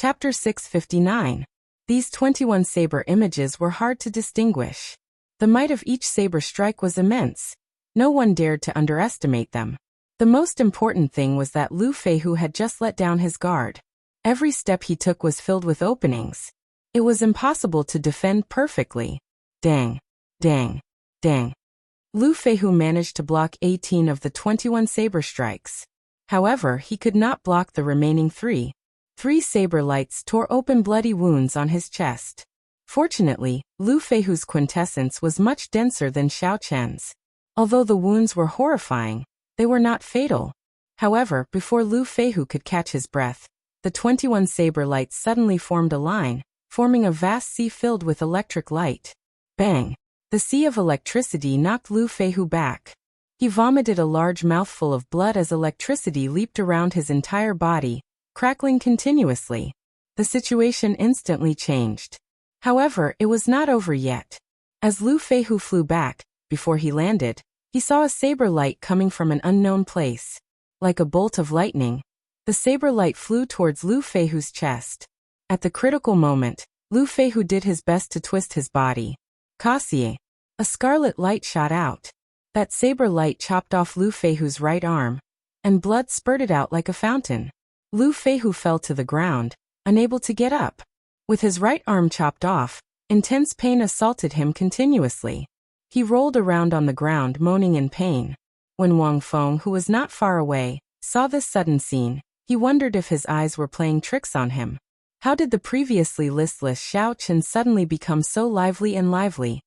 Chapter 659. These 21 saber images were hard to distinguish. The might of each saber strike was immense. No one dared to underestimate them. The most important thing was that Lu Feihu had just let down his guard. Every step he took was filled with openings. It was impossible to defend perfectly. Dang. Dang. Dang. Lu Feihu managed to block 18 of the 21 saber strikes. However, he could not block the remaining 3. 3 saber lights tore open bloody wounds on his chest. Fortunately, Lu Feihu's quintessence was much denser than Xiao Chen's. Although the wounds were horrifying, they were not fatal. However, before Lu Feihu could catch his breath, the 21 saber lights suddenly formed a line, forming a vast sea filled with electric light. Bang! The sea of electricity knocked Lu Feihu back. He vomited a large mouthful of blood as electricity leaped around his entire body, crackling continuously. The situation instantly changed. However, it was not over yet. As Lu Feihu flew back, before he landed, he saw a saber light coming from an unknown place. Like a bolt of lightning, the saber light flew towards Lu Feihu's chest. At the critical moment, Lu Feihu did his best to twist his body. Kasie! A scarlet light shot out. That saber light chopped off Lu Feihu's right arm, and blood spurted out like a fountain. Lu Feihu fell to the ground, unable to get up. With his right arm chopped off, intense pain assaulted him continuously. He rolled around on the ground moaning in pain. When Wang Feng, who was not far away, saw this sudden scene, he wondered if his eyes were playing tricks on him. How did the previously listless Xiao Chen suddenly become so lively and lively,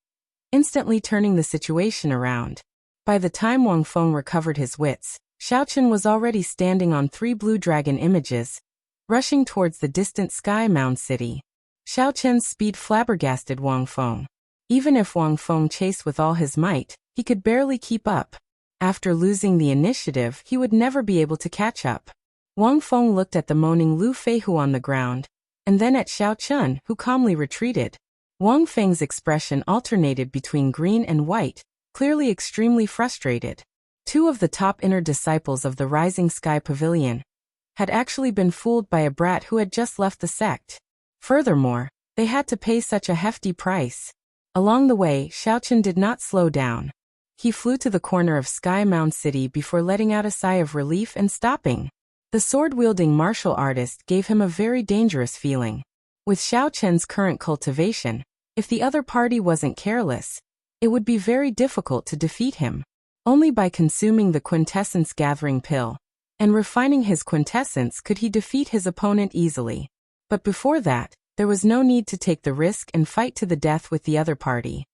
instantly turning the situation around? By the time Wang Feng recovered his wits, Xiao Chen was already standing on 3 blue dragon images, rushing towards the distant Sky Mound City. Xiao Chen's speed flabbergasted Wang Feng. Even if Wang Feng chased with all his might, he could barely keep up. After losing the initiative, he would never be able to catch up. Wang Feng looked at the moaning Lu Feihu on the ground, and then at Xiao Chen, who calmly retreated. Wang Feng's expression alternated between green and white, clearly extremely frustrated. 2 of the top inner disciples of the Rising Sky Pavilion had actually been fooled by a brat who had just left the sect. Furthermore, they had to pay such a hefty price. Along the way, Xiao Chen did not slow down. He flew to the corner of Sky Mound City before letting out a sigh of relief and stopping. The sword-wielding martial artist gave him a very dangerous feeling. With Xiao Chen's current cultivation, if the other party wasn't careless, it would be very difficult to defeat him. Only by consuming the quintessence gathering pill and refining his quintessence could he defeat his opponent easily. But before that, there was no need to take the risk and fight to the death with the other party.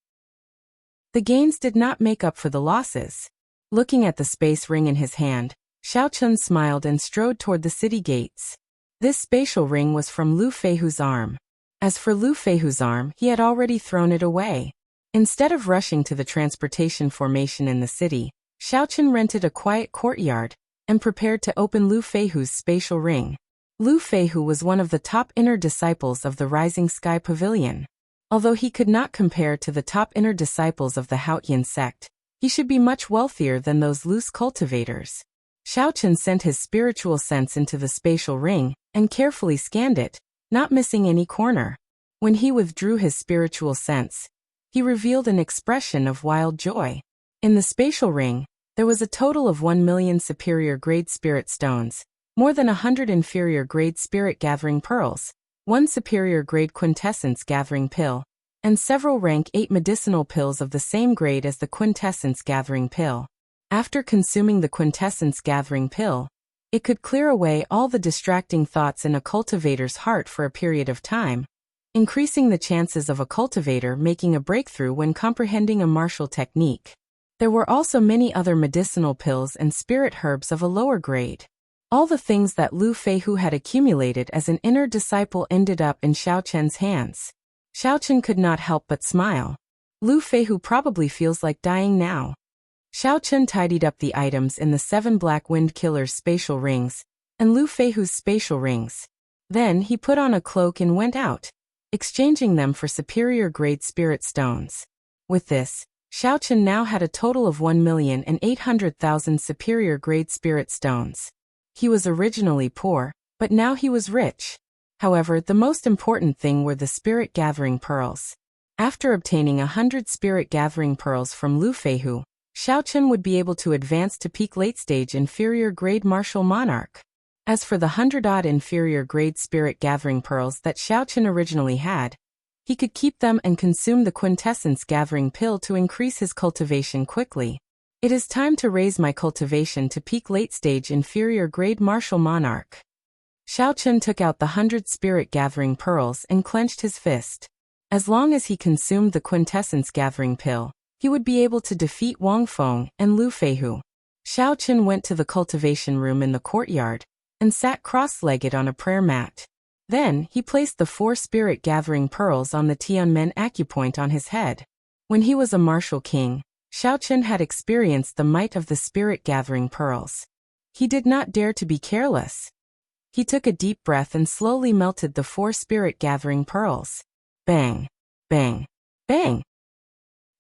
The gains did not make up for the losses. Looking at the space ring in his hand, Xiao Chen smiled and strode toward the city gates. This spatial ring was from Lu Feihu's arm. As for Lu Feihu's arm, he had already thrown it away. Instead of rushing to the transportation formation in the city, Xiao Chen rented a quiet courtyard and prepared to open Lu Feihu's spatial ring. Lu Feihu was one of the top inner disciples of the Rising Sky Pavilion. Although he could not compare to the top inner disciples of the Haotian sect, he should be much wealthier than those loose cultivators. Xiao Chen sent his spiritual sense into the spatial ring and carefully scanned it, not missing any corner. When he withdrew his spiritual sense, he revealed an expression of wild joy. In the spatial ring, there was a total of 1 million superior grade spirit stones, more than 100 inferior grade spirit gathering pearls, 1 superior grade quintessence gathering pill, and several rank 8 medicinal pills of the same grade as the quintessence gathering pill. After consuming the quintessence gathering pill, it could clear away all the distracting thoughts in a cultivator's heart for a period of time, increasing the chances of a cultivator making a breakthrough when comprehending a martial technique. There were also many other medicinal pills and spirit herbs of a lower grade. All the things that Lu Feihu had accumulated as an inner disciple ended up in Xiao Chen's hands. Xiao Chen could not help but smile. Lu Feihu probably feels like dying now. Xiao Chen tidied up the items in the 7 Black Wind Killer's spatial rings and Lu Feihu's spatial rings. Then he put on a cloak and went out, exchanging them for superior grade spirit stones. With this, Xiao Chen now had a total of 1,800,000 superior grade spirit stones. He was originally poor, but now he was rich. However, the most important thing were the spirit-gathering pearls. After obtaining 100 spirit-gathering pearls from Lu Feihu, Xiaochen would be able to advance to peak late-stage inferior-grade martial monarch. As for the 100-odd inferior-grade spirit-gathering pearls that Xiaochen originally had, he could keep them and consume the quintessence-gathering pill to increase his cultivation quickly. It is time to raise my cultivation to peak late-stage inferior-grade martial monarch. Xiaochen took out the 100 spirit-gathering pearls and clenched his fist. As long as he consumed the quintessence-gathering pill, he would be able to defeat Wang Feng and Lu Feihu. Xiaochen went to the cultivation room in the courtyard and sat cross-legged on a prayer mat. Then, he placed the 4 spirit-gathering pearls on the Tianmen acupoint on his head. When he was a martial king, Xiaochen had experienced the might of the spirit-gathering pearls. He did not dare to be careless. He took a deep breath and slowly melted the 4 spirit-gathering pearls. Bang! Bang! Bang!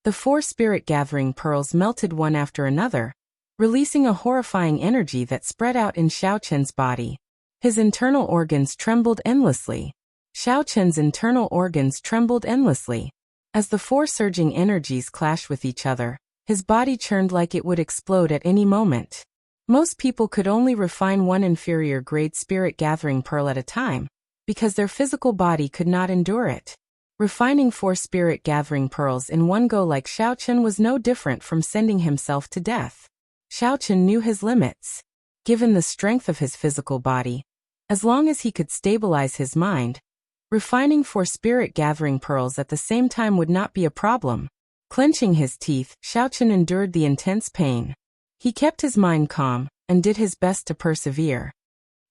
The 4 spirit-gathering pearls melted one after another, releasing a horrifying energy that spread out in Xiaochen's body. His internal organs trembled endlessly. Xiaochen's internal organs trembled endlessly. As the 4 surging energies clashed with each other, his body churned like it would explode at any moment. Most people could only refine one inferior-grade spirit-gathering pearl at a time, because their physical body could not endure it. Refining 4 spirit-gathering pearls in one go like Xiaochen was no different from sending himself to death. Xiaochen knew his limits. Given the strength of his physical body, as long as he could stabilize his mind, refining 4 spirit-gathering pearls at the same time would not be a problem. Clenching his teeth, Xiaochen endured the intense pain. He kept his mind calm and did his best to persevere.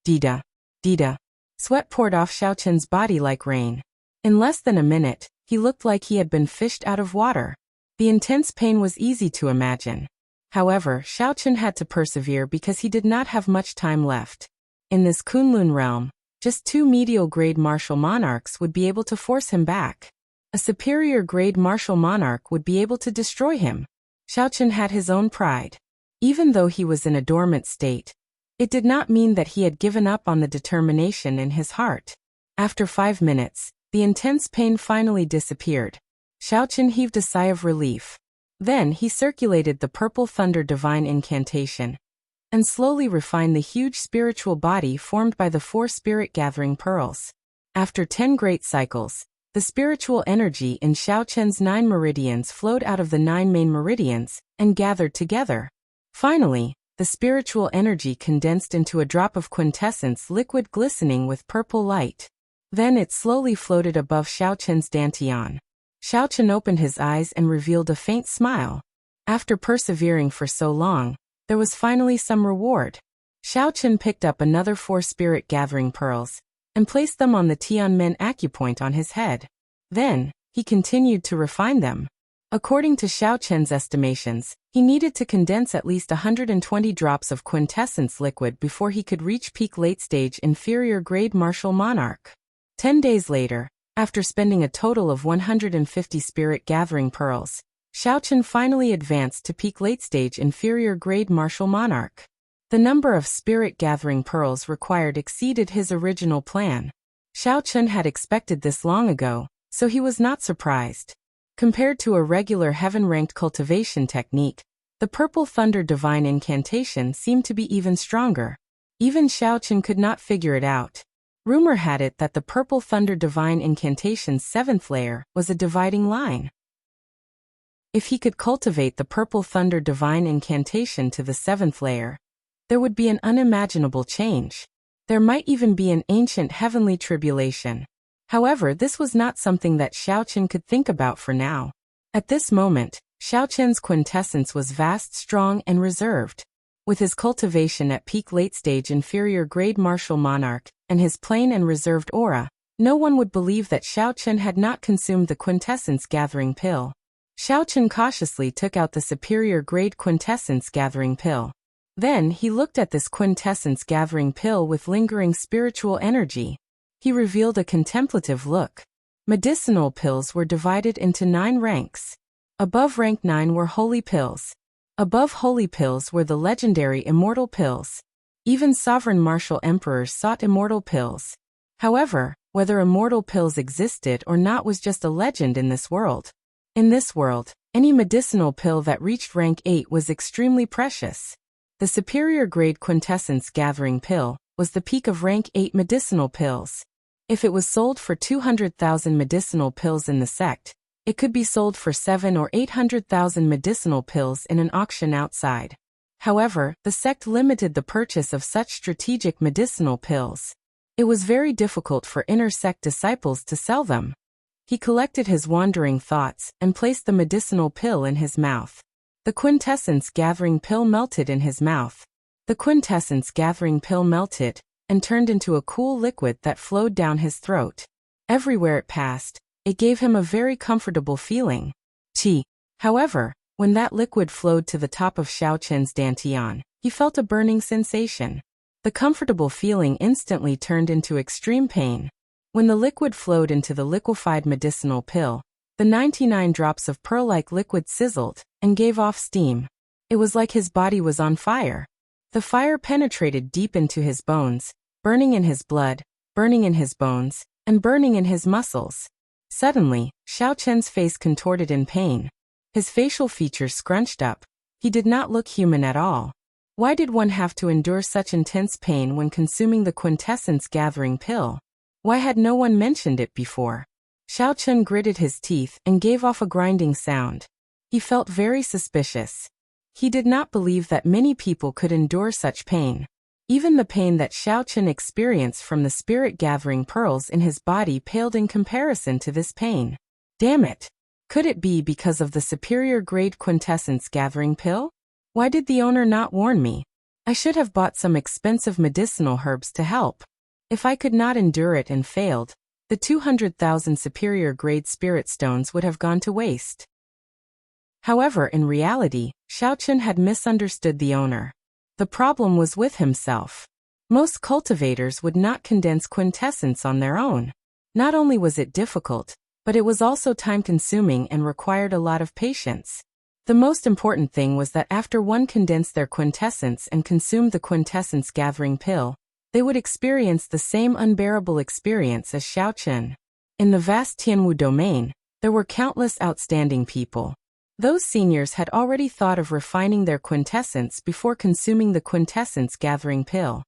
Dida, dida. Sweat poured off Xiaochen's body like rain. In less than a minute, he looked like he had been fished out of water. The intense pain was easy to imagine. However, Xiaochen had to persevere because he did not have much time left. In this Kunlun realm, just 2 medial-grade martial monarchs would be able to force him back. A superior-grade martial monarch would be able to destroy him. Xiaochen had his own pride. Even though he was in a dormant state, it did not mean that he had given up on the determination in his heart. After 5 minutes, the intense pain finally disappeared. Xiaochen heaved a sigh of relief. Then he circulated the Purple Thunder Divine Incantation and slowly refined the huge spiritual body formed by the 4 spirit-gathering pearls. After 10 great cycles, the spiritual energy in Xiaochen's 9 meridians flowed out of the 9 main meridians and gathered together. Finally, the spiritual energy condensed into a drop of quintessence liquid glistening with purple light. Then it slowly floated above Xiaochen's dantian. Xiaochen opened his eyes and revealed a faint smile. After persevering for so long, there was finally some reward. Xiaochen picked up another 4 spirit-gathering pearls and placed them on the Tianmen acupoint on his head. Then, he continued to refine them. According to Xiaochen's estimations, he needed to condense at least 120 drops of quintessence liquid before he could reach peak late-stage inferior-grade martial monarch. 10 days later, after spending a total of 150 spirit-gathering pearls, Xiaochen finally advanced to peak late-stage inferior-grade martial monarch. The number of spirit-gathering pearls required exceeded his original plan. Xiaochen had expected this long ago, so he was not surprised. Compared to a regular heaven-ranked cultivation technique, the Purple Thunder Divine Incantation seemed to be even stronger. Even Xiaochen could not figure it out. Rumor had it that the Purple Thunder Divine Incantation's 7th layer was a dividing line. If he could cultivate the Purple Thunder Divine Incantation to the 7th layer, there would be an unimaginable change. There might even be an ancient heavenly tribulation. However, this was not something that Xiaochen could think about for now. At this moment, Xiaochen's quintessence was vast, strong, and reserved. With his cultivation at peak late-stage inferior-grade martial monarch and his plain and reserved aura, no one would believe that Xiaochen had not consumed the quintessence-gathering pill. Xiaochen cautiously took out the superior-grade quintessence-gathering pill. Then he looked at this quintessence-gathering pill with lingering spiritual energy. He revealed a contemplative look. Medicinal pills were divided into 9 ranks. Above rank 9 were holy pills. Above holy pills were the legendary immortal pills. Even sovereign martial emperors sought immortal pills. However, whether immortal pills existed or not was just a legend in this world. In this world, any medicinal pill that reached rank 8 was extremely precious. The superior grade quintessence gathering pill was the peak of rank 8 medicinal pills. If it was sold for 200,000 medicinal pills in the sect, it could be sold for 7 or 800,000 medicinal pills in an auction outside. However, the sect limited the purchase of such strategic medicinal pills. It was very difficult for inner sect disciples to sell them. He collected his wandering thoughts and placed the medicinal pill in his mouth. The quintessence gathering pill melted in his mouth. The quintessence gathering pill melted and turned into a cool liquid that flowed down his throat. Everywhere it passed, it gave him a very comfortable feeling. However, when that liquid flowed to the top of Xiao Chen's dantian, he felt a burning sensation. The comfortable feeling instantly turned into extreme pain. When the liquid flowed into the liquefied medicinal pill, the 99 drops of pearl-like liquid sizzled and gave off steam. It was like his body was on fire. The fire penetrated deep into his bones, burning in his blood, burning in his bones, and burning in his muscles. Suddenly, Xiao Chen's face contorted in pain. His facial features scrunched up. He did not look human at all. Why did one have to endure such intense pain when consuming the quintessence gathering pill? Why had no one mentioned it before? Xiao Chen gritted his teeth and gave off a grinding sound. He felt very suspicious. He did not believe that many people could endure such pain. Even the pain that Xiao Chen experienced from the spirit-gathering pearls in his body paled in comparison to this pain. Damn it! Could it be because of the superior-grade quintessence-gathering pill? Why did the owner not warn me? I should have bought some expensive medicinal herbs to help. If I could not endure it and failed, the 200,000 superior-grade spirit stones would have gone to waste. However, in reality, Xiao Chen had misunderstood the owner. The problem was with himself. Most cultivators would not condense quintessence on their own. Not only was it difficult, but it was also time-consuming and required a lot of patience. The most important thing was that after one condensed their quintessence and consumed the quintessence gathering pill, they would experience the same unbearable experience as Xiao Chen. In the vast Tianwu domain, there were countless outstanding people. Those seniors had already thought of refining their quintessence before consuming the quintessence gathering pill.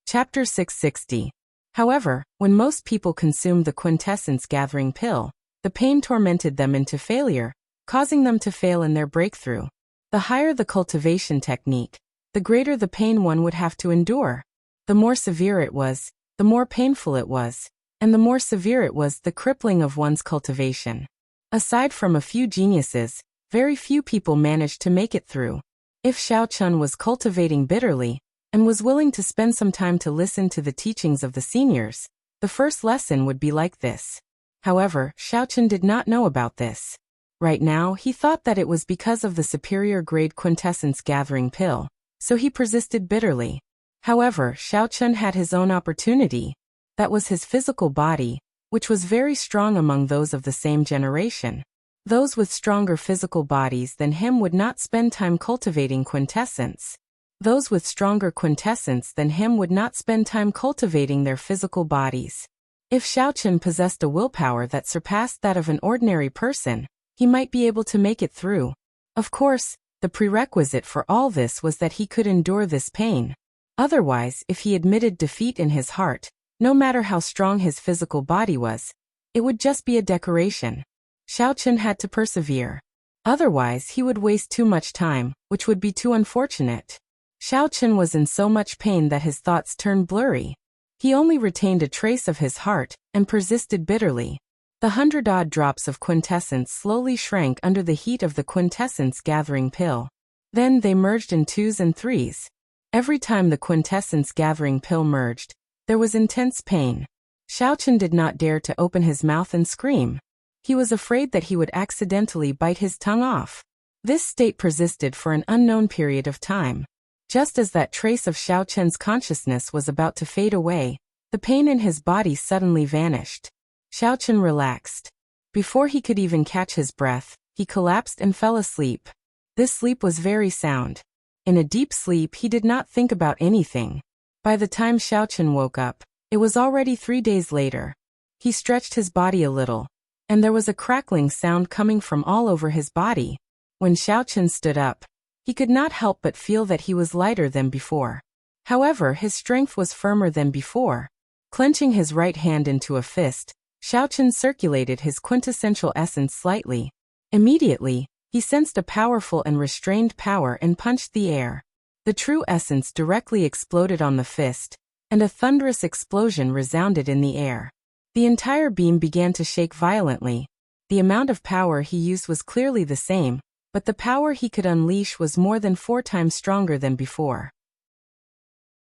Chapter 660. However, when most people consumed the quintessence gathering pill, the pain tormented them into failure, causing them to fail in their breakthrough. The higher the cultivation technique, the greater the pain one would have to endure. The more severe it was, the more painful it was, and the more severe it was the crippling of one's cultivation. Aside from a few geniuses, very few people managed to make it through. If Xiao Chen was cultivating bitterly, and was willing to spend some time to listen to the teachings of the seniors, the first lesson would be like this. However, Xiao Chen did not know about this. Right now, he thought that it was because of the superior grade quintessence gathering pill, so he persisted bitterly. However, Xiao Chen had his own opportunity. That was his physical body, which was very strong among those of the same generation. Those with stronger physical bodies than him would not spend time cultivating quintessence. Those with stronger quintessence than him would not spend time cultivating their physical bodies. If Xiao Chen possessed a willpower that surpassed that of an ordinary person, he might be able to make it through. Of course, the prerequisite for all this was that he could endure this pain. Otherwise, if he admitted defeat in his heart, no matter how strong his physical body was, it would just be a decoration. Xiao Chen had to persevere. Otherwise, he would waste too much time, which would be too unfortunate. Xiao Chen was in so much pain that his thoughts turned blurry. He only retained a trace of his heart and persisted bitterly. The 100-odd drops of quintessence slowly shrank under the heat of the quintessence gathering pill. Then they merged in 2s and 3s. Every time the quintessence gathering pill merged, there was intense pain. Xiao Chen did not dare to open his mouth and scream. He was afraid that he would accidentally bite his tongue off. This state persisted for an unknown period of time. Just as that trace of Xiao Chen's consciousness was about to fade away, the pain in his body suddenly vanished. Xiao Chen relaxed. Before he could even catch his breath, he collapsed and fell asleep. This sleep was very sound. In a deep sleep he did not think about anything. By the time Xiaochen woke up, it was already 3 days later. He stretched his body a little, and there was a crackling sound coming from all over his body. When Xiaochen stood up, he could not help but feel that he was lighter than before. However, his strength was firmer than before. Clenching his right hand into a fist, Xiaochen circulated his quintessential essence slightly. Immediately, he sensed a powerful and restrained power and punched the air. The true essence directly exploded on the fist, and a thunderous explosion resounded in the air. The entire beam began to shake violently. The amount of power he used was clearly the same, but the power he could unleash was more than 4 times stronger than before.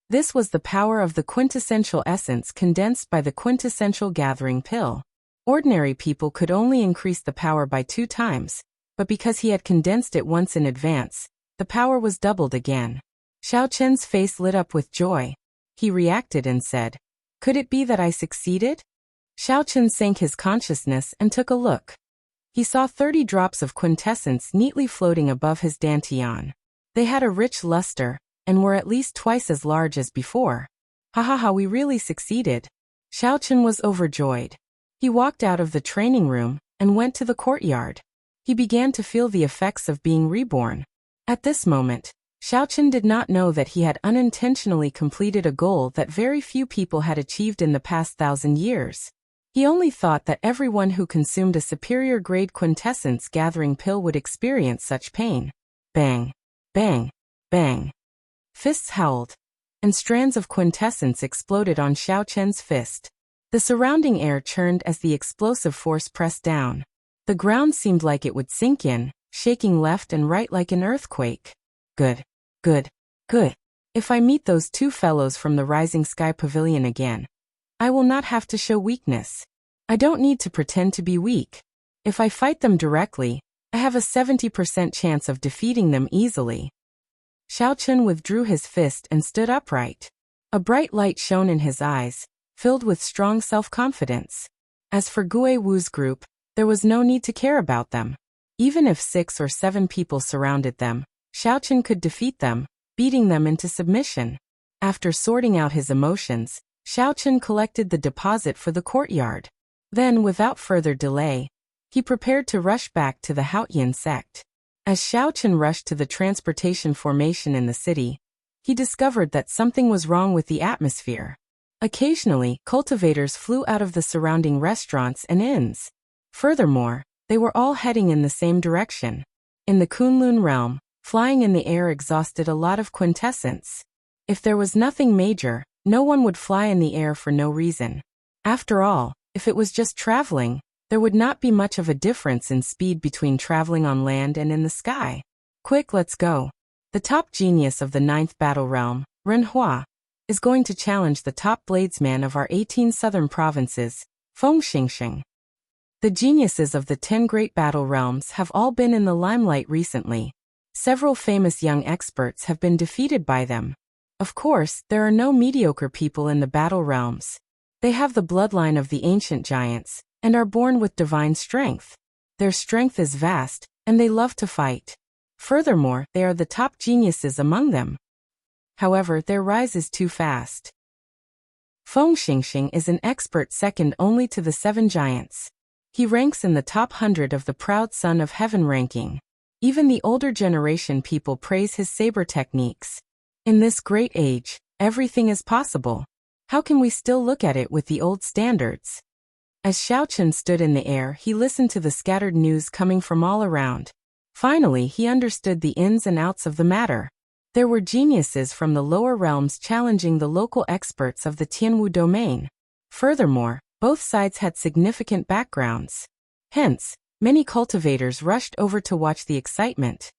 This was the power of the quintessential essence condensed by the quintessential gathering pill. Ordinary people could only increase the power by 2 times, but because he had condensed it once in advance, the power was doubled again. Xiaochen's face lit up with joy. He reacted and said, "Could it be that I succeeded?" Xiaochen sank his consciousness and took a look. He saw 30 drops of quintessence neatly floating above his dantian. They had a rich luster, and were at least twice as large as before. "Ha ha ha, we really succeeded." Xiaochen was overjoyed. He walked out of the training room and went to the courtyard. He began to feel the effects of being reborn. At this moment, Xiaochen did not know that he had unintentionally completed a goal that very few people had achieved in the past 1,000 years. He only thought that everyone who consumed a superior grade quintessence gathering pill would experience such pain. Bang! Bang! Bang! Fists howled, and strands of quintessence exploded on Xiaochen's fist. The surrounding air churned as the explosive force pressed down. The ground seemed like it would sink in, shaking left and right like an earthquake. Good. Good. Good. If I meet those 2 fellows from the Rising Sky Pavilion again, I will not have to show weakness. I don't need to pretend to be weak. If I fight them directly, I have a 70% chance of defeating them easily. Xiaochen withdrew his fist and stood upright. A bright light shone in his eyes, filled with strong self-confidence. As for Gui Wu's group, there was no need to care about them. Even if 6 or 7 people surrounded them, Xiaochen could defeat them, beating them into submission. After sorting out his emotions, Xiaochen collected the deposit for the courtyard. Then, without further delay, he prepared to rush back to the Haotian sect. As Xiaochen rushed to the transportation formation in the city, he discovered that something was wrong with the atmosphere. Occasionally, cultivators flew out of the surrounding restaurants and inns. Furthermore, they were all heading in the same direction. In the Kunlun realm, flying in the air exhausted a lot of quintessence. If there was nothing major, no one would fly in the air for no reason. After all, if it was just traveling, there would not be much of a difference in speed between traveling on land and in the sky. Quick, let's go. The top genius of the 9th battle realm, Renhua, is going to challenge the top bladesman of our 18 southern provinces, Fengxingxing. The geniuses of the 10 great battle realms have all been in the limelight recently. Several famous young experts have been defeated by them. Of course, there are no mediocre people in the battle realms. They have the bloodline of the ancient giants, and are born with divine strength. Their strength is vast, and they love to fight. Furthermore, they are the top geniuses among them. However, their rise is too fast. Fengxingxing is an expert second only to the 7 giants. He ranks in the top 100 of the proud son of heaven ranking. Even the older generation people praise his saber techniques. In this great age, everything is possible. How can we still look at it with the old standards? As Xiaochen stood in the air, he listened to the scattered news coming from all around. Finally, he understood the ins and outs of the matter. There were geniuses from the lower realms challenging the local experts of the Tianwu domain. Furthermore, both sides had significant backgrounds. Hence, many cultivators rushed over to watch the excitement.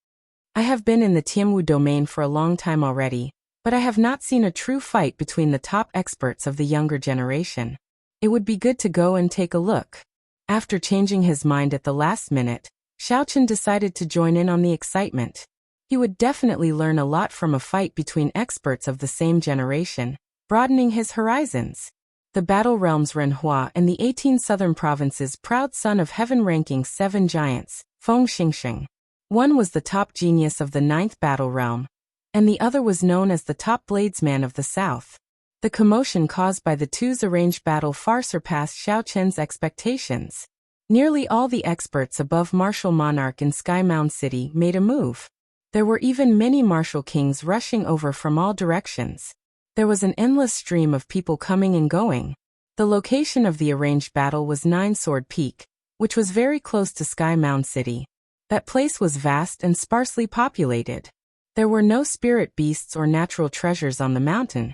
I have been in the Tianwu domain for a long time already, but I have not seen a true fight between the top experts of the younger generation. It would be good to go and take a look. After changing his mind at the last minute, Xiaochen decided to join in on the excitement. He would definitely learn a lot from a fight between experts of the same generation, broadening his horizons. The battle realms Renhua and the 18 southern provinces' proud son of heaven ranking 7 giants, Fengxingxing. One was the top genius of the 9th battle realm, and the other was known as the top bladesman of the south. The commotion caused by the two's arranged battle far surpassed Xiao Chen's expectations. Nearly all the experts above martial monarch in Sky Mound City made a move. There were even many martial kings rushing over from all directions. There was an endless stream of people coming and going. The location of the arranged battle was Nine Sword Peak, which was very close to Sky Mound City. That place was vast and sparsely populated. There were no spirit beasts or natural treasures on the mountain.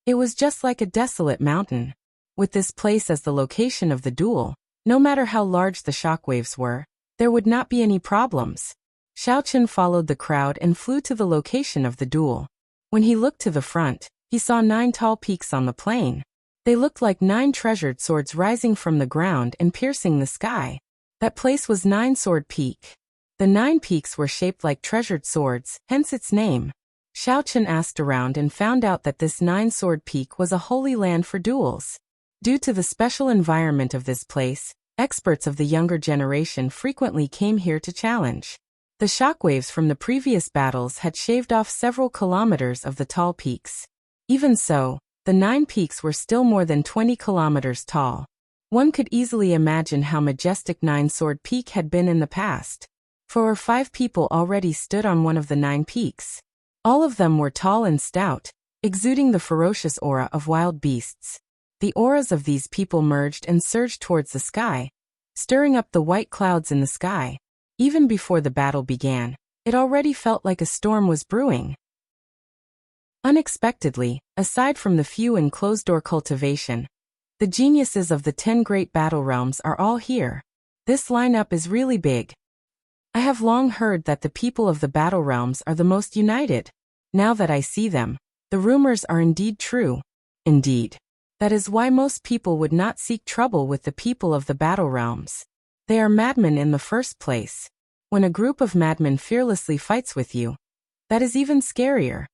It was just like a desolate mountain. With this place as the location of the duel, no matter how large the shockwaves were, there would not be any problems. Xiao Chen followed the crowd and flew to the location of the duel. When he looked to the front, he saw 9 tall peaks on the plain. They looked like 9 treasured swords rising from the ground and piercing the sky. That place was Nine Sword Peak. The 9 peaks were shaped like treasured swords, hence its name. Xiao Chen asked around and found out that this 9 Sword Peak was a holy land for duels. Due to the special environment of this place, experts of the younger generation frequently came here to challenge. The shockwaves from the previous battles had shaved off several kilometers of the tall peaks. Even so, the 9 peaks were still more than 20 kilometers tall. One could easily imagine how majestic Nine Sword Peak had been in the past. 4 or 5 people already stood on one of the 9 peaks. All of them were tall and stout, exuding the ferocious aura of wild beasts. The auras of these people merged and surged towards the sky, stirring up the white clouds in the sky. Even before the battle began, it already felt like a storm was brewing. Unexpectedly, aside from the few in closed-door cultivation, the geniuses of the 10 great battle realms are all here. This lineup is really big. I have long heard that the people of the battle realms are the most united. Now that I see them, the rumors are indeed true. Indeed. That is why most people would not seek trouble with the people of the battle realms. They are madmen in the first place. When a group of madmen fearlessly fights with you, that is even scarier.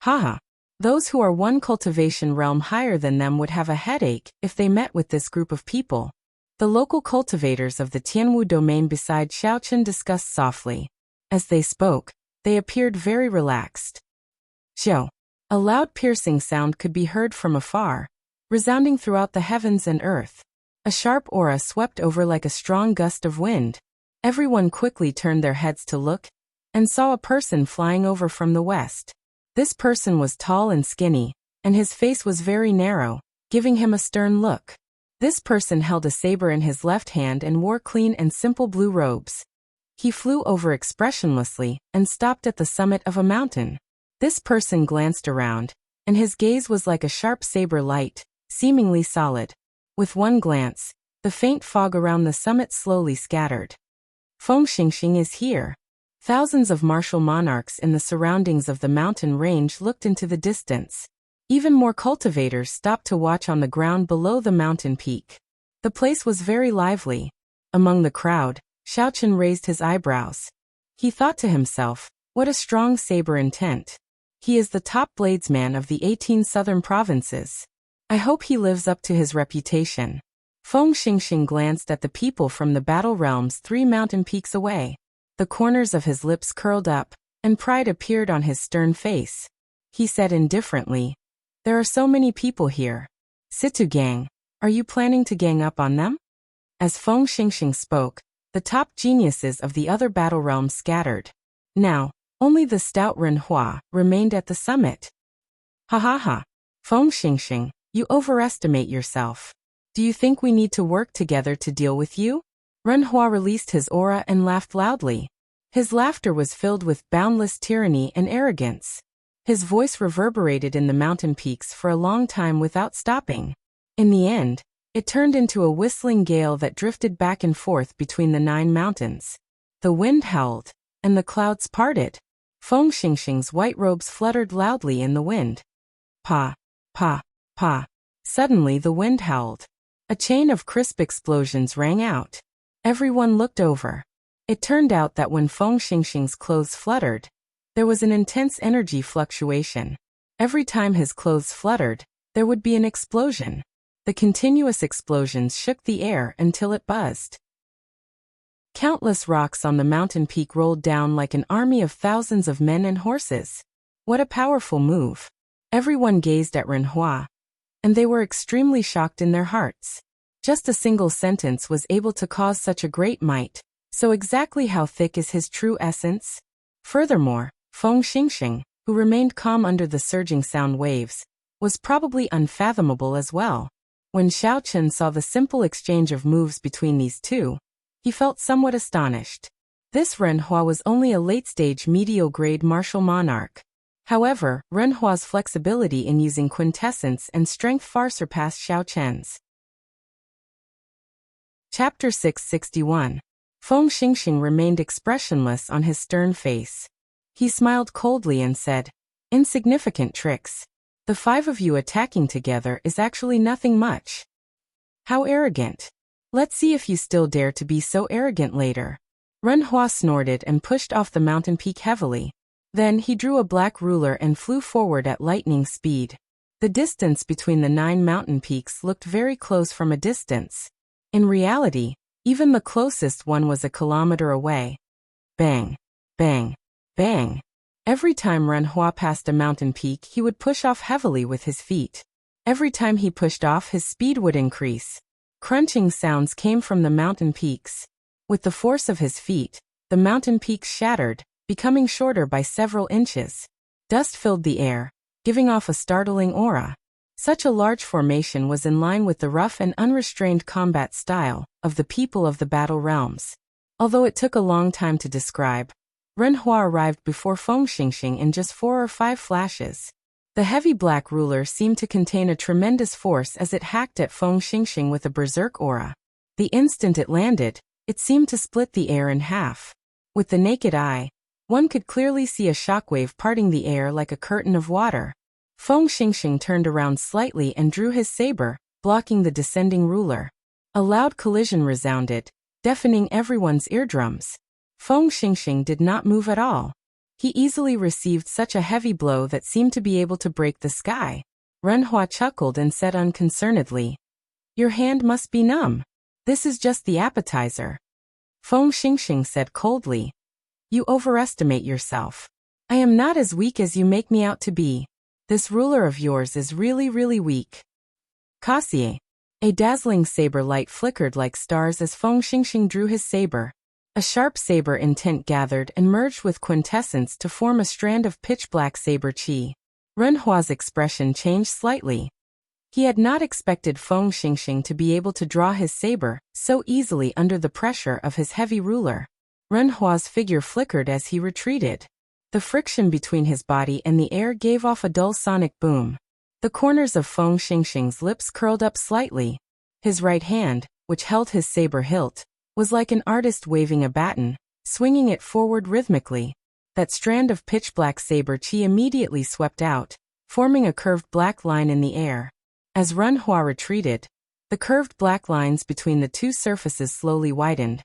Haha. Those who are one cultivation realm higher than them would have a headache if they met with this group of people. The local cultivators of the Tianwu domain beside Xiao Chen discussed softly. As they spoke, they appeared very relaxed. Xiao. A loud piercing sound could be heard from afar, resounding throughout the heavens and earth. A sharp aura swept over like a strong gust of wind. Everyone quickly turned their heads to look, and saw a person flying over from the west. This person was tall and skinny, and his face was very narrow, giving him a stern look. This person held a saber in his left hand and wore clean and simple blue robes. He flew over expressionlessly and stopped at the summit of a mountain. This person glanced around, and his gaze was like a sharp saber light, seemingly solid. With one glance, the faint fog around the summit slowly scattered. Feng Xingxing is here. Thousands of martial monarchs in the surroundings of the mountain range looked into the distance. Even more cultivators stopped to watch on the ground below the mountain peak. The place was very lively. Among the crowd, Xiao Chen raised his eyebrows. He thought to himself, what a strong saber intent. He is the top bladesman of the 18 southern provinces. I hope he lives up to his reputation. Feng Xingxing glanced at the people from the battle realms 3 mountain peaks away. The corners of his lips curled up, and pride appeared on his stern face. He said indifferently, there are so many people here. Situ gang, are you planning to gang up on them? As Feng Xingxing spoke, the top geniuses of the other battle realms scattered. Now, only the stout Ren Hua remained at the summit. Ha ha ha. Feng Xingxing, you overestimate yourself. Do you think we need to work together to deal with you? Ren Hua released his aura and laughed loudly. His laughter was filled with boundless tyranny and arrogance. His voice reverberated in the mountain peaks for a long time without stopping. In the end, it turned into a whistling gale that drifted back and forth between the 9 mountains. The wind howled, and the clouds parted. Feng Xingxing's white robes fluttered loudly in the wind. Pa, pa, pa. Suddenly the wind howled. A chain of crisp explosions rang out. Everyone looked over. It turned out that when Feng Xingxing's clothes fluttered, there was an intense energy fluctuation. Every time his clothes fluttered, there would be an explosion. The continuous explosions shook the air until it buzzed. Countless rocks on the mountain peak rolled down like an army of thousands of men and horses. What a powerful move. Everyone gazed at Renhua, and they were extremely shocked in their hearts. Just a single sentence was able to cause such a great might, so exactly how thick is his true essence? Furthermore, Feng Xingxing, who remained calm under the surging sound waves, was probably unfathomable as well. When Xiao Chen saw the simple exchange of moves between these two, he felt somewhat astonished. This Renhua was only a late-stage medial-grade martial monarch. However, Renhua's flexibility in using quintessence and strength far surpassed Xiao Chen's. Chapter 661. Feng Xingxing remained expressionless on his stern face. He smiled coldly and said, "Insignificant tricks. The 5 of you attacking together is actually nothing much. How arrogant. Let's see if you still dare to be so arrogant later." Renhua snorted and pushed off the mountain peak heavily. Then he drew a black ruler and flew forward at lightning speed. The distance between the 9 mountain peaks looked very close from a distance. In reality, even the closest one was a kilometer away. Bang, bang, bang. Every time Renhua passed a mountain peak, he would push off heavily with his feet. Every time he pushed off, his speed would increase. Crunching sounds came from the mountain peaks. With the force of his feet, the mountain peaks shattered, becoming shorter by several inches. Dust filled the air, giving off a startling aura. Such a large formation was in line with the rough and unrestrained combat style of the people of the Battle Realms. Although it took a long time to describe, Renhua arrived before Feng Xingxing in just 4 or 5 flashes. The heavy black ruler seemed to contain a tremendous force as it hacked at Feng Xingxing with a berserk aura. The instant it landed, it seemed to split the air in half. With the naked eye, one could clearly see a shockwave parting the air like a curtain of water. Feng Xingxing turned around slightly and drew his saber, blocking the descending ruler. A loud collision resounded, deafening everyone's eardrums. Feng Xingxing did not move at all. He easily received such a heavy blow that seemed to be able to break the sky. Renhua chuckled and said unconcernedly, "Your hand must be numb. This is just the appetizer." Feng Xingxing said coldly, "You overestimate yourself. I am not as weak as you make me out to be. This ruler of yours is really weak." Kasie. A dazzling saber light flickered like stars as Feng Xingxing drew his saber. A sharp saber intent gathered and merged with quintessence to form a strand of pitch-black saber chi. Renhua's expression changed slightly. He had not expected Feng Xingxing to be able to draw his saber so easily under the pressure of his heavy ruler. Renhua's figure flickered as he retreated. The friction between his body and the air gave off a dull sonic boom. The corners of Feng Xingxing's lips curled up slightly. His right hand, which held his saber hilt, was like an artist waving a baton, swinging it forward rhythmically. That strand of pitch-black saber chi immediately swept out, forming a curved black line in the air. As Renhua retreated, the curved black lines between the two surfaces slowly widened,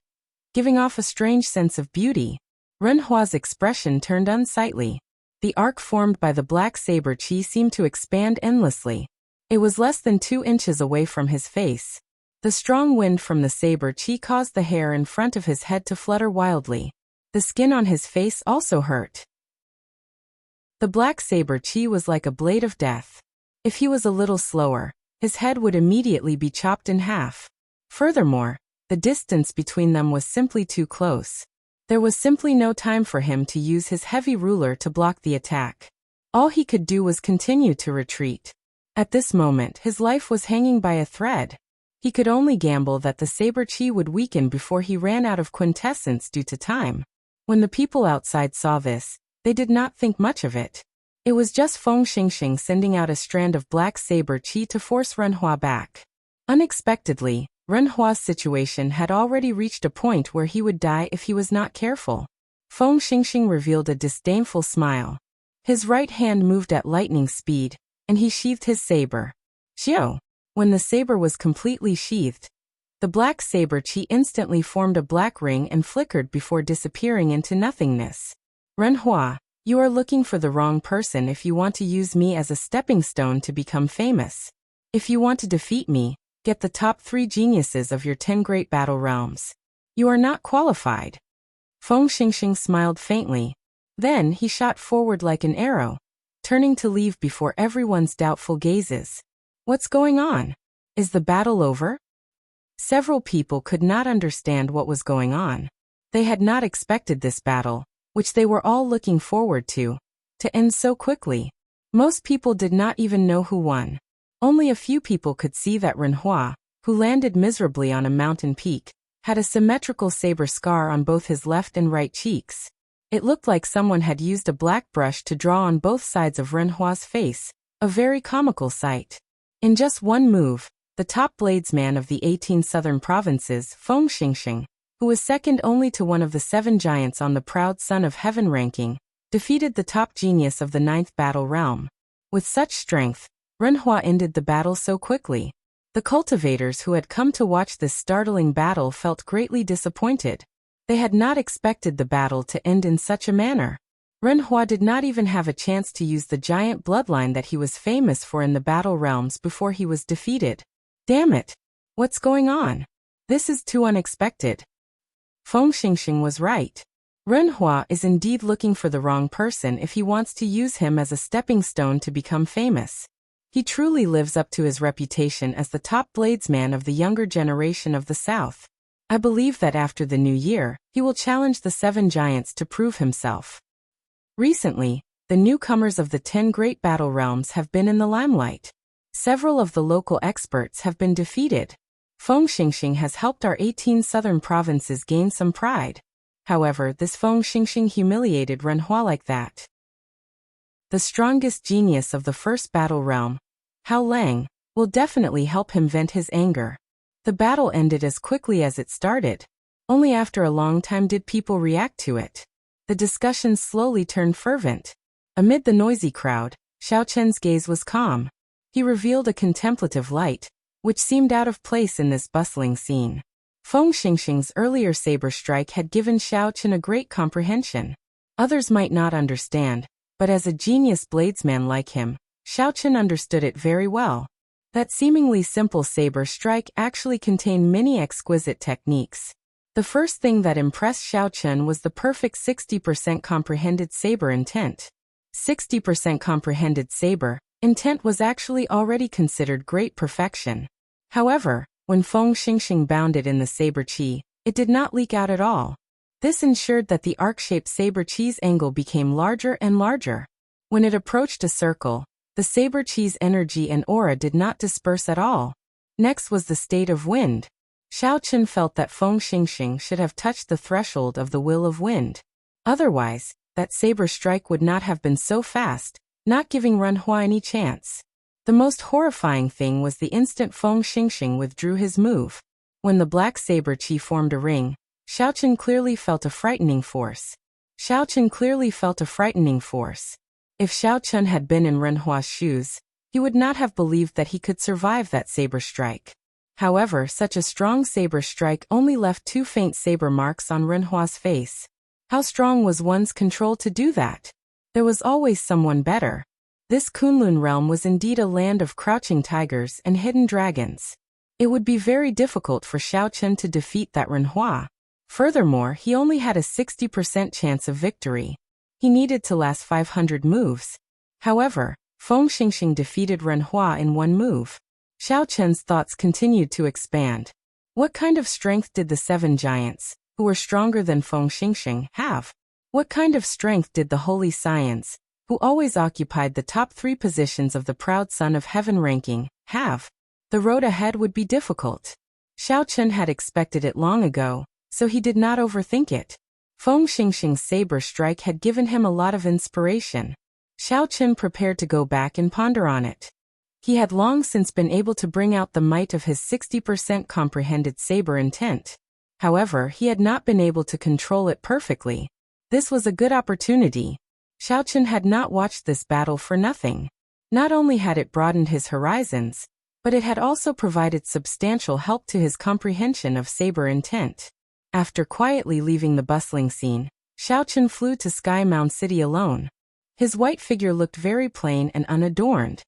giving off a strange sense of beauty. Renhua's expression turned unsightly. The arc formed by the black saber chi seemed to expand endlessly. It was less than 2 inches away from his face. The strong wind from the saber chi caused the hair in front of his head to flutter wildly. The skin on his face also hurt. The black saber chi was like a blade of death. If he was a little slower, his head would immediately be chopped in half. Furthermore, the distance between them was simply too close. There was simply no time for him to use his heavy ruler to block the attack. All he could do was continue to retreat. At this moment, his life was hanging by a thread. He could only gamble that the saber chi would weaken before he ran out of quintessence due to time. When the people outside saw this, they did not think much of it. It was just Feng Xingxing sending out a strand of black saber chi to force Renhua back. Unexpectedly, Renhua's situation had already reached a point where he would die if he was not careful. Feng Xingxing revealed a disdainful smile. His right hand moved at lightning speed, and he sheathed his saber. Xiao. When the saber was completely sheathed, the black saber chi instantly formed a black ring and flickered before disappearing into nothingness. Renhua, you are looking for the wrong person if you want to use me as a stepping stone to become famous. If you want to defeat me, get the top 3 geniuses of your 10 great battle realms. You are not qualified. Feng Xingxing smiled faintly. Then he shot forward like an arrow. turning to leave before everyone's doubtful gazes. What's going on? Is the battle over? Several people could not understand what was going on. They had not expected this battle, which they were all looking forward to end so quickly. Most people did not even know who won. Only a few people could see that Renhua, who landed miserably on a mountain peak, had a symmetrical saber scar on both his left and right cheeks. It looked like someone had used a black brush to draw on both sides of Renhua's face, a very comical sight. In just one move, the top bladesman of the 18 southern provinces, Feng Xingxing, who was second only to one of the 7 giants on the proud Son of Heaven ranking, defeated the top genius of the 9th battle realm. With such strength, Renhua ended the battle so quickly. The cultivators who had come to watch this startling battle felt greatly disappointed. They had not expected the battle to end in such a manner. Renhua did not even have a chance to use the giant bloodline that he was famous for in the battle realms before he was defeated. Damn it! What's going on? This is too unexpected. Feng Xingxing was right. Renhua is indeed looking for the wrong person if he wants to use him as a stepping stone to become famous. He truly lives up to his reputation as the top bladesman of the younger generation of the South. I believe that after the new year, he will challenge the 7 giants to prove himself. Recently, the newcomers of the 10 great battle realms have been in the limelight. Several of the local experts have been defeated. Feng Xingxing has helped our 18 southern provinces gain some pride. However, this Feng Xingxing humiliated Renhua like that. The strongest genius of the first battle realm, Hao Lang, will definitely help him vent his anger. The battle ended as quickly as it started. Only after a long time did people react to it. The discussion slowly turned fervent. Amid the noisy crowd, Xiao Chen's gaze was calm. He revealed a contemplative light, which seemed out of place in this bustling scene. Feng Xingxing's earlier saber strike had given Xiao Chen a great comprehension. Others might not understand, but as a genius bladesman like him, Xiao Chen understood it very well. That seemingly simple saber strike actually contained many exquisite techniques. The first thing that impressed Xiao Chen was the perfect 60% comprehended saber intent. 60% comprehended saber intent was actually already considered great perfection. However, when Feng Xingxing bounded in the saber chi, it did not leak out at all. This ensured that the arc-shaped saber chi's angle became larger and larger. When it approached a circle, the saber chi's energy and aura did not disperse at all. Next was the state of wind. Xiao Chen felt that Feng Xingxing should have touched the threshold of the will of wind. Otherwise, that saber strike would not have been so fast, not giving Renhua any chance. The most horrifying thing was the instant Feng Xingxing withdrew his move. When the black saber chi formed a ring, Xiao Chen clearly felt a frightening force. Xiao Chen clearly felt a frightening force. If Xiao Chen had been in Renhua's shoes, he would not have believed that he could survive that saber strike. However, such a strong saber strike only left 2 faint saber marks on Renhua's face. How strong was one's control to do that? There was always someone better. This Kunlun realm was indeed a land of crouching tigers and hidden dragons. It would be very difficult for Xiao Chen to defeat that Renhua. Furthermore, he only had a 60% chance of victory. He needed to last 500 moves. However, Feng Xingxing defeated Renhua in 1 move. Xiao Chen's thoughts continued to expand. What kind of strength did the 7 giants, who were stronger than Feng Xingxing, have? What kind of strength did the Holy Science, who always occupied the top 3 positions of the proud Son of Heaven ranking, have? The road ahead would be difficult. Xiao Chen had expected it long ago, so he did not overthink it. Feng Xingxing's saber strike had given him a lot of inspiration. Xiao Chen prepared to go back and ponder on it. He had long since been able to bring out the might of his 60% comprehended saber intent. However, he had not been able to control it perfectly. This was a good opportunity. Xiao Chen had not watched this battle for nothing. Not only had it broadened his horizons, but it had also provided substantial help to his comprehension of saber intent. After quietly leaving the bustling scene, Xiao Chen flew to Sky Mound City alone. His white figure looked very plain and unadorned.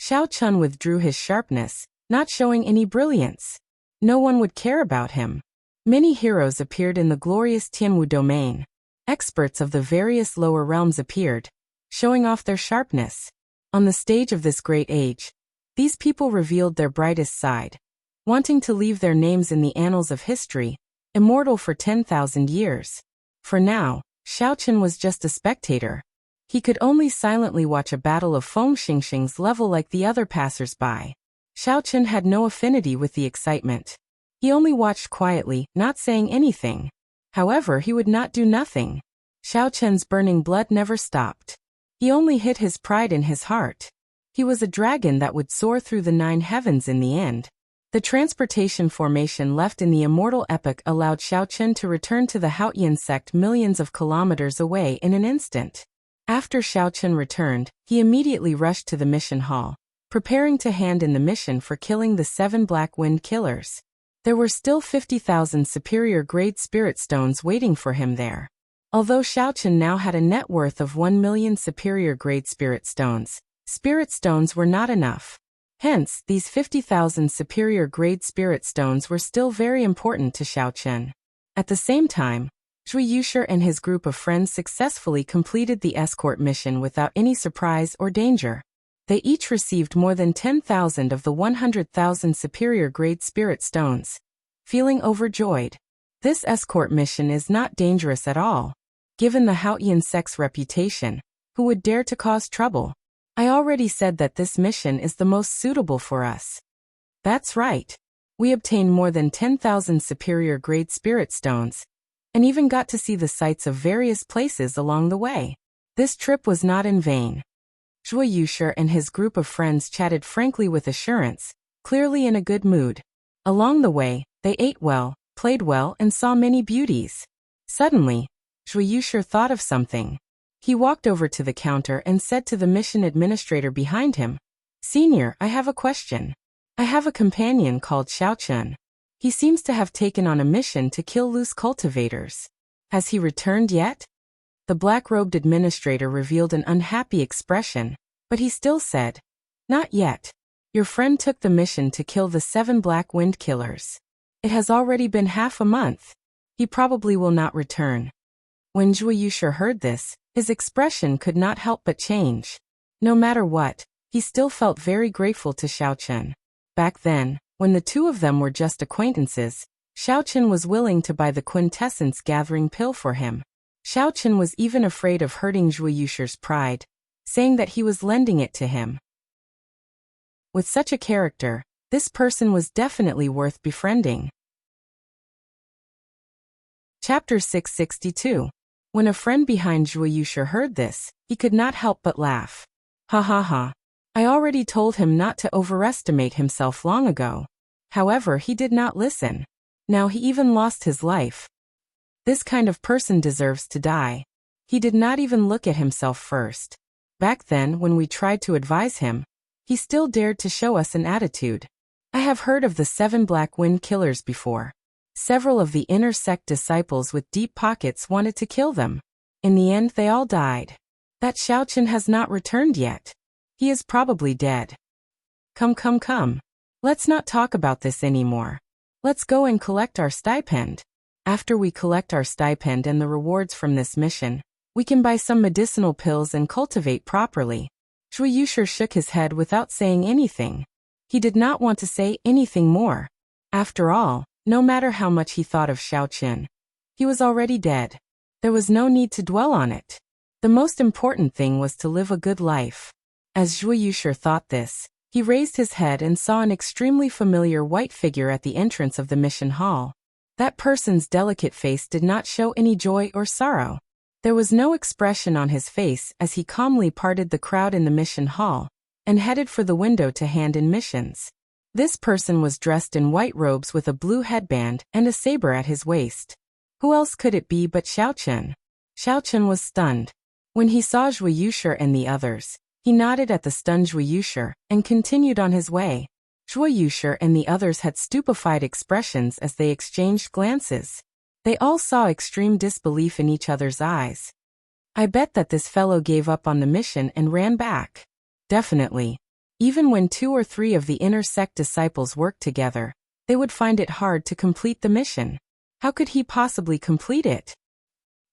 Xiao Chen withdrew his sharpness, not showing any brilliance. No one would care about him. Many heroes appeared in the glorious Tianwu domain. Experts of the various lower realms appeared. showing off their sharpness. On the stage of this great age, these people revealed their brightest side, wanting to leave their names in the annals of history, immortal for 10,000 years. For now, Xiaochen was just a spectator. He could only silently watch a battle of foam xingxings level like the other passers-by. Xiaochen had no affinity with the excitement. He only watched quietly, not saying anything. However, he would not do nothing. Xiaochen's burning blood never stopped. He only hid his pride in his heart. He was a dragon that would soar through the 9 heavens in the end. The transportation formation left in the immortal epoch allowed Xiaochen to return to the Haotian sect millions of kilometers away in an instant. After Xiaochen returned, he immediately rushed to the mission hall, preparing to hand in the mission for killing the 7 Black Wind Killers. There were still 50,000 superior-grade spirit stones waiting for him there. Although Xiaochen now had a net worth of 1 million superior-grade spirit stones were not enough. Hence, these 50,000 superior-grade spirit stones were still very important to Xiaochen. At the same time, Zhui Yushi and his group of friends successfully completed the escort mission without any surprise or danger. They each received more than 10,000 of the 100,000 superior-grade spirit stones. Feeling overjoyed. This escort mission is not dangerous at all. Given the Haotian sect's reputation, who would dare to cause trouble? I already said that this mission is the most suitable for us. That's right. We obtained more than 10,000 superior-grade spirit stones, and even got to see the sights of various places along the way. This trip was not in vain. Zhui Yushi and his group of friends chatted frankly with assurance, clearly in a good mood. Along the way, they ate well, played well, and saw many beauties. Suddenly, Zhui Yushi thought of something. He walked over to the counter and said to the mission administrator behind him, "Senior, I have a question. I have a companion called Xiaochen. He seems to have taken on a mission to kill loose cultivators. Has he returned yet?" The black-robed administrator revealed an unhappy expression, but he still said, "Not yet. Your friend took the mission to kill the 7 Black Wind Killers. It has already been half a month. He probably will not return." When Zhui Yushi heard this, his expression could not help but change. No matter what, he still felt very grateful to Xiaochen. Back then, when the two of them were just acquaintances, Xiaochen was willing to buy the quintessence gathering pill for him. Xiaochen was even afraid of hurting Zhui Yushi's pride, saying that he was lending it to him. With such a character, this person was definitely worth befriending. Chapter 662. When a friend behind Zhui Yushi heard this, he could not help but laugh. Ha ha ha. I already told him not to overestimate himself long ago. However, he did not listen. Now he even lost his life. This kind of person deserves to die. He did not even look at himself first. Back then, when we tried to advise him, he still dared to show us an attitude. I have heard of the 7 Black Wind Killers before. Several of the inner sect disciples with deep pockets wanted to kill them. In the end, they all died. That Xiaochen has not returned yet. He is probably dead. Come. Let's not talk about this anymore. Let's go and collect our stipend. After we collect our stipend and the rewards from this mission, we can buy some medicinal pills and cultivate properly. Zhui Yushi shook his head without saying anything. He did not want to say anything more. After all, no matter how much he thought of Xiaochen, he was already dead. There was no need to dwell on it. The most important thing was to live a good life. As Zhui Yushi thought this, he raised his head and saw an extremely familiar white figure at the entrance of the mission hall. That person's delicate face did not show any joy or sorrow. There was no expression on his face as he calmly parted the crowd in the mission hall and headed for the window to hand in missions. This person was dressed in white robes with a blue headband and a saber at his waist. Who else could it be but Xiaochen? Xiaochen was stunned. When he saw Zhui Yushi and the others, he nodded at the stunned Zhui Yushi and continued on his way. Zhui Yushi and the others had stupefied expressions as they exchanged glances. They all saw extreme disbelief in each other's eyes. I bet that this fellow gave up on the mission and ran back. Definitely. Even when 2 or 3 of the inner sect disciples worked together, they would find it hard to complete the mission. How could he possibly complete it?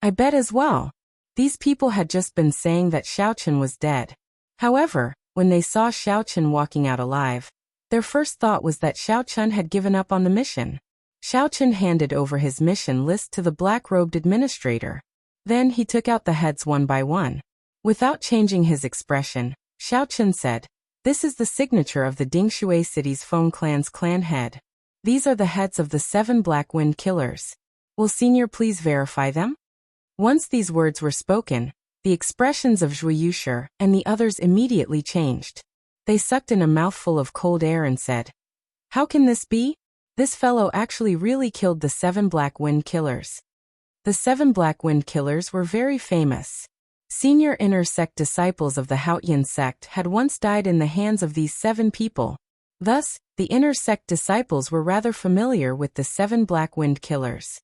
I bet as well. These people had just been saying that Xiaochen was dead. However, when they saw Xiaochen walking out alive, their first thought was that Xiaochen had given up on the mission. Xiaochen handed over his mission list to the black-robed administrator. Then he took out the heads one by one. Without changing his expression, Xiaochen said, "This is the signature of the Dingshui City's Feng Clan's clan head. These are the heads of the 7 Black Wind Killers. Will Senior please verify them?" Once these words were spoken, the expressions of Zhuo Yushi and the others immediately changed. They sucked in a mouthful of cold air and said, "How can this be? This fellow actually really killed the 7 Black Wind Killers." The 7 Black Wind Killers were very famous. Senior inner sect disciples of the Haotian sect had once died in the hands of these 7 people. Thus, the inner sect disciples were rather familiar with the 7 Black Wind Killers.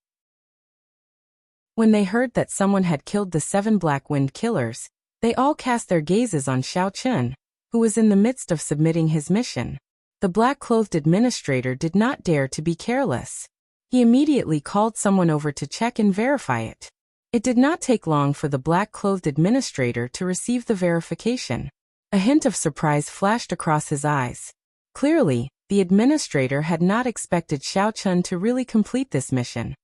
When they heard that someone had killed the 7 Black Wind Killers, they all cast their gazes on Xiaochen, who was in the midst of submitting his mission. The black-clothed administrator did not dare to be careless. He immediately called someone over to check and verify it. It did not take long for the black-clothed administrator to receive the verification. A hint of surprise flashed across his eyes. Clearly, the administrator had not expected Xiaochen to really complete this mission.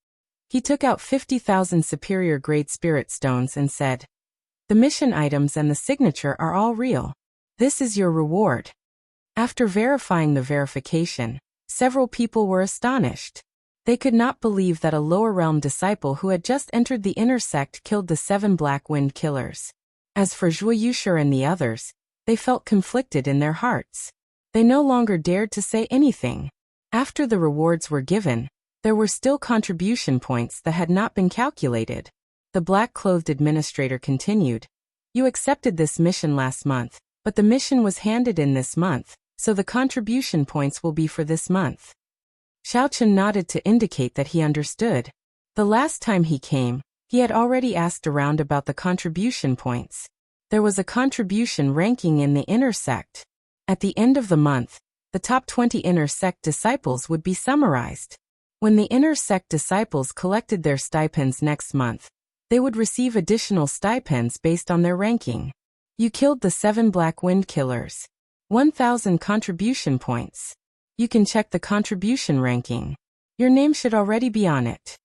He took out 50,000 superior-grade spirit stones and said, "The mission items and the signature are all real. This is your reward." After verifying the verification, several people were astonished. They could not believe that a lower realm disciple who had just entered the inner sect killed the 7 Black Wind Killers. As for Zhuo Yushi and the others, they felt conflicted in their hearts. They no longer dared to say anything. After the rewards were given, there were still contribution points that had not been calculated. The black-clothed administrator continued, "You accepted this mission last month, but the mission was handed in this month, so the contribution points will be for this month." Xiaochen nodded to indicate that he understood. The last time he came, he had already asked around about the contribution points. There was a contribution ranking in the inner sect. At the end of the month, the top 20 inner sect disciples would be summarized. When the inner sect disciples collected their stipends next month, they would receive additional stipends based on their ranking. You killed the 7 Black Wind Killers. 1,000 contribution points. You can check the contribution ranking. Your name should already be on it.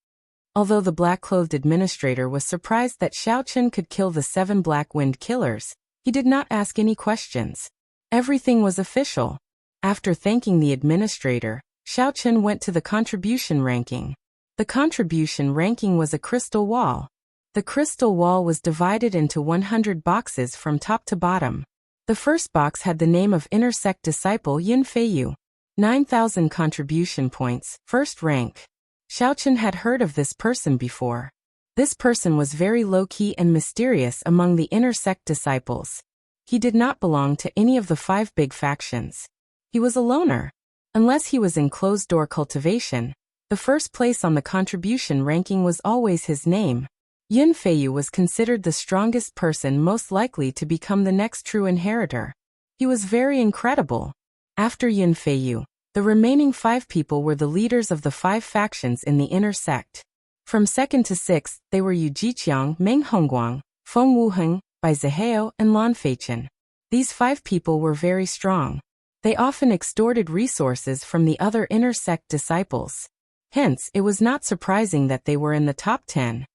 Although the black-clothed administrator was surprised that Xiaochen could kill the 7 Black Wind Killers, he did not ask any questions. Everything was official. After thanking the administrator, Xiaochen went to the contribution ranking. The contribution ranking was a crystal wall. The crystal wall was divided into 100 boxes from top to bottom. The first box had the name of inner sect disciple Yin Feiyu. 9,000 contribution points, first rank. Xiaochen had heard of this person before. This person was very low-key and mysterious among the inner sect disciples. He did not belong to any of the 5 big factions. He was a loner. Unless he was in closed-door cultivation, the first place on the contribution ranking was always his name. Yin Feiyu was considered the strongest person most likely to become the next true inheritor. He was very incredible. After Yin Feiyu, the remaining 5 people were the leaders of the 5 factions in the inner sect. From 2nd to 6th, they were Yu Jiqiang, Meng Hongguang, Feng Wuheng, Bai Zihao, and Lan Feichen. These 5 people were very strong. They often extorted resources from the other inner sect disciples. Hence, it was not surprising that they were in the top 10.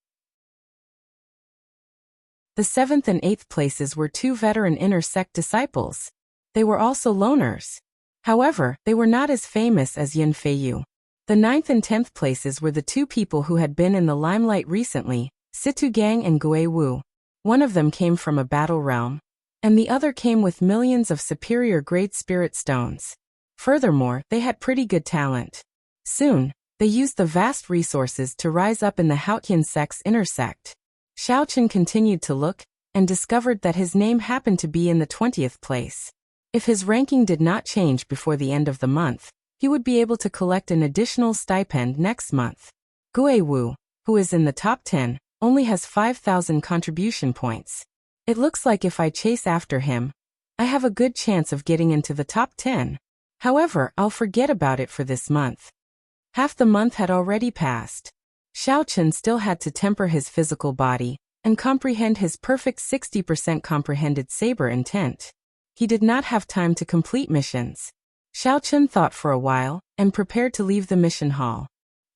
The 7th and 8th places were 2 veteran inner sect disciples. They were also loners. However, they were not as famous as Yin Feiyu. The 9th and 10th places were the 2 people who had been in the limelight recently, Situ Gang and Gui Wu. One of them came from a battle realm, and the other came with millions of superior-grade spirit stones. Furthermore, they had pretty good talent. Soon, they used the vast resources to rise up in the Haotian sect's inner sect. Xiaochen continued to look, and discovered that his name happened to be in the 20th place. If his ranking did not change before the end of the month, he would be able to collect an additional stipend next month. Gui Wu, who is in the top 10, only has 5,000 contribution points. It looks like if I chase after him, I have a good chance of getting into the top 10. However, I'll forget about it for this month. Half the month had already passed. Xiaochen still had to temper his physical body, and comprehend his perfect 60% comprehended saber intent. He did not have time to complete missions. Xiao Chun thought for a while, and prepared to leave the mission hall.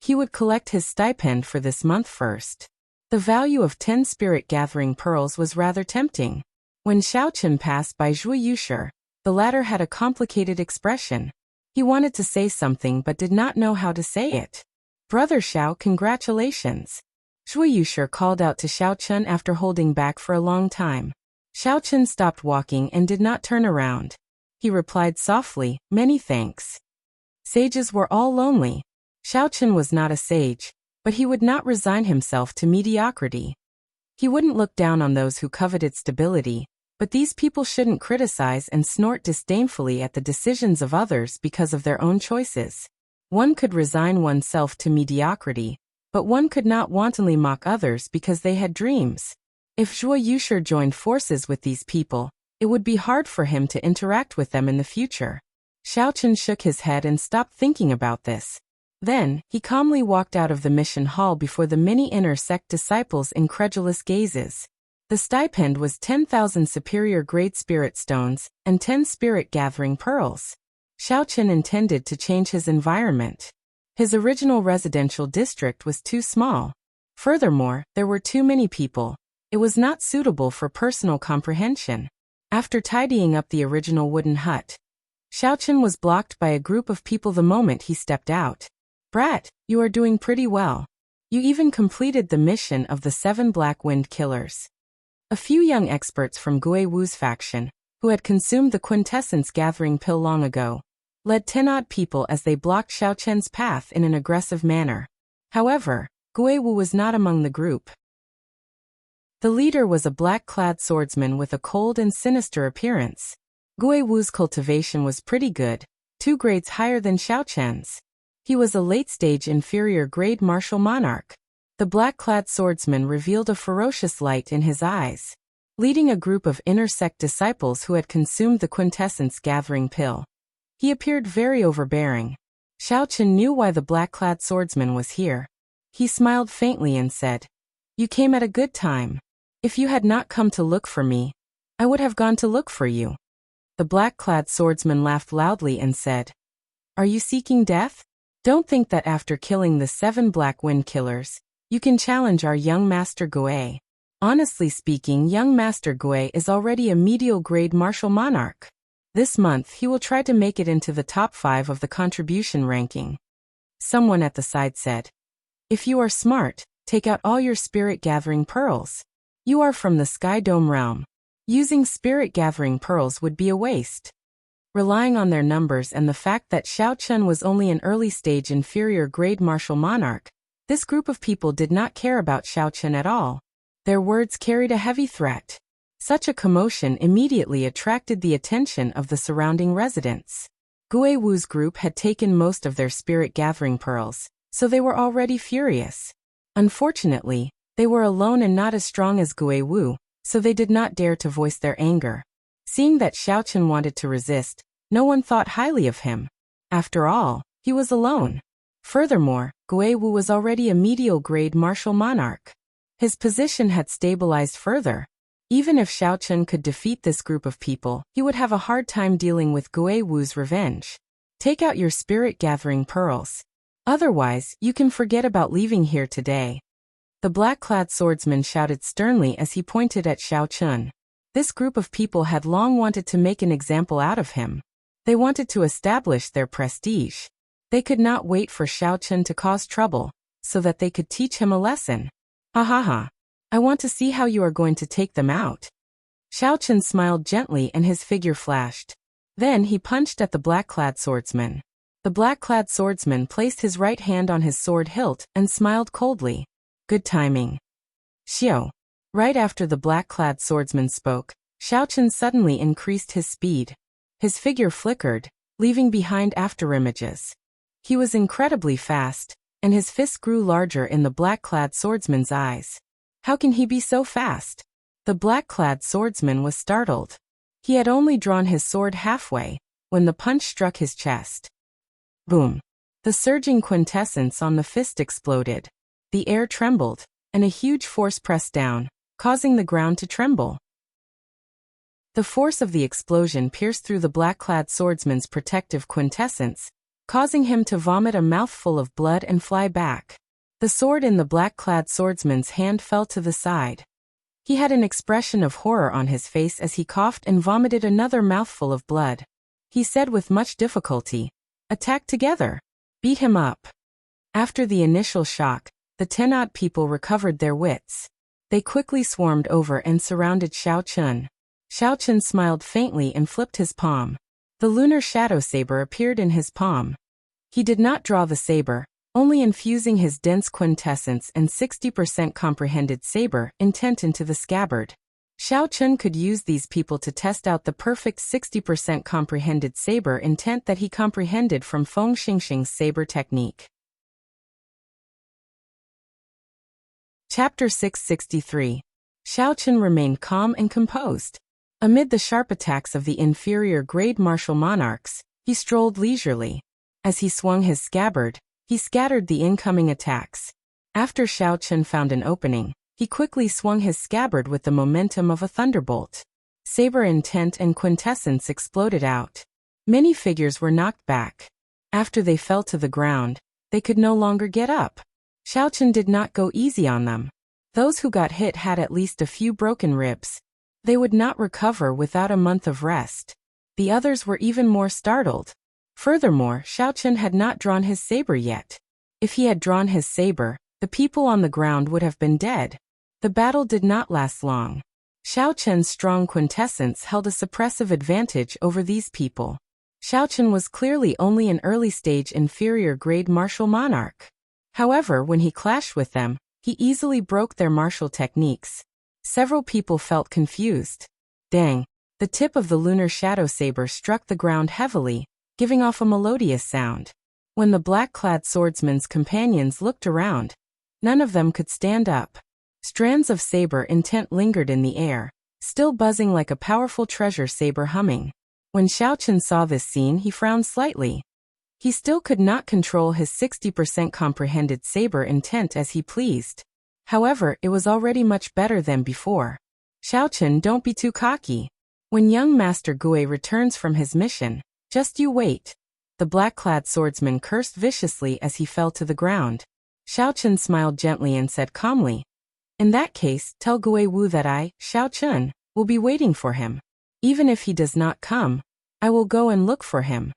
He would collect his stipend for this month first. The value of 10 spirit-gathering pearls was rather tempting. When Xiao Chun passed by Zhuo Yushi, the latter had a complicated expression. He wanted to say something but did not know how to say it. "Brother Xiao, congratulations." Zhuo Yushi called out to Xiao Chun after holding back for a long time. Xiao Chun stopped walking and did not turn around. He replied softly, "Many thanks." Sages were all lonely. Xiao Chun was not a sage, but he would not resign himself to mediocrity. He wouldn't look down on those who coveted stability, but these people shouldn't criticize and snort disdainfully at the decisions of others because of their own choices. One could resign oneself to mediocrity, but one could not wantonly mock others because they had dreams. If Zhuo Yushi joined forces with these people, it would be hard for him to interact with them in the future. Xiao Chun shook his head and stopped thinking about this. Then, he calmly walked out of the mission hall before the many inner sect disciples' incredulous gazes. The stipend was 10,000 superior grade spirit stones and 10 spirit-gathering pearls. Xiao Chun intended to change his environment. His original residential district was too small. Furthermore, there were too many people. It was not suitable for personal comprehension. After tidying up the original wooden hut, Xiao Chun was blocked by a group of people the moment he stepped out. "Brat, you are doing pretty well. You even completed the mission of the 7 Black Wind Killers." A few young experts from Gui Wu's faction, who had consumed the quintessence gathering pill long ago, led 10 odd people as they blocked Xiao Chun's path in an aggressive manner. However, Gui Wu was not among the group. The leader was a black-clad swordsman with a cold and sinister appearance. Gui Wu's cultivation was pretty good, 2 grades higher than Xiao Chun's. He was a late-stage inferior grade martial monarch. The black-clad swordsman revealed a ferocious light in his eyes. Leading a group of inner sect disciples who had consumed the quintessence gathering pill, he appeared very overbearing. Xiao Chun knew why the black-clad swordsman was here. He smiled faintly and said, "You came at a good time. If you had not come to look for me, I would have gone to look for you." The black-clad swordsman laughed loudly and said, "Are you seeking death? Don't think that after killing the 7 Black Wind Killers, you can challenge our young Master Gui. Honestly speaking, young Master Gui is already a medial grade martial monarch. This month he will try to make it into the top 5 of the contribution ranking." Someone at the side said, "If you are smart, take out all your spirit-gathering pearls. You are from the Sky Dome realm. Using spirit-gathering pearls would be a waste." Relying on their numbers and the fact that Xiao Chun was only an early-stage inferior grade martial monarch, this group of people did not care about Xiao Chun at all. Their words carried a heavy threat. Such a commotion immediately attracted the attention of the surrounding residents. Gui Wu's group had taken most of their spirit-gathering pearls, so they were already furious. Unfortunately, they were alone and not as strong as Gui Wu, so they did not dare to voice their anger. Seeing that Xiao Chun wanted to resist, no one thought highly of him. After all, he was alone. Furthermore, Gui Wu was already a medial grade martial monarch. His position had stabilized further. Even if Xiao Chun could defeat this group of people, he would have a hard time dealing with Gui Wu's revenge. "Take out your spirit-gathering pearls. Otherwise, you can forget about leaving here today." The black-clad swordsman shouted sternly as he pointed at Xiao Chun. This group of people had long wanted to make an example out of him. They wanted to establish their prestige. They could not wait for Xiao Chun to cause trouble, so that they could teach him a lesson. "Ha ha ha. I want to see how you are going to take them out." Xiao Chun smiled gently and his figure flashed. Then he punched at the black-clad swordsman. The black-clad swordsman placed his right hand on his sword hilt and smiled coldly. "Good timing." "Xiao." Right after the black-clad swordsman spoke, Xiao Chun suddenly increased his speed. His figure flickered, leaving behind afterimages. He was incredibly fast, and his fist grew larger in the black-clad swordsman's eyes. How can he be so fast? The black-clad swordsman was startled. He had only drawn his sword halfway, when the punch struck his chest. Boom! The surging quintessence on the fist exploded. The air trembled, and a huge force pressed down, causing the ground to tremble. The force of the explosion pierced through the black-clad swordsman's protective quintessence, causing him to vomit a mouthful of blood and fly back. The sword in the black-clad swordsman's hand fell to the side. He had an expression of horror on his face as he coughed and vomited another mouthful of blood. He said with much difficulty, "Attack together. Beat him up." After the initial shock, the 10-odd people recovered their wits. They quickly swarmed over and surrounded Xiao Chun. Xiao Chun smiled faintly and flipped his palm. The lunar shadow saber appeared in his palm. He did not draw the saber, only infusing his dense quintessence and 60% comprehended saber intent into the scabbard. Xiao Chun could use these people to test out the perfect 60% comprehended saber intent that he comprehended from Feng Xingxing's saber technique. Chapter 663. Xiao Chun remained calm and composed. Amid the sharp attacks of the inferior-grade martial monarchs, he strolled leisurely. As he swung his scabbard, he scattered the incoming attacks. After Xiao Chun found an opening, he quickly swung his scabbard with the momentum of a thunderbolt. Saber intent and quintessence exploded out. Many figures were knocked back. After they fell to the ground, they could no longer get up. Xiao Chun did not go easy on them. Those who got hit had at least a few broken ribs. They would not recover without a month of rest. The others were even more startled. Furthermore, Xiao Chun had not drawn his saber yet. If he had drawn his saber, the people on the ground would have been dead. The battle did not last long. Xiao Chun's strong quintessence held a suppressive advantage over these people. Xiao Chun was clearly only an early-stage inferior-grade martial monarch. However, when he clashed with them, he easily broke their martial techniques. Several people felt confused. Dang! The tip of the lunar shadow saber struck the ground heavily, giving off a melodious sound. When the black-clad swordsman's companions looked around, none of them could stand up. Strands of saber intent lingered in the air, still buzzing like a powerful treasure saber humming. When Xiao Chun saw this scene, he frowned slightly. He still could not control his 60% comprehended saber intent as he pleased. However, it was already much better than before. Xiao Chun, don't be too cocky. When young Master Gui returns from his mission, just you wait. The black-clad swordsman cursed viciously as he fell to the ground. Xiao Chun smiled gently and said calmly, "In that case, tell Gui Wu that I, Xiao Chun, will be waiting for him. Even if he does not come, I will go and look for him.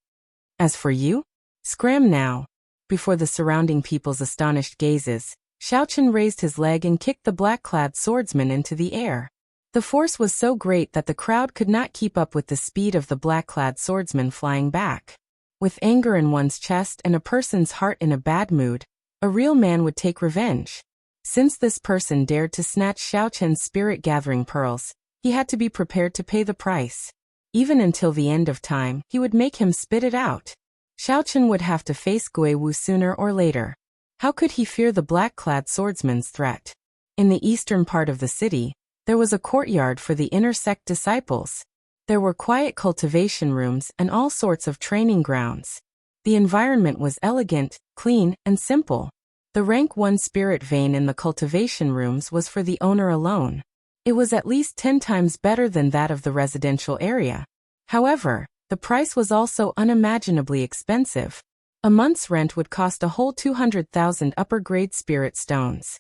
As for you, scram now." Before the surrounding people's astonished gazes, Xiao Chun raised his leg and kicked the black-clad swordsman into the air. The force was so great that the crowd could not keep up with the speed of the black-clad swordsman flying back. With anger in one's chest and a person's heart in a bad mood, a real man would take revenge. Since this person dared to snatch Xiao Chun's spirit-gathering pearls, he had to be prepared to pay the price. Even until the end of time, he would make him spit it out. Xiao Chun would have to face Gui Wu sooner or later. How could he fear the black-clad swordsman's threat? In the eastern part of the city, there was a courtyard for the inner sect disciples. There were quiet cultivation rooms and all sorts of training grounds. The environment was elegant, clean, and simple. The rank 1 spirit vein in the cultivation rooms was for the owner alone. It was at least 10 times better than that of the residential area. However, the price was also unimaginably expensive. A month's rent would cost a whole 200,000 upper-grade spirit stones.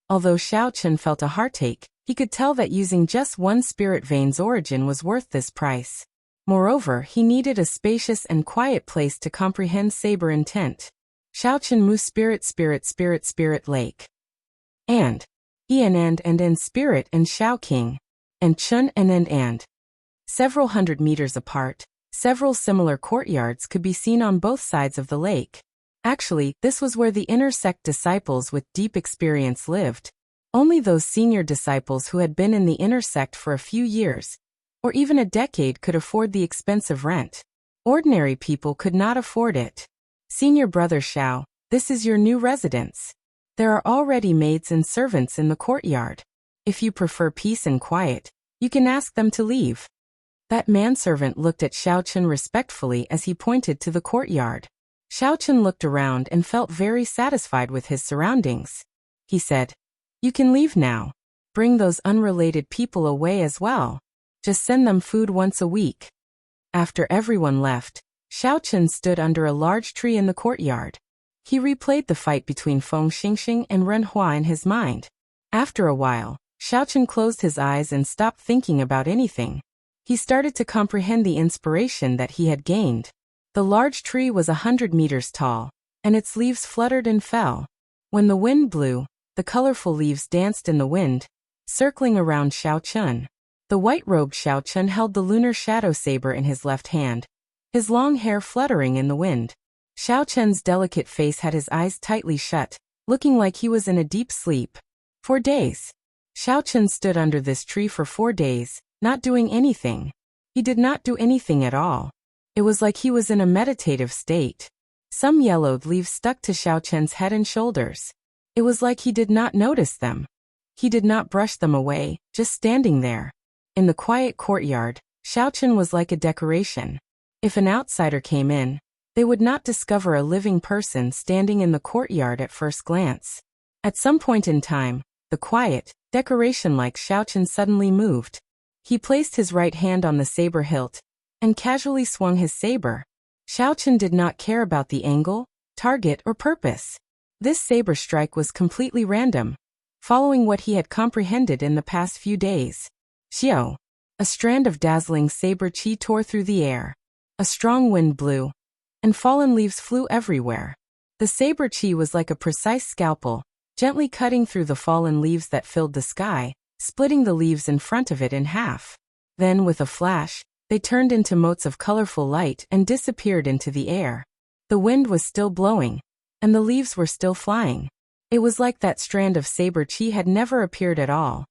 Although Xiao Chun felt a heartache, he could tell that using just one spirit vein's origin was worth this price. Moreover, he needed a spacious and quiet place to comprehend saber intent. Xiao Chun Mu spirit lake. And spirit and Xiao King. And Chun and. Several hundred meters apart, several similar courtyards could be seen on both sides of the lake. Actually, this was where the inner sect disciples with deep experience lived. Only those senior disciples who had been in the inner sect for a few years, or even a decade, could afford the expensive rent. Ordinary people could not afford it. Senior Brother Xiao, this is your new residence. There are already maids and servants in the courtyard. If you prefer peace and quiet, you can ask them to leave. That manservant looked at Xiao Chun respectfully as he pointed to the courtyard. Xiao Chun looked around and felt very satisfied with his surroundings. He said, You can leave now. Bring those unrelated people away as well. Just send them food once a week. After everyone left, Xiaochen stood under a large tree in the courtyard. He replayed the fight between Feng Xingxing and Ren Hua in his mind. After a while, Xiaochen closed his eyes and stopped thinking about anything. He started to comprehend the inspiration that he had gained. The large tree was 100 meters tall, and its leaves fluttered and fell. When the wind blew, the colorful leaves danced in the wind, circling around Xiaochen. The white-robed Xiaochen held the lunar shadow saber in his left hand, his long hair fluttering in the wind. Xiaochen's delicate face had his eyes tightly shut, looking like he was in a deep sleep. 4 days. Xiaochen stood under this tree for 4 days, not doing anything. He did not do anything at all. It was like he was in a meditative state. Some yellowed leaves stuck to Xiaochen's head and shoulders. It was like he did not notice them. He did not brush them away, just standing there. In the quiet courtyard, Xiaochen was like a decoration. If an outsider came in, they would not discover a living person standing in the courtyard at first glance. At some point in time, the quiet, decoration-like Xiaochen suddenly moved. He placed his right hand on the saber hilt and casually swung his saber. Xiaochen did not care about the angle, target, or purpose. This saber strike was completely random, following what he had comprehended in the past few days. Xiao. A strand of dazzling saber chi tore through the air. A strong wind blew, and fallen leaves flew everywhere. The saber chi was like a precise scalpel, gently cutting through the fallen leaves that filled the sky, splitting the leaves in front of it in half. Then, with a flash, they turned into motes of colorful light and disappeared into the air. The wind was still blowing, and the leaves were still flying. It was like that strand of saber chi had never appeared at all.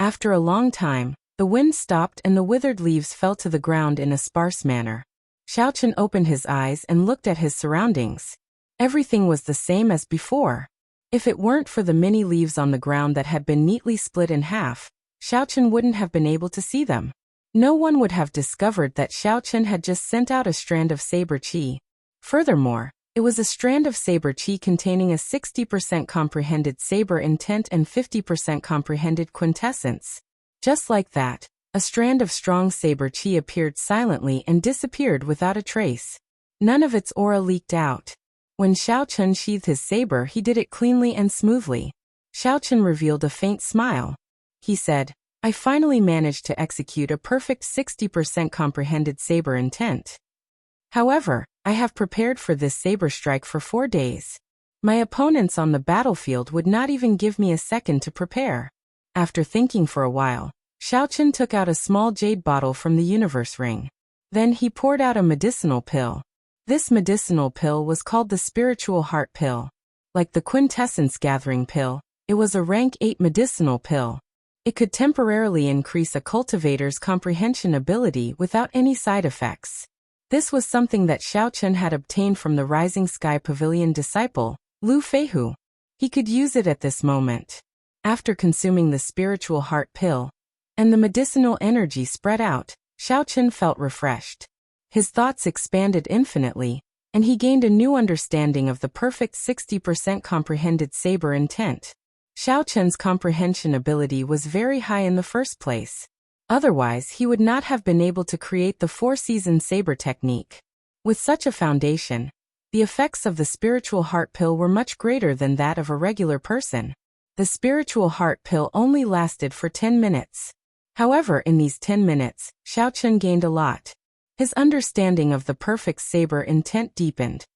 After a long time, the wind stopped and the withered leaves fell to the ground in a sparse manner. Xiaochen opened his eyes and looked at his surroundings. Everything was the same as before. If it weren't for the many leaves on the ground that had been neatly split in half, Xiaochen wouldn't have been able to see them. No one would have discovered that Xiaochen had just sent out a strand of saber chi. Furthermore, it was a strand of saber chi containing a 60% comprehended saber intent and 50% comprehended quintessence. Just like that, a strand of strong saber chi appeared silently and disappeared without a trace. None of its aura leaked out. When Xiaochen sheathed his saber, he did it cleanly and smoothly. Xiaochen revealed a faint smile. He said, "I finally managed to execute a perfect 60% comprehended saber intent. However, I have prepared for this saber strike for 4 days. My opponents on the battlefield would not even give me a second to prepare." After thinking for a while, Xiaochen took out a small jade bottle from the universe ring. Then he poured out a medicinal pill. This medicinal pill was called the spiritual heart pill. Like the quintessence gathering pill, it was a rank 8 medicinal pill. It could temporarily increase a cultivator's comprehension ability without any side effects. This was something that Xiaochen had obtained from the Rising Sky Pavilion disciple, Lu Feihu. He could use it at this moment. After consuming the spiritual heart pill, and the medicinal energy spread out, Xiaochen felt refreshed. His thoughts expanded infinitely, and he gained a new understanding of the perfect 60% comprehended saber intent. Xiaochen's comprehension ability was very high in the first place. Otherwise, he would not have been able to create the 4-season saber technique. With such a foundation, the effects of the spiritual heart pill were much greater than that of a regular person. The spiritual heart pill only lasted for 10 minutes. However, in these 10 minutes, Xiaochen gained a lot. His understanding of the perfect saber intent deepened.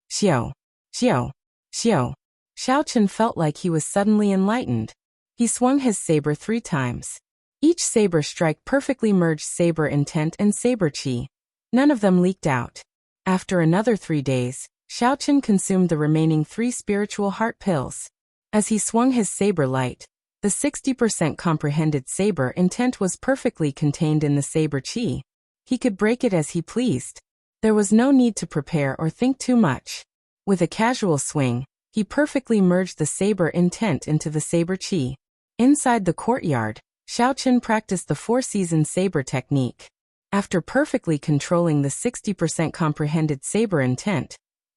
Xiao, Xiao, Xiao. Xiaochen felt like he was suddenly enlightened. He swung his saber 3 times. Each saber strike perfectly merged saber intent and saber chi. None of them leaked out. After another 3 days, Xiaochen consumed the remaining 3 spiritual heart pills. As he swung his saber light, the 60% comprehended saber intent was perfectly contained in the saber chi. He could break it as he pleased. There was no need to prepare or think too much. With a casual swing, he perfectly merged the saber intent into the saber chi. Inside the courtyard, Xiaochen practiced the 4-season saber technique. After perfectly controlling the 60% comprehended saber intent,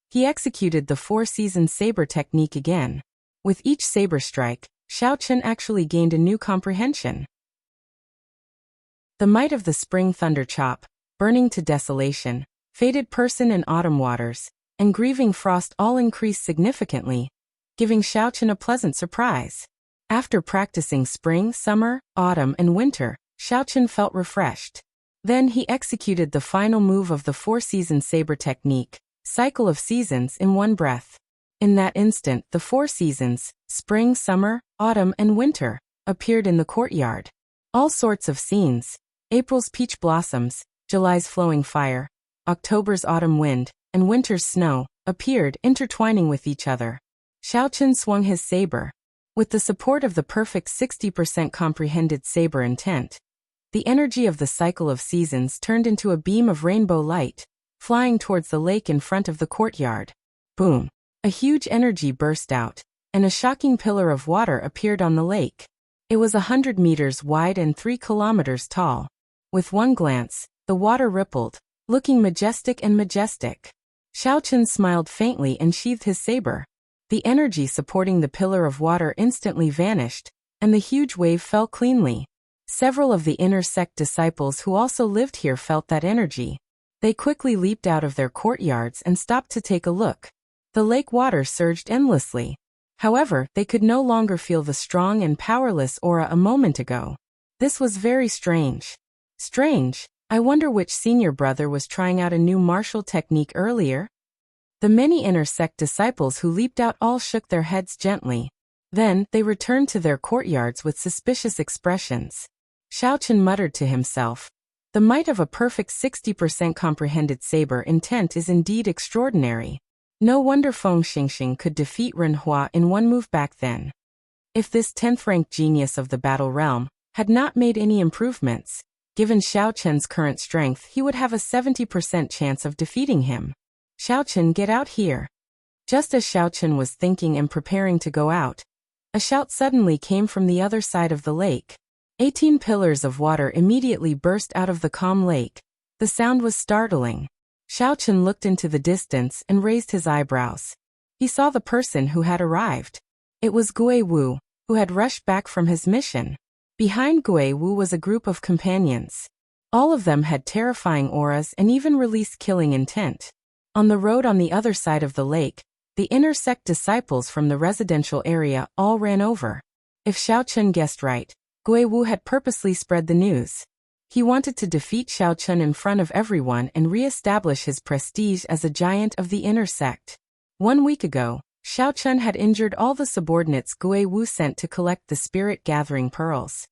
he executed the 4-season saber technique again. With each saber strike, Xiao Chen actually gained a new comprehension. The might of the spring thunder chop, burning to desolation, fated person in autumn waters, and grieving frost all increased significantly, giving Xiao Chen a pleasant surprise. After practicing spring, summer, autumn, and winter, Xiao Chen felt refreshed. Then he executed the final move of the four-season saber technique, cycle of seasons in one breath. In that instant, the four seasons, spring, summer, autumn, and winter, appeared in the courtyard. All sorts of scenes, April's peach blossoms, July's flowing fire, October's autumn wind, and winter's snow, appeared, intertwining with each other. Xiao Chen swung his saber. With the support of the perfect 60% comprehended saber intent, the energy of the cycle of seasons turned into a beam of rainbow light, flying towards the lake in front of the courtyard. Boom! A huge energy burst out, and a shocking pillar of water appeared on the lake. It was 100 meters wide and 3 kilometers tall. With one glance, the water rippled, looking majestic and majestic. Xiao Chen smiled faintly and sheathed his saber. The energy supporting the pillar of water instantly vanished, and the huge wave fell cleanly. Several of the inner sect disciples who also lived here felt that energy. They quickly leaped out of their courtyards and stopped to take a look. The lake water surged endlessly. However, they could no longer feel the strong and powerless aura a moment ago. This was very strange. Strange. I wonder which senior brother was trying out a new martial technique earlier? The many inner sect disciples who leaped out all shook their heads gently. Then, they returned to their courtyards with suspicious expressions. Xiao Chen muttered to himself, "The might of a perfect 60% comprehended saber intent is indeed extraordinary. No wonder Feng Xingxing could defeat Ren Hua in one move back then." If this 10th-ranked genius of the battle realm had not made any improvements, given Xiao Chen's current strength, he would have a 70% chance of defeating him. "Xiao Chen, get out here." Just as Xiao Chen was thinking and preparing to go out, a shout suddenly came from the other side of the lake. 18 pillars of water immediately burst out of the calm lake. The sound was startling. Xiao Chen looked into the distance and raised his eyebrows. He saw the person who had arrived. It was Gui Wu, who had rushed back from his mission. Behind Gui Wu was a group of companions. All of them had terrifying auras and even released killing intent. On the road on the other side of the lake, the inner sect disciples from the residential area all ran over. If Xiao Chen guessed right, Gui Wu had purposely spread the news. He wanted to defeat Xiao Chen in front of everyone and re-establish his prestige as a giant of the inner sect. 1 week ago, Xiao Chen had injured all the subordinates Gui Wu sent to collect the spirit-gathering pearls.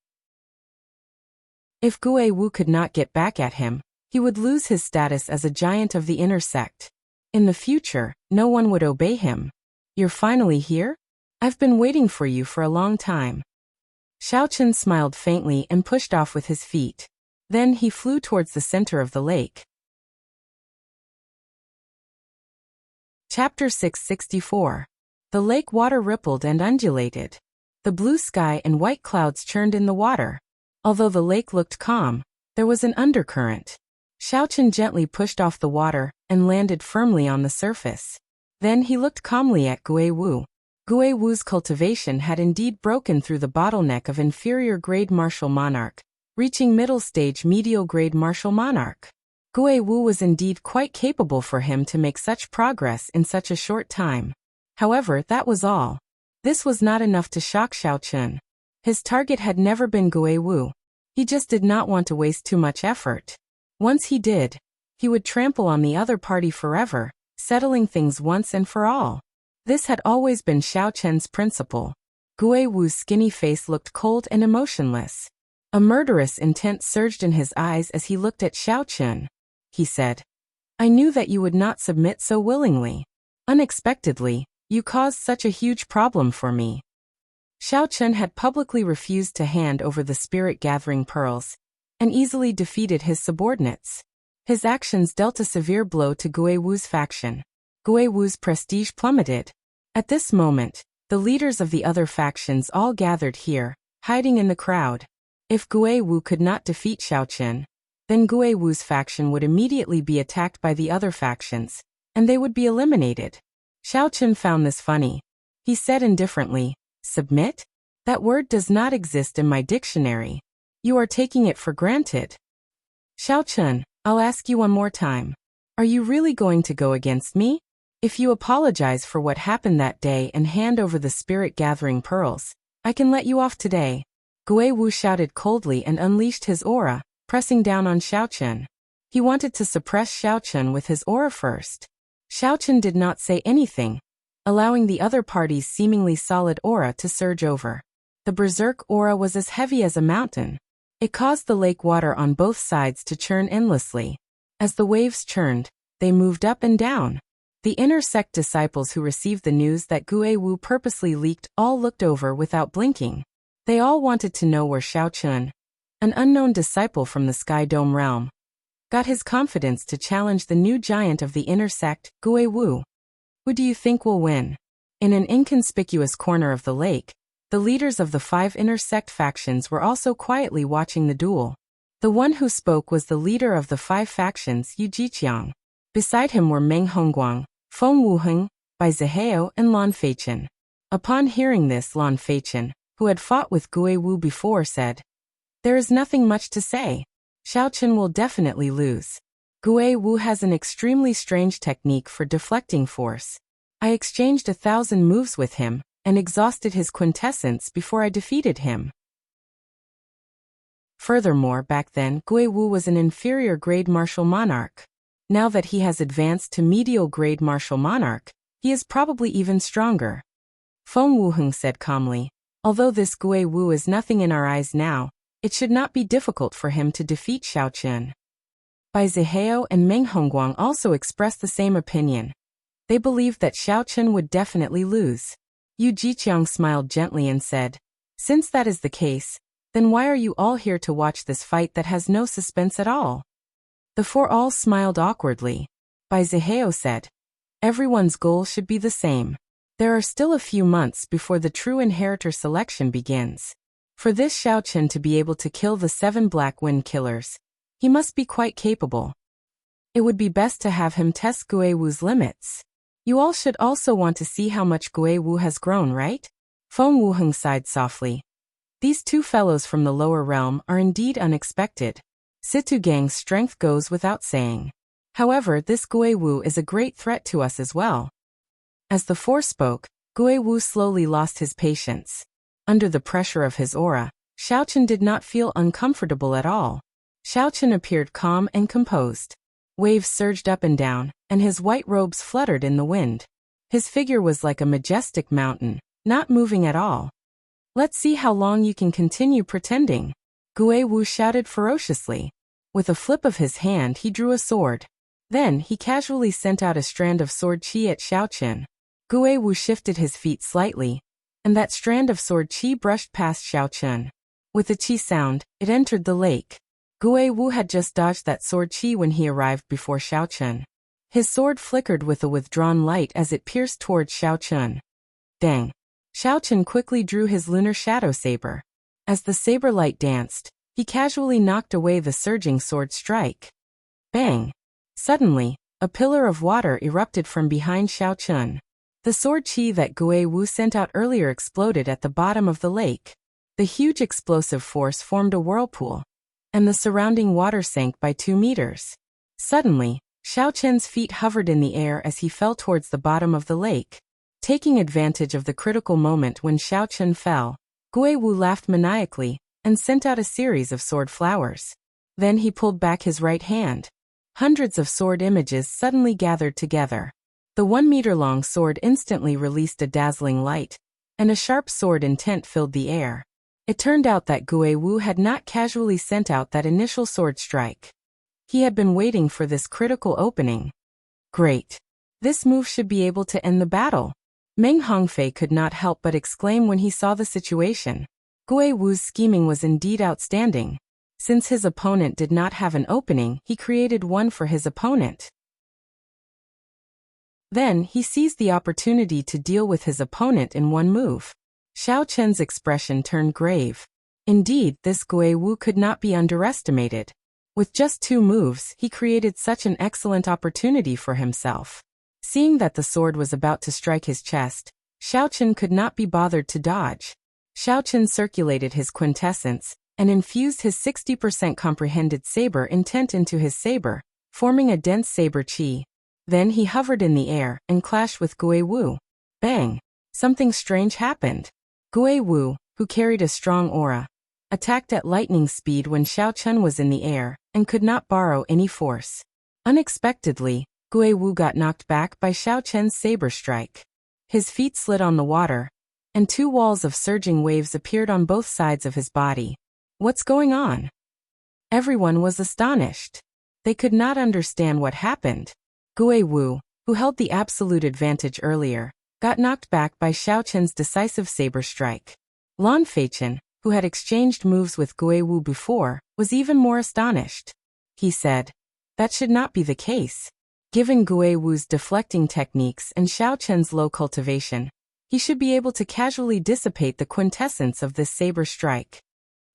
If Gui Wu could not get back at him, he would lose his status as a giant of the inner sect. In the future, no one would obey him. "You're finally here? I've been waiting for you for a long time." Xiao Chen smiled faintly and pushed off with his feet. Then he flew towards the center of the lake. Chapter 664. The lake water rippled and undulated. The blue sky and white clouds churned in the water. Although the lake looked calm, there was an undercurrent. Xiao Chen gently pushed off the water and landed firmly on the surface. Then he looked calmly at Gui Wu. Gui Wu's cultivation had indeed broken through the bottleneck of inferior-grade martial monarch, reaching middle-stage medial-grade martial monarch. Gui Wu was indeed quite capable for him to make such progress in such a short time. However, that was all. This was not enough to shock Xiao Chen. His target had never been Gui Wu. He just did not want to waste too much effort. Once he did, he would trample on the other party forever, settling things once and for all. This had always been Xiao Chen's principle. Gui Wu's skinny face looked cold and emotionless. A murderous intent surged in his eyes as he looked at Xiao Chen. He said, "I knew that you would not submit so willingly. Unexpectedly, you caused such a huge problem for me." Xiao Chen had publicly refused to hand over the spirit-gathering pearls, and easily defeated his subordinates. His actions dealt a severe blow to Gui Wu's faction. Gui Wu's prestige plummeted. At this moment, the leaders of the other factions all gathered here, hiding in the crowd. If Gui Wu could not defeat Xiao Chen, then Gui Wu's faction would immediately be attacked by the other factions, and they would be eliminated. Xiao Chen found this funny. He said indifferently, "Submit? That word does not exist in my dictionary. You are taking it for granted." "Xiao Chun, I'll ask you one more time. Are you really going to go against me? If you apologize for what happened that day and hand over the spirit-gathering pearls, I can let you off today." Gui Wu shouted coldly and unleashed his aura, pressing down on Xiao Chun. He wanted to suppress Xiao Chun with his aura first. Xiao Chun did not say anything, allowing the other party's seemingly solid aura to surge over. The berserk aura was as heavy as a mountain. It caused the lake water on both sides to churn endlessly. As the waves churned, they moved up and down. The inner sect disciples who received the news that Gui Wu purposely leaked all looked over without blinking. They all wanted to know where Xiao Chun, an unknown disciple from the Sky Dome realm, got his confidence to challenge the new giant of the inner sect, Gui Wu. Who do you think will win? In an inconspicuous corner of the lake, the leaders of the 5 inner sect factions were also quietly watching the duel. The one who spoke was the leader of the 5 factions, Yu Jiqiang. Beside him were Meng Hongguang, Feng Wuheng, Bai Zihao, and Lan Feichen. Upon hearing this, Lan Feichen, who had fought with Gui Wu before, said, "There is nothing much to say. Xiao Chun will definitely lose. Gui Wu has an extremely strange technique for deflecting force. I exchanged 1,000 moves with him and exhausted his quintessence before I defeated him." Furthermore, back then, Gui Wu was an inferior grade martial monarch. Now that he has advanced to medial grade martial monarch, he is probably even stronger. Feng Wuheng said calmly, "Although this Gui Wu is nothing in our eyes now, it should not be difficult for him to defeat Xiao Chun." Bai Zihao and Meng Hongguang also expressed the same opinion. They believed that Xiao Chun would definitely lose. Yu Jiqiang smiled gently and said, "Since that is the case, then why are you all here to watch this fight that has no suspense at all?" The 4 all smiled awkwardly. Bai Zihao said, "Everyone's goal should be the same. There are still a few months before the true inheritor selection begins. For this Xiao Chun to be able to kill the 7 Black Wind Killers, he must be quite capable. It would be best to have him test Gui Wu's limits. You all should also want to see how much Gui Wu has grown, right?" Feng Wuheng sighed softly. "These 2 fellows from the lower realm are indeed unexpected. Situ Gang's strength goes without saying. However, this Gui Wu is a great threat to us as well." As the 4 spoke, Gui Wu slowly lost his patience. Under the pressure of his aura, Xiao Chun did not feel uncomfortable at all. Xiao Chun appeared calm and composed. Waves surged up and down, and his white robes fluttered in the wind. His figure was like a majestic mountain, not moving at all. "Let's see how long you can continue pretending," Gui Wu shouted ferociously. With a flip of his hand, he drew a sword. Then, he casually sent out a strand of sword chi at Xiao Chun. Gui Wu shifted his feet slightly, and that strand of sword chi brushed past Xiao Chun. With a chi sound, it entered the lake. Gui Wu had just dodged that sword chi when he arrived before Xiao Chun. His sword flickered with a withdrawn light as it pierced towards Xiao Chun. Dang! Xiao Chun quickly drew his lunar shadow saber. As the saber light danced, he casually knocked away the surging sword strike. Bang! Suddenly, a pillar of water erupted from behind Xiao Chun. The sword chi that Gui Wu sent out earlier exploded at the bottom of the lake. The huge explosive force formed a whirlpool, and the surrounding water sank by 2 meters. Suddenly, Xiao Chun's feet hovered in the air as he fell towards the bottom of the lake. Taking advantage of the critical moment when Xiao Chun fell, Gui Wu laughed maniacally and sent out a series of sword flowers. Then he pulled back his right hand. Hundreds of sword images suddenly gathered together. The 1-meter-long sword instantly released a dazzling light, and a sharp sword intent filled the air. It turned out that Gui Wu had not casually sent out that initial sword strike. He had been waiting for this critical opening. Great! This move should be able to end the battle. Meng Hongfei could not help but exclaim when he saw the situation. Gui Wu's scheming was indeed outstanding. Since his opponent did not have an opening, he created one for his opponent. Then, he seized the opportunity to deal with his opponent in one move. Xiao Chun's expression turned grave. Indeed, this Gui Wu could not be underestimated. With just 2 moves, he created such an excellent opportunity for himself. Seeing that the sword was about to strike his chest, Xiaochen could not be bothered to dodge. Xiaochen circulated his quintessence and infused his 60% comprehended saber intent into his saber, forming a dense saber chi. Then he hovered in the air and clashed with Gui Wu. Bang! Something strange happened. Gui Wu, who carried a strong aura, attacked at lightning speed when Xiaochen was in the air and could not borrow any force. Unexpectedly, Gui Wu got knocked back by Xiaochen's saber strike. His feet slid on the water, and two walls of surging waves appeared on both sides of his body. What's going on? Everyone was astonished. They could not understand what happened. Gui Wu, who held the absolute advantage earlier, got knocked back by Xiaochen's decisive saber strike. Lan Feichen, who had exchanged moves with Gui Wu before, was even more astonished. He said, "That should not be the case. Given Gui Wu's deflecting techniques and Xiaochen's low cultivation, he should be able to casually dissipate the quintessence of this saber strike."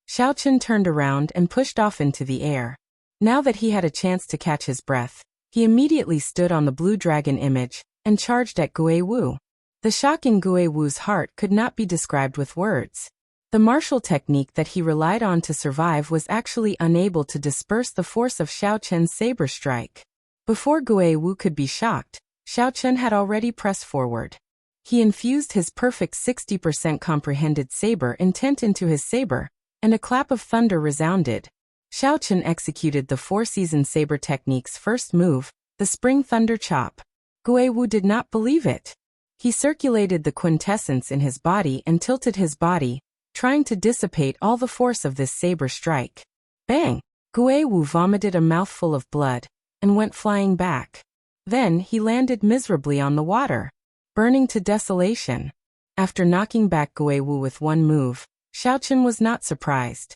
Xiaochen turned around and pushed off into the air. Now that he had a chance to catch his breath, he immediately stood on the blue dragon image and charged at Gui Wu. The shock in Gui Wu's heart could not be described with words. The martial technique that he relied on to survive was actually unable to disperse the force of Xiaochen's saber strike. Before Gui Wu could be shocked, Xiaochen had already pressed forward. He infused his perfect 60% comprehended saber intent into his saber, and a clap of thunder resounded. Xiaochen executed the four-season saber technique's first move, the spring thunder chop. Gui Wu did not believe it. He circulated the quintessence in his body and tilted his body, trying to dissipate all the force of this saber strike. Bang! Gui Wu vomited a mouthful of blood and went flying back. Then he landed miserably on the water, burning to desolation. After knocking back Gui Wu with one move, Xiaochen was not surprised.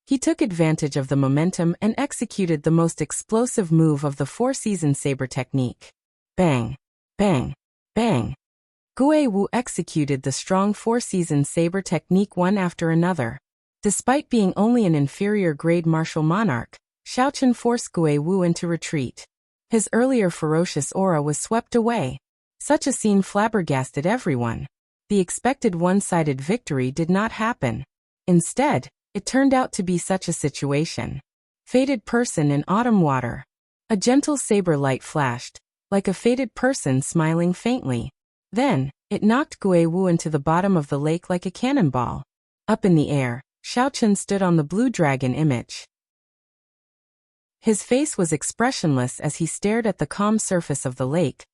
He took advantage of the momentum and executed the most explosive move of the four-season saber technique. Bang! Bang! Bang! Gui Wu executed the strong four-season saber technique one after another. Despite being only an inferior-grade martial monarch, Xiaochen forced Gui Wu into retreat. His earlier ferocious aura was swept away. Such a scene flabbergasted everyone. The expected one-sided victory did not happen. Instead, it turned out to be such a situation. Fated person in autumn water. A gentle saber light flashed, like a fated person smiling faintly. Then, it knocked Gui Wu into the bottom of the lake like a cannonball. Up in the air, Xiaochen stood on the blue dragon image. His face was expressionless as he stared at the calm surface of the lake,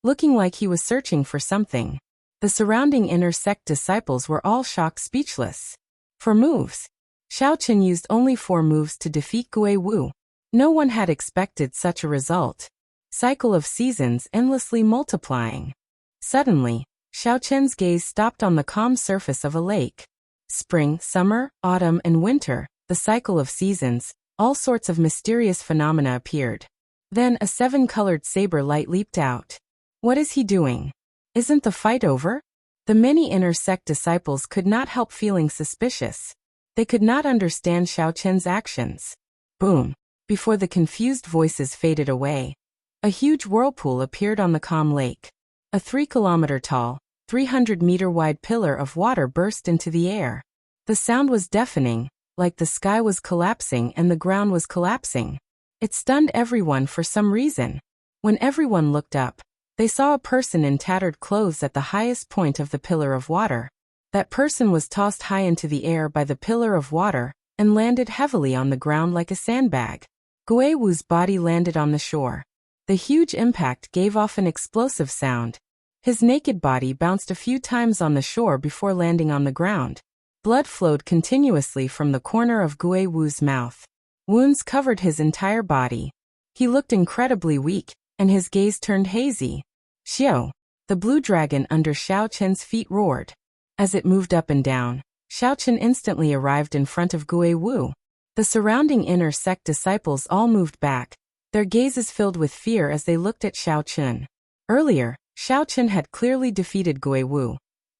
looking like he was searching for something. The surrounding inner sect disciples were all shocked speechless. For moves, Xiaochen used only 4 moves to defeat Gui Wu. No one had expected such a result. Cycle of seasons endlessly multiplying. Suddenly, Xiaochen's gaze stopped on the calm surface of a lake. Spring, summer, autumn, and winter, the cycle of seasons, all sorts of mysterious phenomena appeared. Then a 7-colored saber light leaped out. What is he doing? Isn't the fight over? The many inner sect disciples could not help feeling suspicious. They could not understand Xiaochen's actions. Boom! Before the confused voices faded away, a huge whirlpool appeared on the calm lake. A 3-kilometer-tall, 300-meter-wide pillar of water burst into the air. The sound was deafening, like the sky was collapsing and the ground was collapsing. It stunned everyone for some reason. When everyone looked up, they saw a person in tattered clothes at the highest point of the pillar of water. That person was tossed high into the air by the pillar of water and landed heavily on the ground like a sandbag. Gui Wu's body landed on the shore. The huge impact gave off an explosive sound. His naked body bounced a few times on the shore before landing on the ground. Blood flowed continuously from the corner of Gui Wu's mouth. Wounds covered his entire body. He looked incredibly weak, and his gaze turned hazy. Xiao! The blue dragon under Xiaochen's feet roared. As it moved up and down, Xiaochen instantly arrived in front of Gui Wu. The surrounding inner sect disciples all moved back, their gazes filled with fear as they looked at Xiaochen. Earlier, Xiaochen had clearly defeated Gui Wu,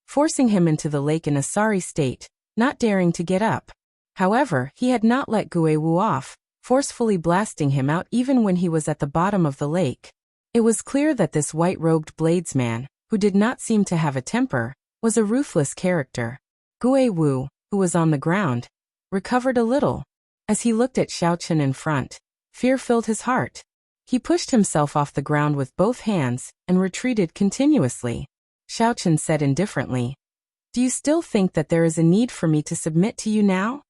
forcing him into the lake in a sorry state, not daring to get up. However, he had not let Gui Wu off, forcefully blasting him out even when he was at the bottom of the lake. It was clear that this white-robed bladesman, who did not seem to have a temper, was a ruthless character. Gue Wu, who was on the ground, recovered a little. As he looked at Xiao Chen in front, fear filled his heart. He pushed himself off the ground with both hands and retreated continuously. Xiao Chen said indifferently, "Do you still think that there is a need for me to submit to you now?"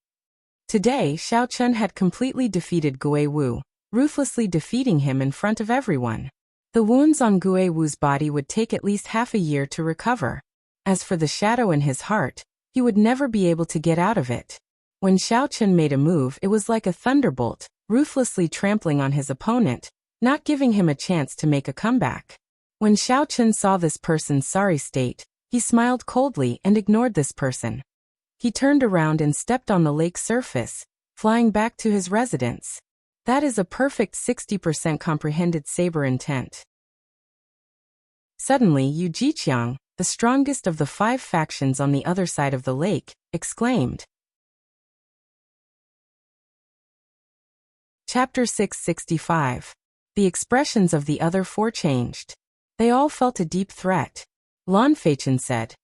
Today, Xiao Chen had completely defeated Gue Wu, ruthlessly defeating him in front of everyone. The wounds on Gue Wu's body would take at least half a year to recover. As for the shadow in his heart, he would never be able to get out of it. When Xiao Chen made a move, it was like a thunderbolt, ruthlessly trampling on his opponent, not giving him a chance to make a comeback. When Xiao Chen saw this person's sorry state, he smiled coldly and ignored this person. He turned around and stepped on the lake's surface, flying back to his residence. That is a perfect 60% comprehended saber intent. Suddenly Yu Jiqiang, the strongest of the 5 factions on the other side of the lake, exclaimed. Chapter 665. The expressions of the other 4 changed. They all felt a deep threat. Lan Feichen said,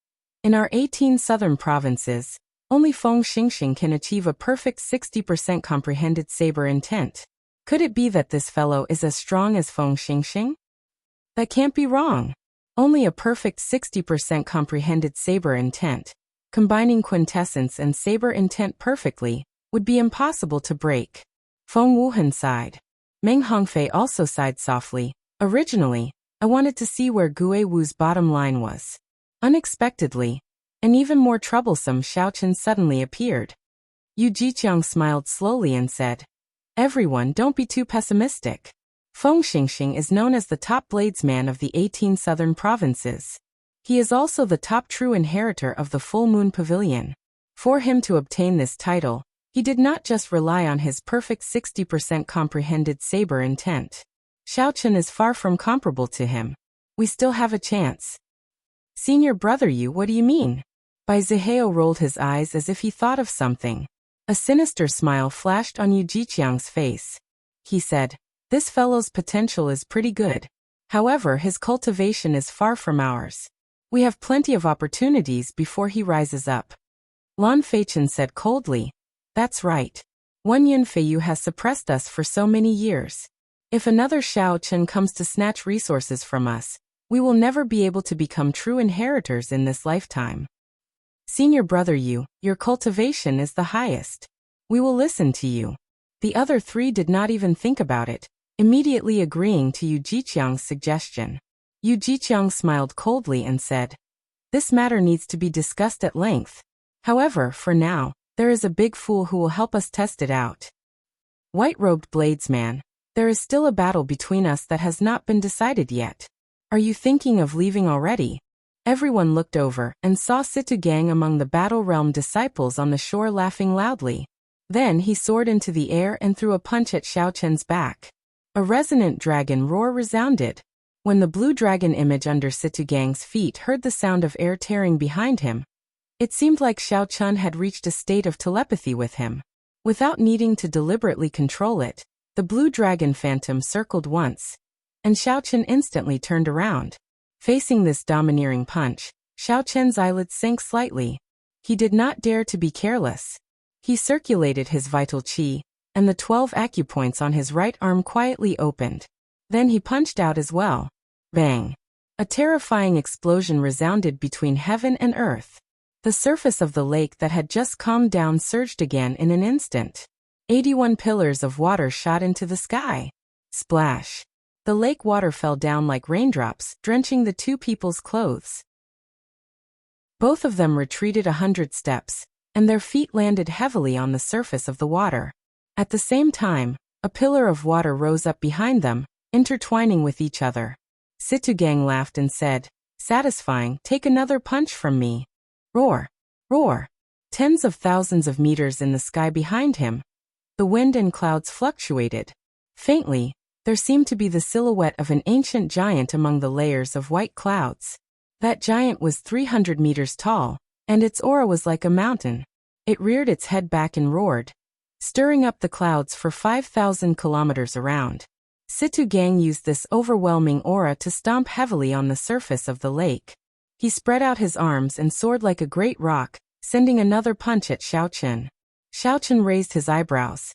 "In our 18 southern provinces, only Feng Xingxing can achieve a perfect 60% comprehended saber intent. Could it be that this fellow is as strong as Feng Xingxing? That can't be wrong. Only a perfect 60% comprehended saber intent, combining quintessence and saber intent perfectly, would be impossible to break." Feng Wuhan sighed. Meng Hongfei also sighed softly. "Originally, I wanted to see where Gue Wu's bottom line was." Unexpectedly, an even more troublesome Xiao Chen suddenly appeared. Yu Jiqiang smiled slowly and said, "Everyone, don't be too pessimistic. Feng Xingxing is known as the top bladesman of the 18 southern provinces. He is also the top true inheritor of the Full Moon Pavilion. For him to obtain this title, he did not just rely on his perfect 60% comprehended saber intent. Xiao Chen is far from comparable to him. We still have a chance." "Senior brother Yu, what do you mean?" Bai Zihao rolled his eyes as if he thought of something. A sinister smile flashed on Yu Jiqiang's face. He said, "This fellow's potential is pretty good. However, his cultivation is far from ours. We have plenty of opportunities before he rises up." Lan Feichen said coldly, "That's right. One Yunfeiyu has suppressed us for so many years. If another Xiao Chen comes to snatch resources from us, we will never be able to become true inheritors in this lifetime. Senior brother Yu, your cultivation is the highest. We will listen to you." The other 3 did not even think about it, immediately agreeing to Yu Jiqiang's suggestion. Yu Jiqiang smiled coldly and said, "This matter needs to be discussed at length. However, for now, there is a big fool who will help us test it out. White-robed bladesman, there is still a battle between us that has not been decided yet. Are you thinking of leaving already?" Everyone looked over and saw Situ Gang among the Battle Realm disciples on the shore laughing loudly. Then he soared into the air and threw a punch at Xiao Chen's back. A resonant dragon roar resounded. When the blue dragon image under Situ Gang's feet heard the sound of air tearing behind him, it seemed like Xiao Chen had reached a state of telepathy with him. Without needing to deliberately control it, the blue dragon phantom circled once, and Xiao Chen instantly turned around. Facing this domineering punch, Xiao Chen's eyelids sank slightly. He did not dare to be careless. He circulated his vital qi, and the 12 acupoints on his right arm quietly opened. Then he punched out as well. Bang! A terrifying explosion resounded between heaven and earth. The surface of the lake that had just calmed down surged again in an instant. 81 pillars of water shot into the sky. Splash! The lake water fell down like raindrops, drenching the 2 people's clothes. Both of them retreated 100 steps, and their feet landed heavily on the surface of the water. At the same time, a pillar of water rose up behind them, intertwining with each other. Situ Gang laughed and said, "Satisfying, take another punch from me." Roar! Roar! Tens of thousands of meters in the sky behind him. The wind and clouds fluctuated. Faintly, there seemed to be the silhouette of an ancient giant among the layers of white clouds. That giant was 300 meters tall, and its aura was like a mountain. It reared its head back and roared, stirring up the clouds for 5,000 kilometers around. Situ Gang used this overwhelming aura to stomp heavily on the surface of the lake. He spread out his arms and soared like a great rock, sending another punch at Xiao Chen. Xiao Chen raised his eyebrows.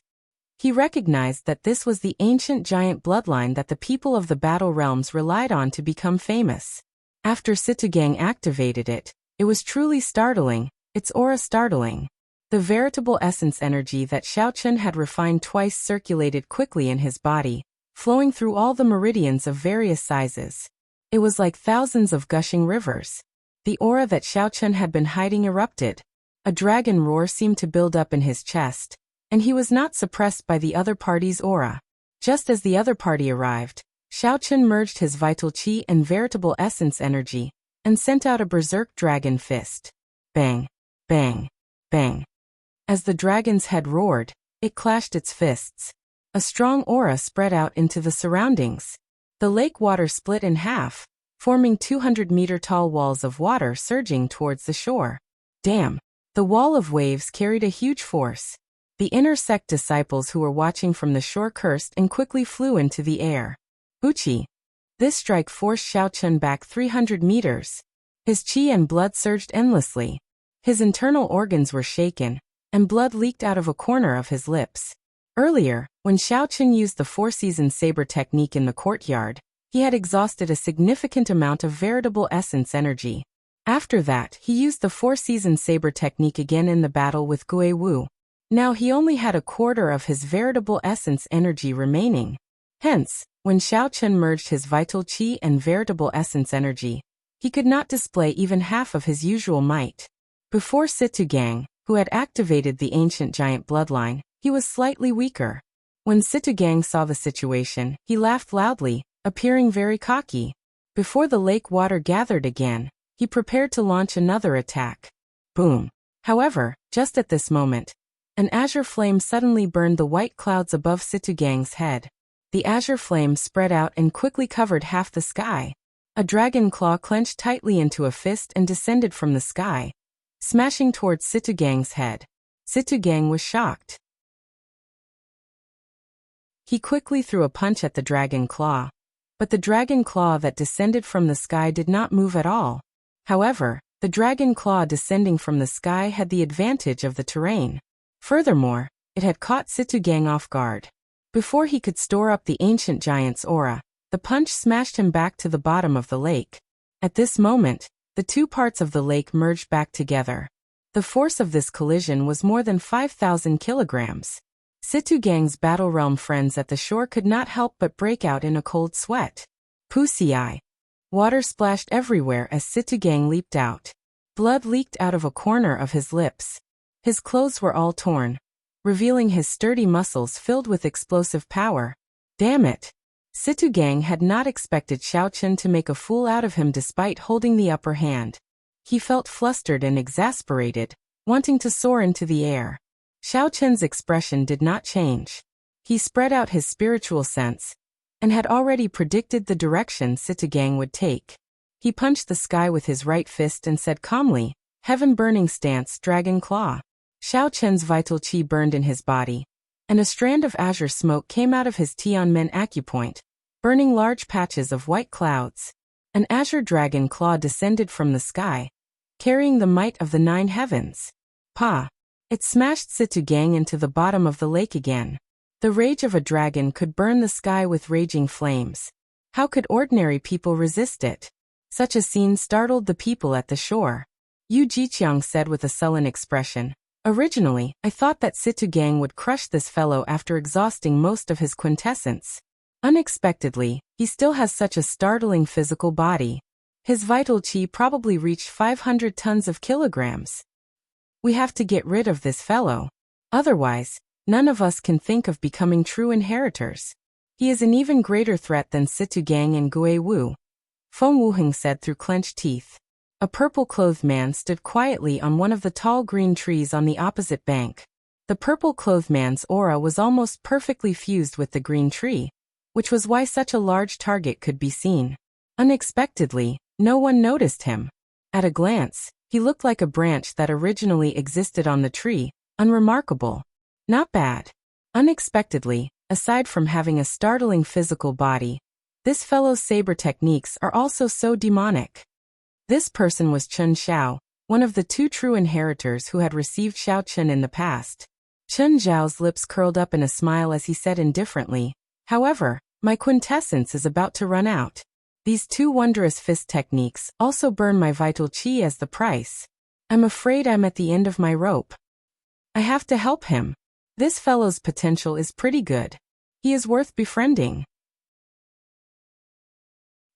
He recognized that this was the ancient giant bloodline that the people of the Battle Realms relied on to become famous. After Situgang activated it, it was truly startling, its aura startling. The veritable essence energy that Xiao Chen had refined twice circulated quickly in his body, flowing through all the meridians of various sizes. It was like thousands of gushing rivers. The aura that Xiao Chen had been hiding erupted. A dragon roar seemed to build up in his chest, and he was not suppressed by the other party's aura. Just as the other party arrived, Xiao Chen merged his vital qi and veritable essence energy, and sent out a berserk dragon fist. Bang, bang, bang. As the dragon's head roared, it clashed its fists. A strong aura spread out into the surroundings. The lake water split in half, forming 200-meter-tall walls of water surging towards the shore. Damn! The wall of waves carried a huge force. The inner sect disciples who were watching from the shore cursed and quickly flew into the air. Uchi! This strike forced Xiao Chen back 300 meters. His qi and blood surged endlessly. His internal organs were shaken, and blood leaked out of a corner of his lips. Earlier, when Xiao Chen used the four-season saber technique in the courtyard, he had exhausted a significant amount of veritable essence energy. After that, he used the four-season saber technique again in the battle with Gui Wu. Now he only had a quarter of his veritable essence energy remaining. Hence, when Xiao Chen merged his vital qi and veritable essence energy, he could not display even half of his usual might. Before Situgang, who had activated the ancient giant bloodline, he was slightly weaker. When Situgang saw the situation, he laughed loudly, appearing very cocky. Before the lake water gathered again, he prepared to launch another attack. Boom! However, just at this moment, an azure flame suddenly burned the white clouds above Situgang's head. The azure flame spread out and quickly covered half the sky. A dragon claw clenched tightly into a fist and descended from the sky, smashing towards Situgang's head. Situgang was shocked. He quickly threw a punch at the dragon claw, but the dragon claw that descended from the sky did not move at all. However, the dragon claw descending from the sky had the advantage of the terrain. Furthermore, it had caught Situgang off guard. Before he could store up the ancient giant's aura, the punch smashed him back to the bottom of the lake. At this moment, the two parts of the lake merged back together. The force of this collision was more than 5,000 kilograms. Situgang's Battle Realm friends at the shore could not help but break out in a cold sweat. Pussy. Water splashed everywhere as Situgang leaped out. Blood leaked out of a corner of his lips. His clothes were all torn, revealing his sturdy muscles filled with explosive power. Damn it! Situgang had not expected Xiao Chen to make a fool out of him despite holding the upper hand. He felt flustered and exasperated, wanting to soar into the air. Xiao Chen's expression did not change. He spread out his spiritual sense, and had already predicted the direction Situgang would take. He punched the sky with his right fist and said calmly, "Heaven-burning stance, dragon claw." Xiao Chen's vital qi burned in his body, and a strand of azure smoke came out of his Tianmen acupoint, burning large patches of white clouds. An azure dragon claw descended from the sky, carrying the might of the 9 heavens. Pa! It smashed Situgang into the bottom of the lake again. The rage of a dragon could burn the sky with raging flames. How could ordinary people resist it? Such a scene startled the people at the shore. Yu Jiqiang said with a sullen expression, "Originally, I thought that Situgang would crush this fellow after exhausting most of his quintessence. Unexpectedly, he still has such a startling physical body. His vital qi probably reached 500 tons of kilograms. We have to get rid of this fellow. Otherwise, none of us can think of becoming true inheritors. He is an even greater threat than Situgang and Gui Wu," Feng Wuheng said through clenched teeth. A purple-clothed man stood quietly on one of the tall green trees on the opposite bank. The purple-clothed man's aura was almost perfectly fused with the green tree, which was why such a large target could be seen. Unexpectedly, no one noticed him. At a glance, he looked like a branch that originally existed on the tree, unremarkable. Not bad. Unexpectedly, aside from having a startling physical body, this fellow's saber techniques are also so demonic. This person was Chen Xiao, one of the two true inheritors who had received Xiao Chen in the past. Chen Zhao's lips curled up in a smile as he said indifferently, "However, my quintessence is about to run out. These two wondrous fist techniques also burn my vital qi as the price. I'm afraid I'm at the end of my rope. I have to help him. This fellow's potential is pretty good. He is worth befriending."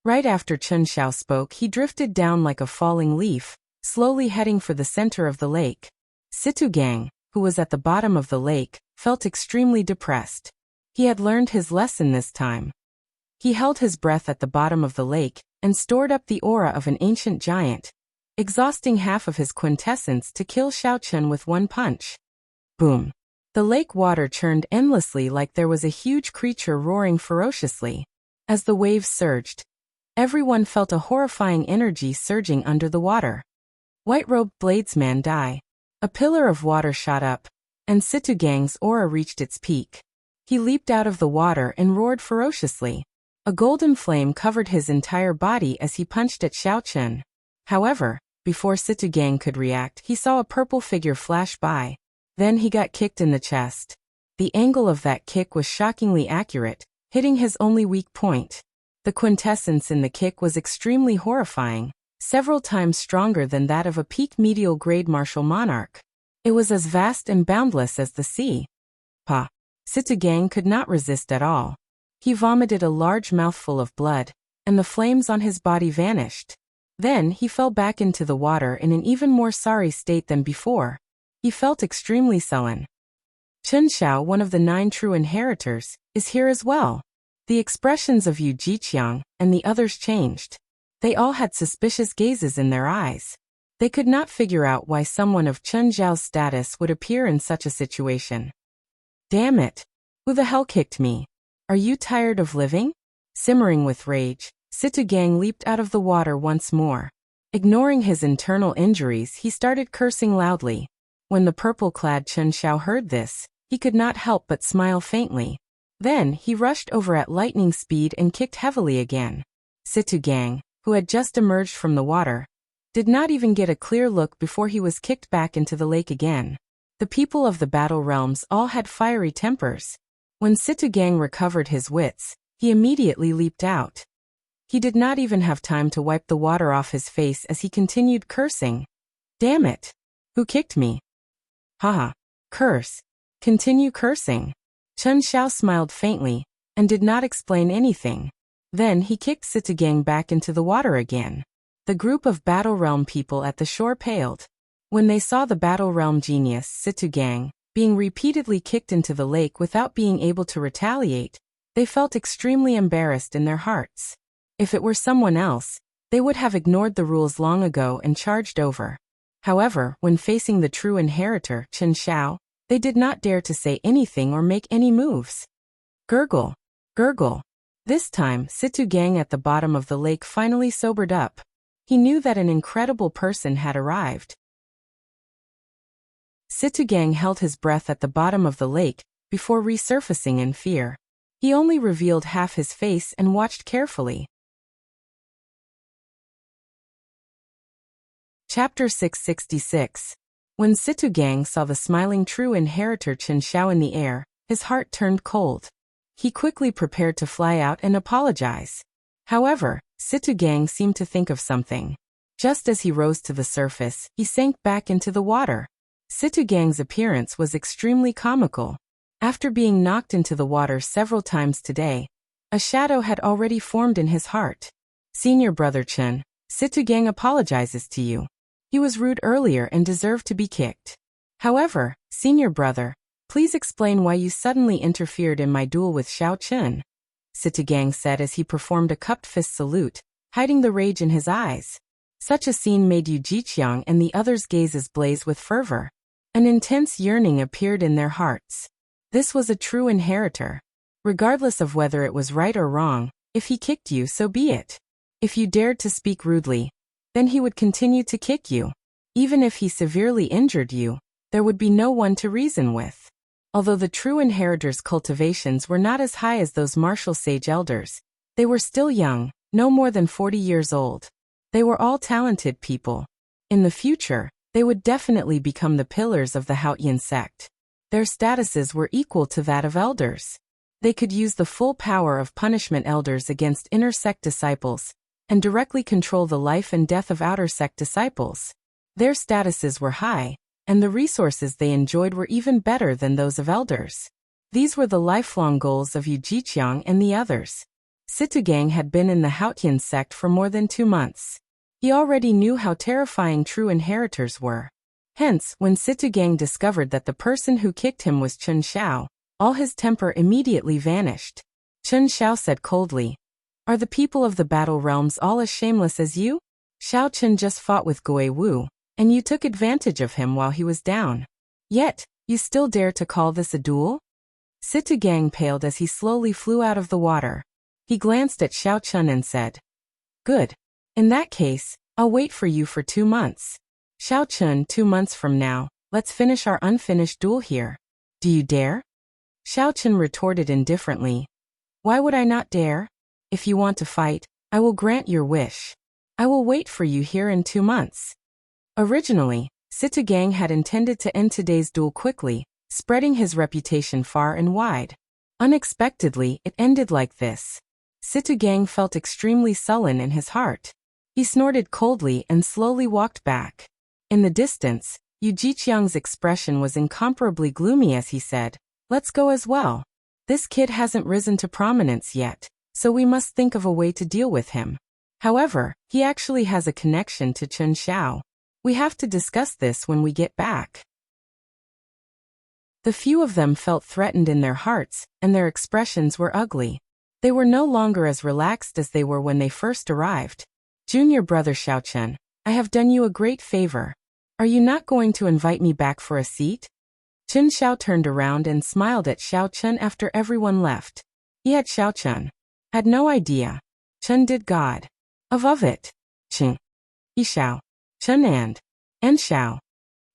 Right after Chen Xiao spoke, he drifted down like a falling leaf, slowly heading for the center of the lake. Situ Gang, who was at the bottom of the lake, felt extremely depressed. He had learned his lesson this time. He held his breath at the bottom of the lake and stored up the aura of an ancient giant, exhausting half of his quintessence to kill Xiao Chen with one punch. Boom. The lake water churned endlessly like there was a huge creature roaring ferociously. As the waves surged, everyone felt a horrifying energy surging under the water. White-robed bladesman die. A pillar of water shot up, and Situ Gang's aura reached its peak. He leaped out of the water and roared ferociously. A golden flame covered his entire body as he punched at Xiao Chen. However, before Situ Gang could react, he saw a purple figure flash by. Then he got kicked in the chest. The angle of that kick was shockingly accurate, hitting his only weak point. The quintessence in the kick was extremely horrifying, several times stronger than that of a peak medial grade martial monarch. It was as vast and boundless as the sea. Pa. Situ Gang could not resist at all. He vomited a large mouthful of blood, and the flames on his body vanished. Then he fell back into the water in an even more sorry state than before. He felt extremely sullen. Chen Xiao, one of the 9 true inheritors, is here as well. The expressions of Yu Jiqiang and the others changed. They all had suspicious gazes in their eyes. They could not figure out why someone of Chen Zhao's status would appear in such a situation. Damn it! Who the hell kicked me? Are you tired of living? Simmering with rage, Situ Gang leaped out of the water once more. Ignoring his internal injuries, he started cursing loudly. When the purple-clad Chen Xiao heard this, he could not help but smile faintly. Then he rushed over at lightning speed and kicked heavily again. Situ Gang, who had just emerged from the water, did not even get a clear look before he was kicked back into the lake again. The people of the battle realms all had fiery tempers. When Situ Gang recovered his wits, he immediately leaped out. He did not even have time to wipe the water off his face as he continued cursing. Damn it! Who kicked me? Haha. Curse. Continue cursing. Chen Xiao smiled faintly, and did not explain anything. Then he kicked Situ Gang back into the water again. The group of Battle Realm people at the shore paled. When they saw the Battle Realm genius, Situ Gang, being repeatedly kicked into the lake without being able to retaliate, they felt extremely embarrassed in their hearts. If it were someone else, they would have ignored the rules long ago and charged over. However, when facing the true inheritor, Chen Xiao, they did not dare to say anything or make any moves. Gurgle. Gurgle. This time, Situ Gang at the bottom of the lake finally sobered up. He knew that an incredible person had arrived. Situ Gang held his breath at the bottom of the lake before resurfacing in fear. He only revealed half his face and watched carefully. Chapter 666. When Situ Gang saw the smiling true inheritor Chen Xiao in the air, his heart turned cold. He quickly prepared to fly out and apologize. However, Situ Gang seemed to think of something. Just as he rose to the surface, he sank back into the water. Situ Gang's appearance was extremely comical. After being knocked into the water several times today, a shadow had already formed in his heart. Senior brother Chen, Situ Gang apologizes to you. He was rude earlier and deserved to be kicked. However, senior brother, please explain why you suddenly interfered in my duel with Xiao Chen. Situ Gang said as he performed a cupped fist salute, hiding the rage in his eyes. Such a scene made Yu Jiqiang and the others' gazes blaze with fervor. An intense yearning appeared in their hearts. This was a true inheritor. Regardless of whether it was right or wrong, if he kicked you, so be it. If you dared to speak rudely, then he would continue to kick you. Even if he severely injured you, there would be no one to reason with. Although the true inheritors' cultivations were not as high as those martial sage elders, they were still young, no more than 40 years old. They were all talented people. In the future, they would definitely become the pillars of the Haotian sect. Their statuses were equal to that of elders. They could use the full power of punishment elders against inner sect disciples, and directly control the life and death of outer sect disciples. Their statuses were high, and the resources they enjoyed were even better than those of elders. These were the lifelong goals of Yu Jiqiang and the others. Situgang had been in the Haotian sect for more than 2 months. He already knew how terrifying true inheritors were. Hence, when Situgang discovered that the person who kicked him was Chen Xiao, all his temper immediately vanished. Chen Xiao said coldly, "Are the people of the battle realms all as shameless as you? Xiao Chen just fought with Gui Wu, and you took advantage of him while he was down. Yet, you still dare to call this a duel?" Situgang paled as he slowly flew out of the water. He glanced at Xiao Chen and said, "Good. In that case, I'll wait for you for 2 months. Xiao Chen, 2 months from now, let's finish our unfinished duel here. Do you dare?" Xiao Chen retorted indifferently, "Why would I not dare? If you want to fight, I will grant your wish. I will wait for you here in 2 months." Originally, Situgang had intended to end today's duel quickly, spreading his reputation far and wide. Unexpectedly, it ended like this. Situgang felt extremely sullen in his heart. He snorted coldly and slowly walked back. In the distance, Yu Jiqiang's expression was incomparably gloomy as he said, "Let's go as well. This kid hasn't risen to prominence yet, so we must think of a way to deal with him. However, he actually has a connection to Chen Xiao. We have to discuss this when we get back." The few of them felt threatened in their hearts, and their expressions were ugly. They were no longer as relaxed as they were when they first arrived. "Junior brother Xiaochen, I have done you a great favor. Are you not going to invite me back for a seat?" Chen Xiao turned around and smiled at Xiao Chen after everyone left. He had Xiao Chen. Had no idea. Chen did God. Of it. Chen. Yi Xiao. Chen and Xiao.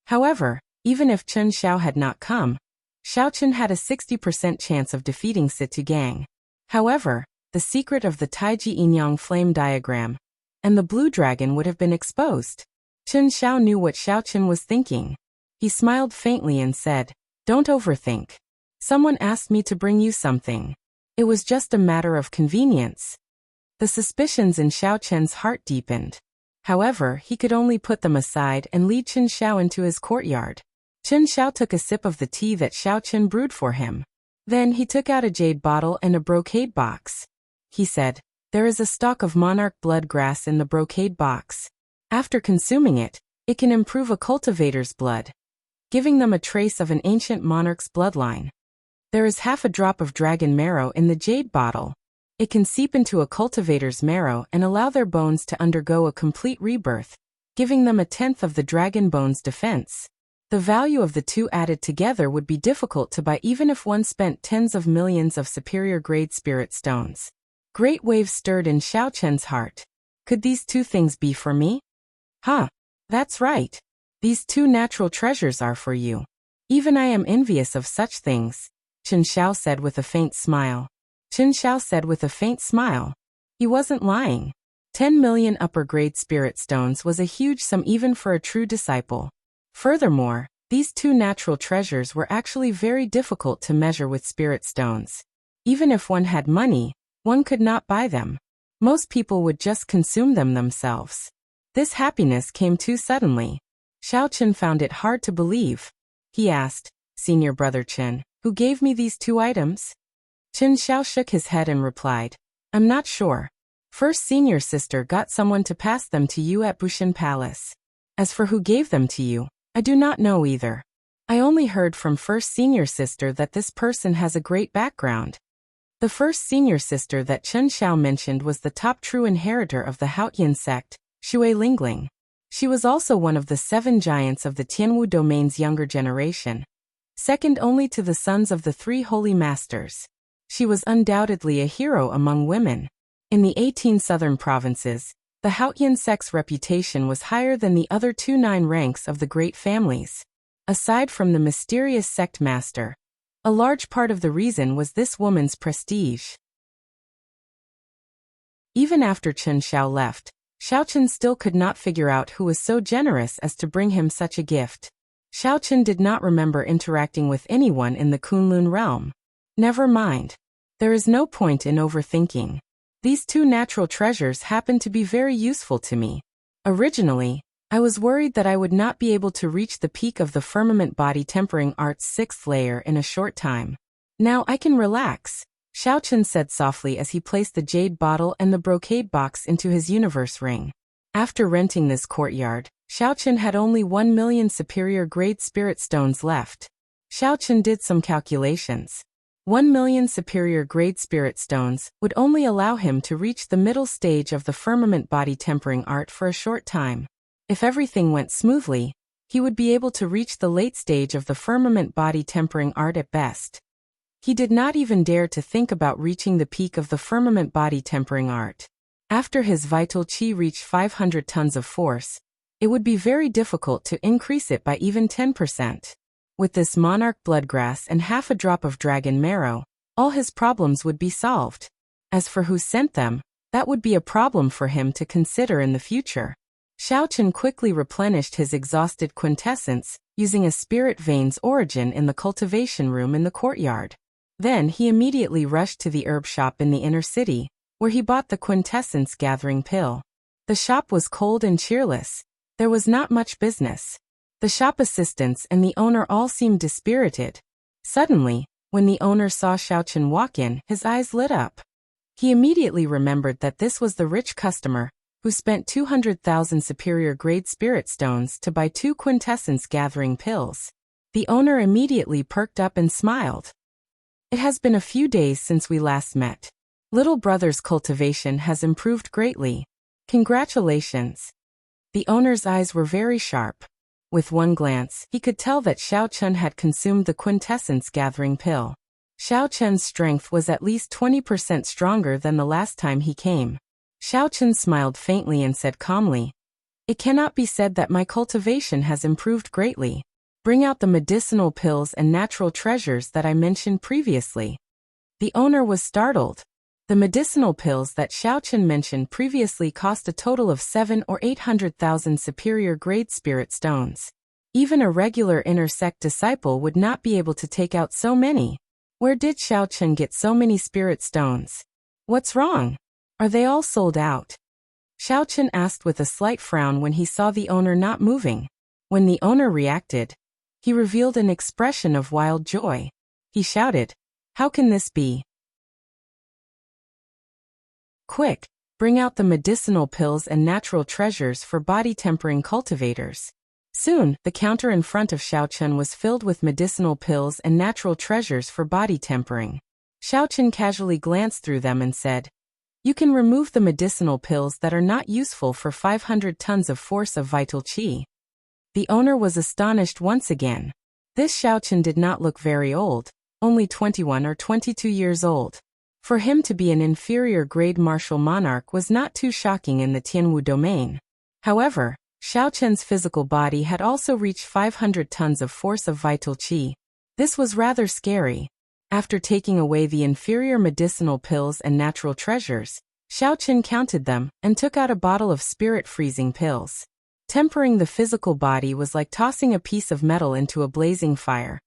However, even if Chen Xiao had not come, Xiao Chen had a 60% chance of defeating Situgang. However, the secret of the Taiji Yinyang flame diagram and the blue dragon would have been exposed. Chen Xiao knew what Xiao Chen was thinking. He smiled faintly and said, "Don't overthink. Someone asked me to bring you something. It was just a matter of convenience." The suspicions in Xiao Chen's heart deepened. However, he could only put them aside and lead Chen Xiao into his courtyard. Chen Xiao took a sip of the tea that Xiao Chen brewed for him. Then he took out a jade bottle and a brocade box. He said, "There is a stalk of monarch blood grass in the brocade box. After consuming it, it can improve a cultivator's blood, giving them a trace of an ancient monarch's bloodline. There is half a drop of dragon marrow in the jade bottle. It can seep into a cultivator's marrow and allow their bones to undergo a complete rebirth, giving them 1/10 of the dragon bone's defense. The value of the two added together would be difficult to buy even if one spent tens of millions of superior-grade spirit stones." Great waves stirred in Xiao Chen's heart. Could these 2 things be for me? Huh. That's right. These 2 natural treasures are for you. Even I am envious of such things, Chen Xiao said with a faint smile. Chen Xiao said with a faint smile. He wasn't lying. 10 million upper-grade spirit stones was a huge sum even for a true disciple. Furthermore, these 2 natural treasures were actually very difficult to measure with spirit stones. Even if one had money, one could not buy them. Most people would just consume them themselves. This happiness came too suddenly. Xiao Chen found it hard to believe. He asked, "Senior brother Chen, who gave me these 2 items?" Chen Xiao shook his head and replied, "I'm not sure. First senior sister got someone to pass them to you at Bushin Palace. As for who gave them to you, I do not know either. I only heard from first senior sister that this person has a great background." The first senior sister that Chen Xiao mentioned was the top true inheritor of the Haotian sect, Xue Lingling. She was also one of the 7 giants of the Tianwu domain's younger generation, second only to the sons of the 3 holy masters. She was undoubtedly a hero among women. In the 18 southern provinces, the Haotian sect's reputation was higher than the other 2 9 ranks of the great families. Aside from the mysterious sect master, a large part of the reason was this woman's prestige. Even after Chen Xiao left, Xiaochen still could not figure out who was so generous as to bring him such a gift. Xiaochen did not remember interacting with anyone in the Kunlun realm. Never mind. There is no point in overthinking. These two natural treasures happen to be very useful to me. Originally, I was worried that I would not be able to reach the peak of the firmament body tempering art's 6th layer in a short time. Now I can relax, Xiaochen said softly as he placed the jade bottle and the brocade box into his universe ring. After renting this courtyard, Xiaochen had only 1 million superior grade spirit stones left. Xiaochen did some calculations. 1 million superior grade spirit stones would only allow him to reach the middle stage of the firmament body tempering art for a short time. If everything went smoothly, he would be able to reach the late stage of the firmament body tempering art at best. He did not even dare to think about reaching the peak of the firmament body tempering art. After his vital qi reached 500 tons of force, it would be very difficult to increase it by even 10%. With this monarch bloodgrass and half a drop of dragon marrow, all his problems would be solved. As for who sent them, that would be a problem for him to consider in the future. Xiaochen quickly replenished his exhausted quintessence, using a spirit vein's origin in the cultivation room in the courtyard. Then he immediately rushed to the herb shop in the inner city, where he bought the quintessence gathering pill. The shop was cold and cheerless. There was not much business. The shop assistants and the owner all seemed dispirited. Suddenly, when the owner saw Xiaochen walk in, his eyes lit up. He immediately remembered that this was the rich customer, who spent 200,000 superior grade spirit stones to buy 2 quintessence gathering pills. The owner immediately perked up and smiled. It has been a few days since we last met. Little brother's cultivation has improved greatly. Congratulations. The owner's eyes were very sharp. With one glance, he could tell that Xiaochen had consumed the quintessence gathering pill. Xiaochen's strength was at least 20% stronger than the last time he came. Xiaochen smiled faintly and said calmly, "It cannot be said that my cultivation has improved greatly. Bring out the medicinal pills and natural treasures that I mentioned previously." The owner was startled. The medicinal pills that Xiaochen mentioned previously cost a total of 7 or 800,000 superior grade spirit stones. Even a regular inner sect disciple would not be able to take out so many. Where did Xiaochen get so many spirit stones? What's wrong? Are they all sold out? Xiaochen asked with a slight frown when he saw the owner not moving. When the owner reacted, he revealed an expression of wild joy. He shouted, "How can this be? Quick, bring out the medicinal pills and natural treasures for body tempering cultivators." Soon, the counter in front of Xiaochen was filled with medicinal pills and natural treasures for body tempering. Xiaochen casually glanced through them and said, "You can remove the medicinal pills that are not useful for 500 tons of force of vital qi." The owner was astonished once again. This Xiaochen did not look very old, only 21 or 22 years old. For him to be an inferior grade martial monarch was not too shocking in the Tianwu domain. However, Xiaochen's physical body had also reached 500 tons of force of vital qi. This was rather scary. After taking away the inferior medicinal pills and natural treasures, Xiaochen counted them and took out a bottle of spirit freezing pills. Tempering the physical body was like tossing a piece of metal into a blazing fire.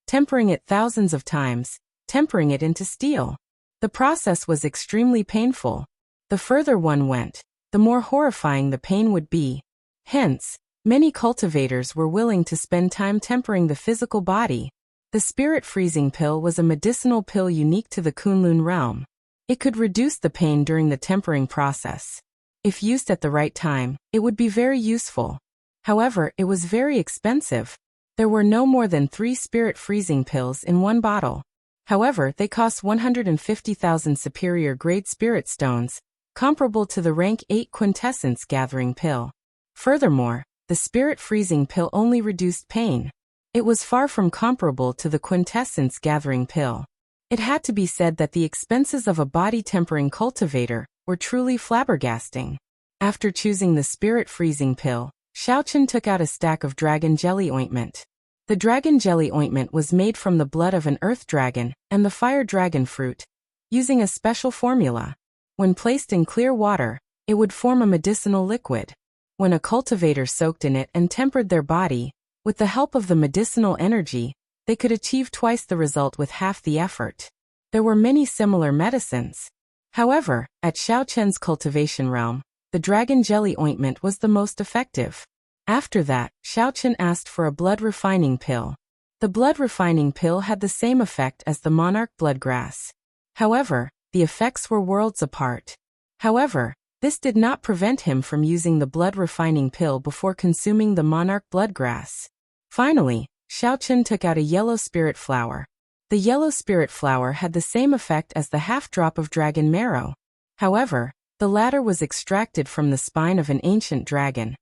Tempering it thousands of times, tempering it into steel. The process was extremely painful. The further one went, the more horrifying the pain would be. Hence, many cultivators were willing to spend time tempering the physical body. The spirit freezing pill was a medicinal pill unique to the Kunlun realm. It could reduce the pain during the tempering process. If used at the right time, it would be very useful. However, it was very expensive. There were no more than 3 spirit freezing pills in one bottle. However, they cost 150,000 superior grade spirit stones, comparable to the rank 8 quintessence gathering pill. Furthermore, the spirit freezing pill only reduced pain. It was far from comparable to the quintessence gathering pill. It had to be said that the expenses of a body tempering cultivator were truly flabbergasting. After choosing the spirit freezing pill, Xiaochen took out a stack of dragon jelly ointment. The dragon jelly ointment was made from the blood of an earth dragon and the fire dragon fruit, using a special formula. When placed in clear water, it would form a medicinal liquid. When a cultivator soaked in it and tempered their body, with the help of the medicinal energy, they could achieve twice the result with half the effort. There were many similar medicines. However, at Xiao Chen's cultivation realm, the dragon jelly ointment was the most effective. After that, Xiao Chen asked for a blood refining pill. The blood refining pill had the same effect as the monarch bloodgrass. However, the effects were worlds apart. However, this did not prevent him from using the blood refining pill before consuming the monarch bloodgrass. Finally, Xiao Chen took out a yellow spirit flower. The yellow spirit flower had the same effect as the half-drop of dragon marrow. However, the latter was extracted from the spine of an ancient dragon.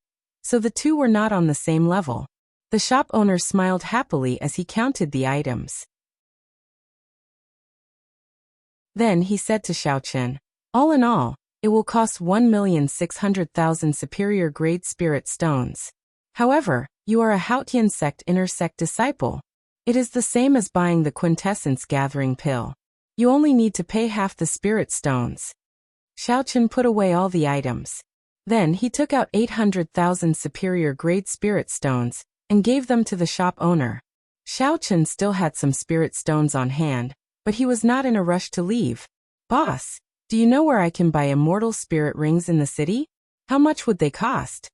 So the two were not on the same level. The shop owner smiled happily as he counted the items. Then he said to Xiao Chen, "All in all, it will cost 1,600,000 superior grade spirit stones. However, you are a Haotian sect inner sect disciple. It is the same as buying the quintessence gathering pill. You only need to pay half the spirit stones." Xiao Chen put away all the items. Then he took out 800,000 superior grade spirit stones and gave them to the shop owner. Xiao Chen still had some spirit stones on hand, but he was not in a rush to leave. "Boss, do you know where I can buy immortal spirit rings in the city? How much would they cost?"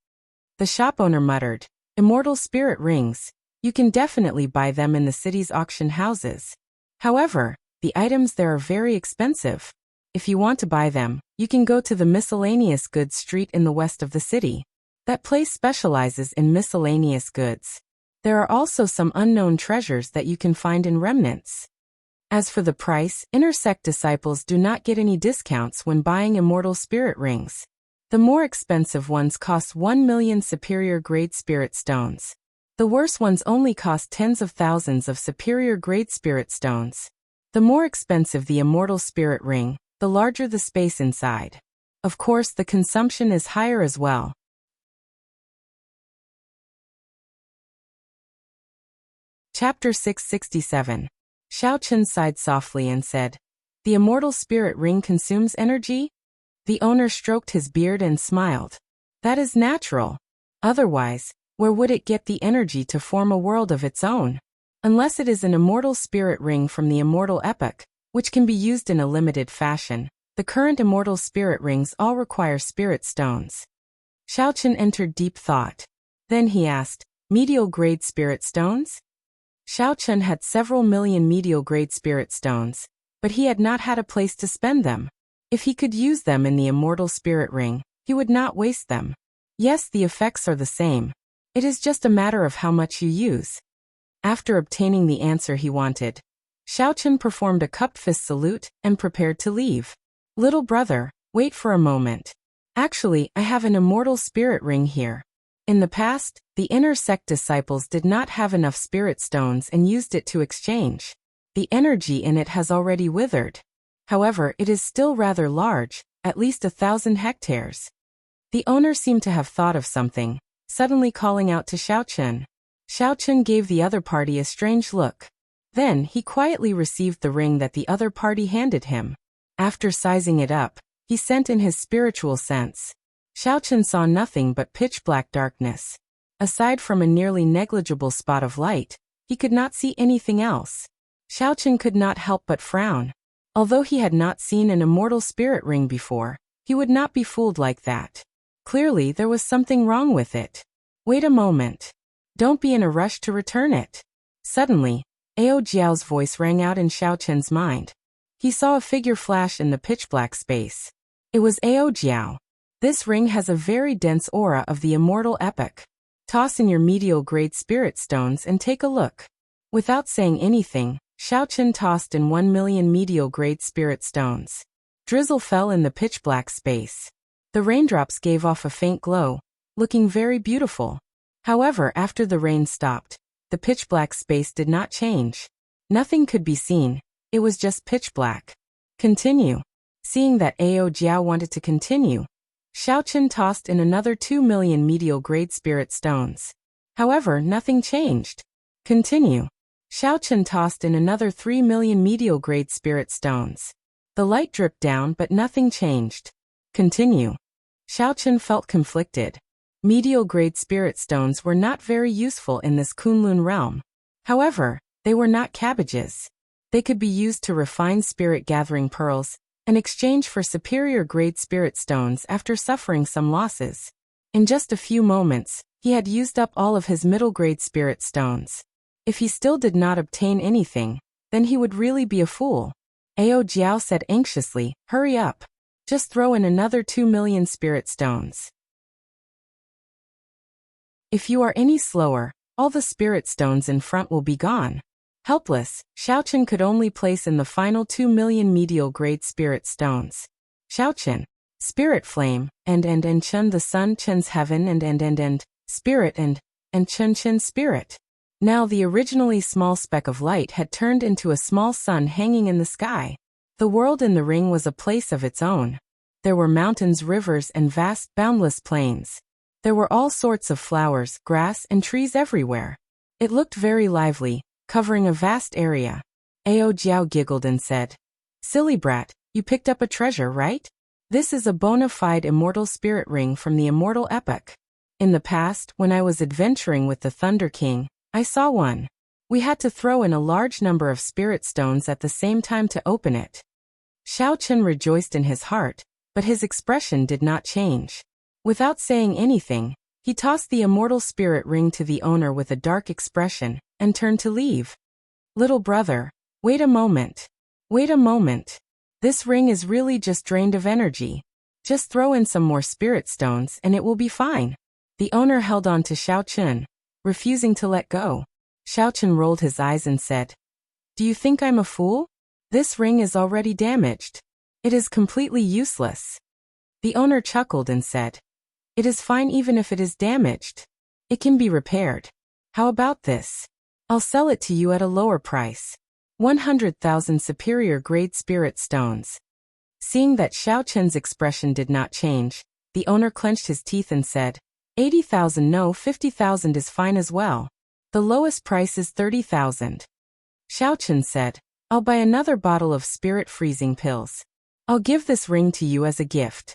The shop owner muttered, "Immortal spirit rings. You can definitely buy them in the city's auction houses. However, the items there are very expensive. If you want to buy them, you can go to the miscellaneous goods street in the west of the city. That place specializes in miscellaneous goods. There are also some unknown treasures that you can find in remnants. As for the price, inner sect disciples do not get any discounts when buying immortal spirit rings. The more expensive ones cost 1 million superior grade spirit stones. The worse ones only cost tens of thousands of superior grade spirit stones. The more expensive the immortal spirit ring, the larger the space inside. Of course, the consumption is higher as well. Chapter 667. Xiao Chen sighed softly and said, "The immortal spirit ring consumes energy?" The owner stroked his beard and smiled. "That is natural. Otherwise, where would it get the energy to form a world of its own? Unless it is an immortal spirit ring from the immortal epoch, which can be used in a limited fashion. The current immortal spirit rings all require spirit stones." Xiao Chen entered deep thought. Then he asked, "Medial grade spirit stones?" Xiao Chen had several million medial grade spirit stones, but he had not had a place to spend them. If he could use them in the immortal spirit ring, he would not waste them. Yes, the effects are the same. It is just a matter of how much you use. After obtaining the answer he wanted, Xiao Chen performed a cupped fist salute and prepared to leave. "Little brother, wait for a moment. Actually, I have an immortal spirit ring here. In the past, the inner sect disciples did not have enough spirit stones and used it to exchange. The energy in it has already withered. However, it is still rather large, at least 1,000 hectares." The owner seemed to have thought of something, suddenly calling out to Xiao Chen. Xiao Chen gave the other party a strange look. Then he quietly received the ring that the other party handed him. After sizing it up, he sent in his spiritual sense. Xiao Chen saw nothing but pitch-black darkness. Aside from a nearly negligible spot of light, he could not see anything else. Xiao Chen could not help but frown. Although he had not seen an immortal spirit ring before, he would not be fooled like that. Clearly there was something wrong with it. "Wait a moment. Don't be in a rush to return it." Suddenly, Ao Jiao's voice rang out in Xiao Chen's mind. He saw a figure flash in the pitch-black space. It was Ao Jiao. "This ring has a very dense aura of the immortal epoch. Toss in your medial grade spirit stones and take a look." Without saying anything, Xiao Chen tossed in 1 million medial grade spirit stones. Drizzle fell in the pitch-black space. The raindrops gave off a faint glow, looking very beautiful. However, after the rain stopped, the pitch-black space did not change. Nothing could be seen. It was just pitch-black. "Continue." Seeing that Ao Jiao wanted to continue, Xiao Chen tossed in another 2 million medial grade spirit stones. However, nothing changed. "Continue." Xiao Chen tossed in another 3 million medial grade spirit stones. The light dripped down but nothing changed. "Continue." Xiao Chen felt conflicted. Medial-grade spirit stones were not very useful in this Kunlun realm. However, they were not cabbages. They could be used to refine spirit-gathering pearls, in exchange for superior-grade spirit stones after suffering some losses. In just a few moments, he had used up all of his middle-grade spirit stones. If he still did not obtain anything, then he would really be a fool. Ao Jiao said anxiously, "Hurry up. Just throw in another 2 million spirit stones. If you are any slower, all the spirit stones in front will be gone." Helpless, Xiao Chen could only place in the final 2 million medial-grade spirit stones. Xiao Chen, spirit flame, and Chen the sun, Chen's heaven, and spirit, and Chen spirit. Now the originally small speck of light had turned into a small sun hanging in the sky. The world in the ring was a place of its own. There were mountains, rivers, and vast, boundless plains. There were all sorts of flowers, grass, and trees everywhere. It looked very lively, covering a vast area. Ao Jiao giggled and said, "Silly brat, you picked up a treasure, right? This is a bona fide immortal spirit ring from the immortal epoch. In the past, when I was adventuring with the Thunder King, I saw one. We had to throw in a large number of spirit stones at the same time to open it." Xiao Chen rejoiced in his heart, but his expression did not change. Without saying anything, he tossed the immortal spirit ring to the owner with a dark expression, and turned to leave. "Little brother, wait a moment. Wait a moment. This ring is really just drained of energy. Just throw in some more spirit stones and it will be fine." The owner held on to Xiao Chen, refusing to let go. Xiao Chen rolled his eyes and said, "Do you think I'm a fool? This ring is already damaged. It is completely useless." The owner chuckled and said, "It is fine even if it is damaged. It can be repaired. How about this? I'll sell it to you at a lower price. 100,000 superior grade spirit stones." Seeing that Xiao Chen's expression did not change, the owner clenched his teeth and said, 80,000 no 50,000 is fine as well. The lowest price is 30,000. Xiao Chen said, "I'll buy another bottle of spirit freezing pills. I'll give this ring to you as a gift."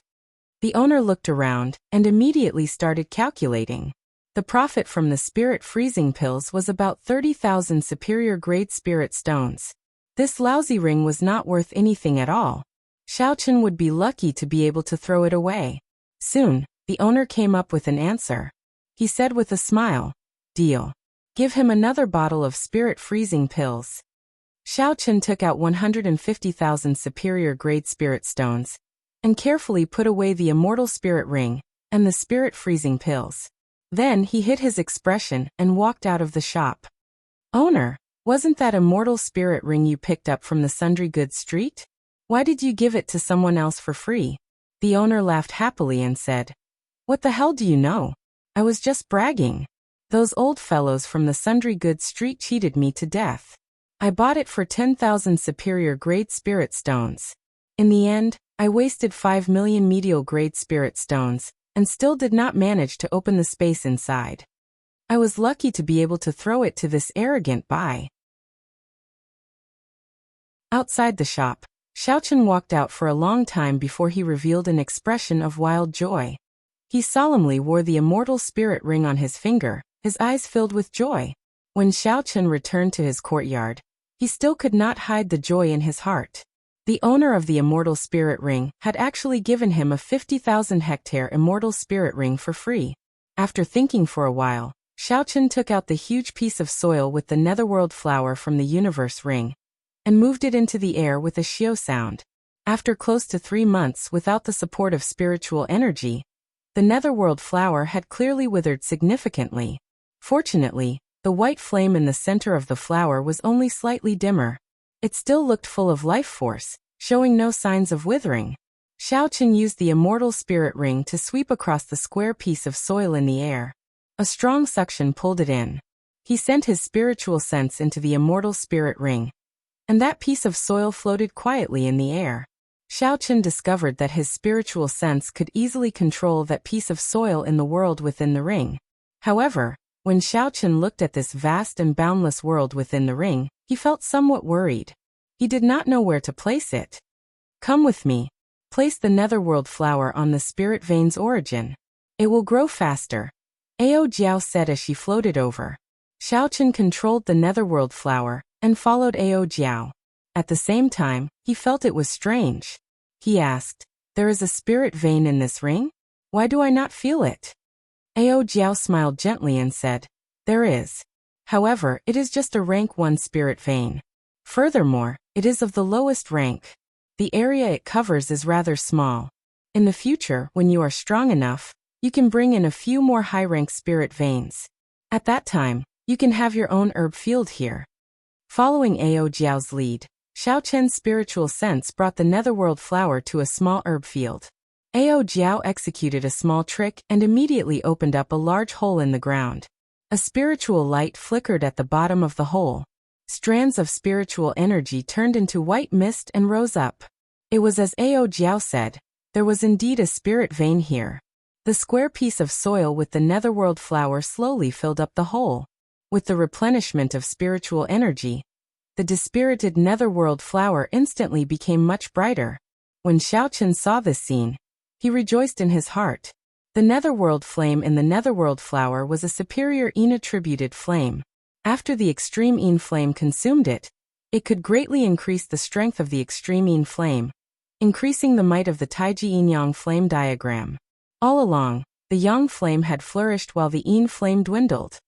The owner looked around and immediately started calculating. The profit from the spirit freezing pills was about 30,000 superior grade spirit stones. This lousy ring was not worth anything at all. Xiao Chen would be lucky to be able to throw it away. Soon, the owner came up with an answer. He said with a smile, "Deal. Give him another bottle of spirit freezing pills." Xiao Chen took out 150,000 superior grade spirit stones, and carefully put away the immortal spirit ring, and the spirit freezing pills. Then he hid his expression and walked out of the shop. "Owner, wasn't that immortal spirit ring you picked up from the sundry goods street? Why did you give it to someone else for free?" The owner laughed happily and said, "What the hell do you know? I was just bragging. Those old fellows from the sundry goods street cheated me to death. I bought it for 10,000 superior grade spirit stones. In the end, I wasted 5 million medial grade spirit stones, and still did not manage to open the space inside. I was lucky to be able to throw it to this arrogant buy." Outside the shop, Xiao Chen walked out for a long time before he revealed an expression of wild joy. He solemnly wore the immortal spirit ring on his finger, his eyes filled with joy. When Xiao Chen returned to his courtyard, he still could not hide the joy in his heart. The owner of the immortal spirit ring had actually given him a 50,000 hectare immortal spirit ring for free. After thinking for a while, Xiao Chen took out the huge piece of soil with the netherworld flower from the universe ring, and moved it into the air with a shio sound. After close to 3 months without the support of spiritual energy, the netherworld flower had clearly withered significantly. Fortunately, the white flame in the center of the flower was only slightly dimmer. It still looked full of life force, showing no signs of withering. Xiao Chen used the immortal spirit ring to sweep across the square piece of soil in the air. A strong suction pulled it in. He sent his spiritual sense into the immortal spirit ring, and that piece of soil floated quietly in the air. Xiao Chen discovered that his spiritual sense could easily control that piece of soil in the world within the ring. However, when Xiao Chen looked at this vast and boundless world within the ring, he felt somewhat worried. He did not know where to place it. "Come with me. Place the netherworld flower on the spirit vein's origin. It will grow faster. Ao Jiao said as she floated over. Xiaochen controlled the netherworld flower and followed Ao Jiao. At the same time, he felt it was strange. He asked, "There is a spirit vein in this ring? Why do I not feel it?" Ao Jiao smiled gently and said, "There is. However, it is just a rank 1 spirit vein. Furthermore, it is of the lowest rank. The area it covers is rather small. In the future, when you are strong enough, you can bring in a few more high-rank spirit veins. At that time, you can have your own herb field here." Following Ao Jiao's lead, Xiaochen's spiritual sense brought the netherworld flower to a small herb field. Ao Jiao executed a small trick and immediately opened up a large hole in the ground. A spiritual light flickered at the bottom of the hole. Strands of spiritual energy turned into white mist and rose up. It was as Ao Jiao said, there was indeed a spirit vein here. The square piece of soil with the netherworld flower slowly filled up the hole. With the replenishment of spiritual energy, the dispirited netherworld flower instantly became much brighter. When Xiaochen saw this scene, he rejoiced in his heart. The netherworld flame in the netherworld flower was a superior Yin-attributed flame. After the extreme Yin flame consumed it, it could greatly increase the strength of the extreme Yin flame, increasing the might of the Taiji Yin-Yang flame diagram. All along, the Yang flame had flourished while the Yin flame dwindled.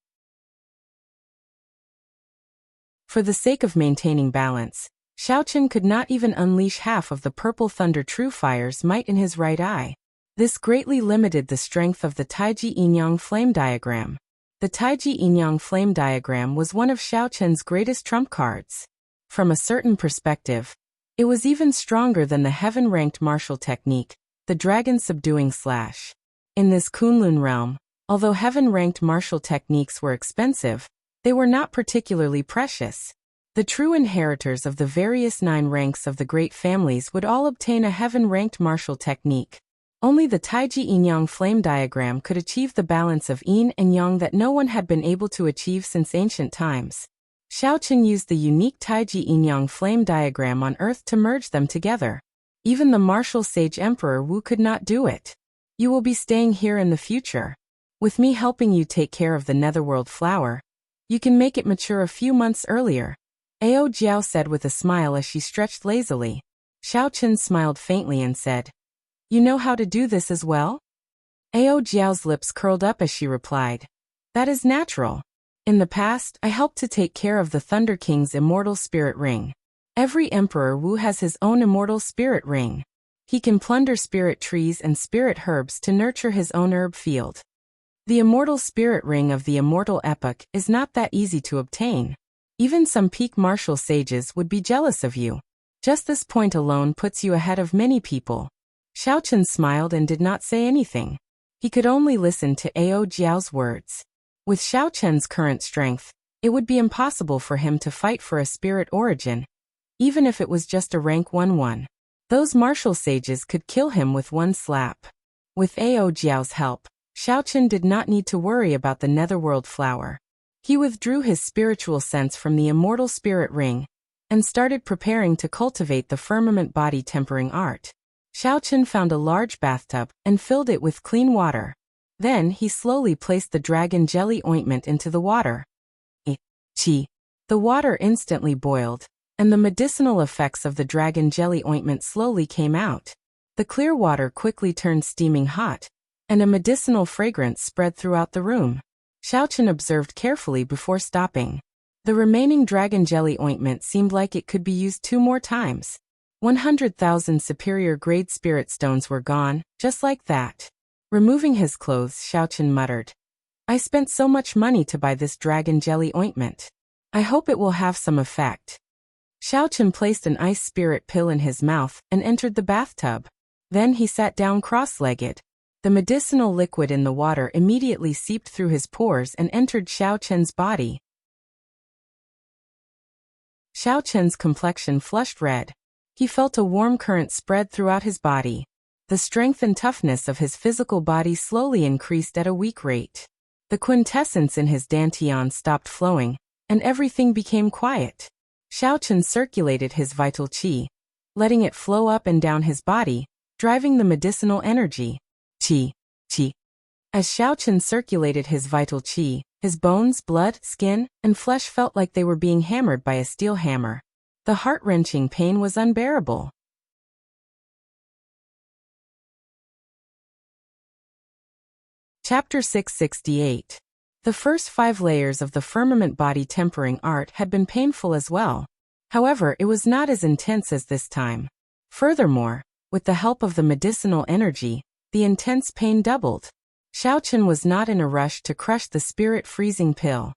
For the sake of maintaining balance, Xiaochen could not even unleash half of the purple thunder true fire's might in his right eye. This greatly limited the strength of the Taiji Yin-Yang flame diagram. The Taiji Yin-Yang flame diagram was one of Xiaochen's greatest trump cards. From a certain perspective, it was even stronger than the heaven-ranked martial technique, the dragon subduing slash. In this Kunlun realm, although heaven-ranked martial techniques were expensive, they were not particularly precious. The true inheritors of the various 9 ranks of the great families would all obtain a heaven-ranked martial technique. Only the Taiji Yin-Yang flame diagram could achieve the balance of Yin and Yang that no one had been able to achieve since ancient times. Xiaochen used the unique Taiji Yin-Yang flame diagram on Earth to merge them together. Even the martial sage Emperor Wu could not do it. "You will be staying here in the future. With me helping you take care of the netherworld flower, you can make it mature a few months earlier," Ao Jiao said with a smile as she stretched lazily. Xiaochen smiled faintly and said, "You know how to do this as well?" Ao Jiao's lips curled up as she replied, "That is natural. In the past, I helped to take care of the Thunder King's immortal spirit ring. Every Emperor Wu has his own immortal spirit ring. He can plunder spirit trees and spirit herbs to nurture his own herb field. The immortal spirit ring of the immortal epoch is not that easy to obtain. Even some peak martial sages would be jealous of you. Just this point alone puts you ahead of many people." Xiaochen smiled and did not say anything. He could only listen to Ao Jiao's words. With Xiaochen's current strength, it would be impossible for him to fight for a spirit origin, even if it was just a rank 1-1. Those martial sages could kill him with one slap. With Ao Jiao's help, Xiaochen did not need to worry about the netherworld flower. He withdrew his spiritual sense from the immortal spirit ring and started preparing to cultivate the firmament body tempering art. Xiaochen found a large bathtub and filled it with clean water. Then he slowly placed the dragon jelly ointment into the water. The water instantly boiled, and the medicinal effects of the dragon jelly ointment slowly came out. The clear water quickly turned steaming hot, and a medicinal fragrance spread throughout the room. Xiaochen observed carefully before stopping. The remaining dragon jelly ointment seemed like it could be used 2 more times. 100,000 superior grade spirit stones were gone, just like that. Removing his clothes, Xiaochen muttered, "I spent so much money to buy this dragon jelly ointment. I hope it will have some effect." Xiaochen placed an ice spirit pill in his mouth and entered the bathtub. Then he sat down cross-legged. The medicinal liquid in the water immediately seeped through his pores and entered Xiaochen's body. Xiaochen's complexion flushed red. He felt a warm current spread throughout his body. The strength and toughness of his physical body slowly increased at a weak rate. The quintessence in his dantian stopped flowing, and everything became quiet. Xiaochen circulated his vital qi, letting it flow up and down his body, driving the medicinal energy. Qi, qi. As Xiaochen circulated his vital qi, his bones, blood, skin, and flesh felt like they were being hammered by a steel hammer. The heart-wrenching pain was unbearable. Chapter 668. The first 5 layers of the firmament body tempering art had been painful as well. However, it was not as intense as this time. Furthermore, with the help of the medicinal energy, the intense pain doubled. Xiaochen was not in a rush to crush the spirit-freezing pill.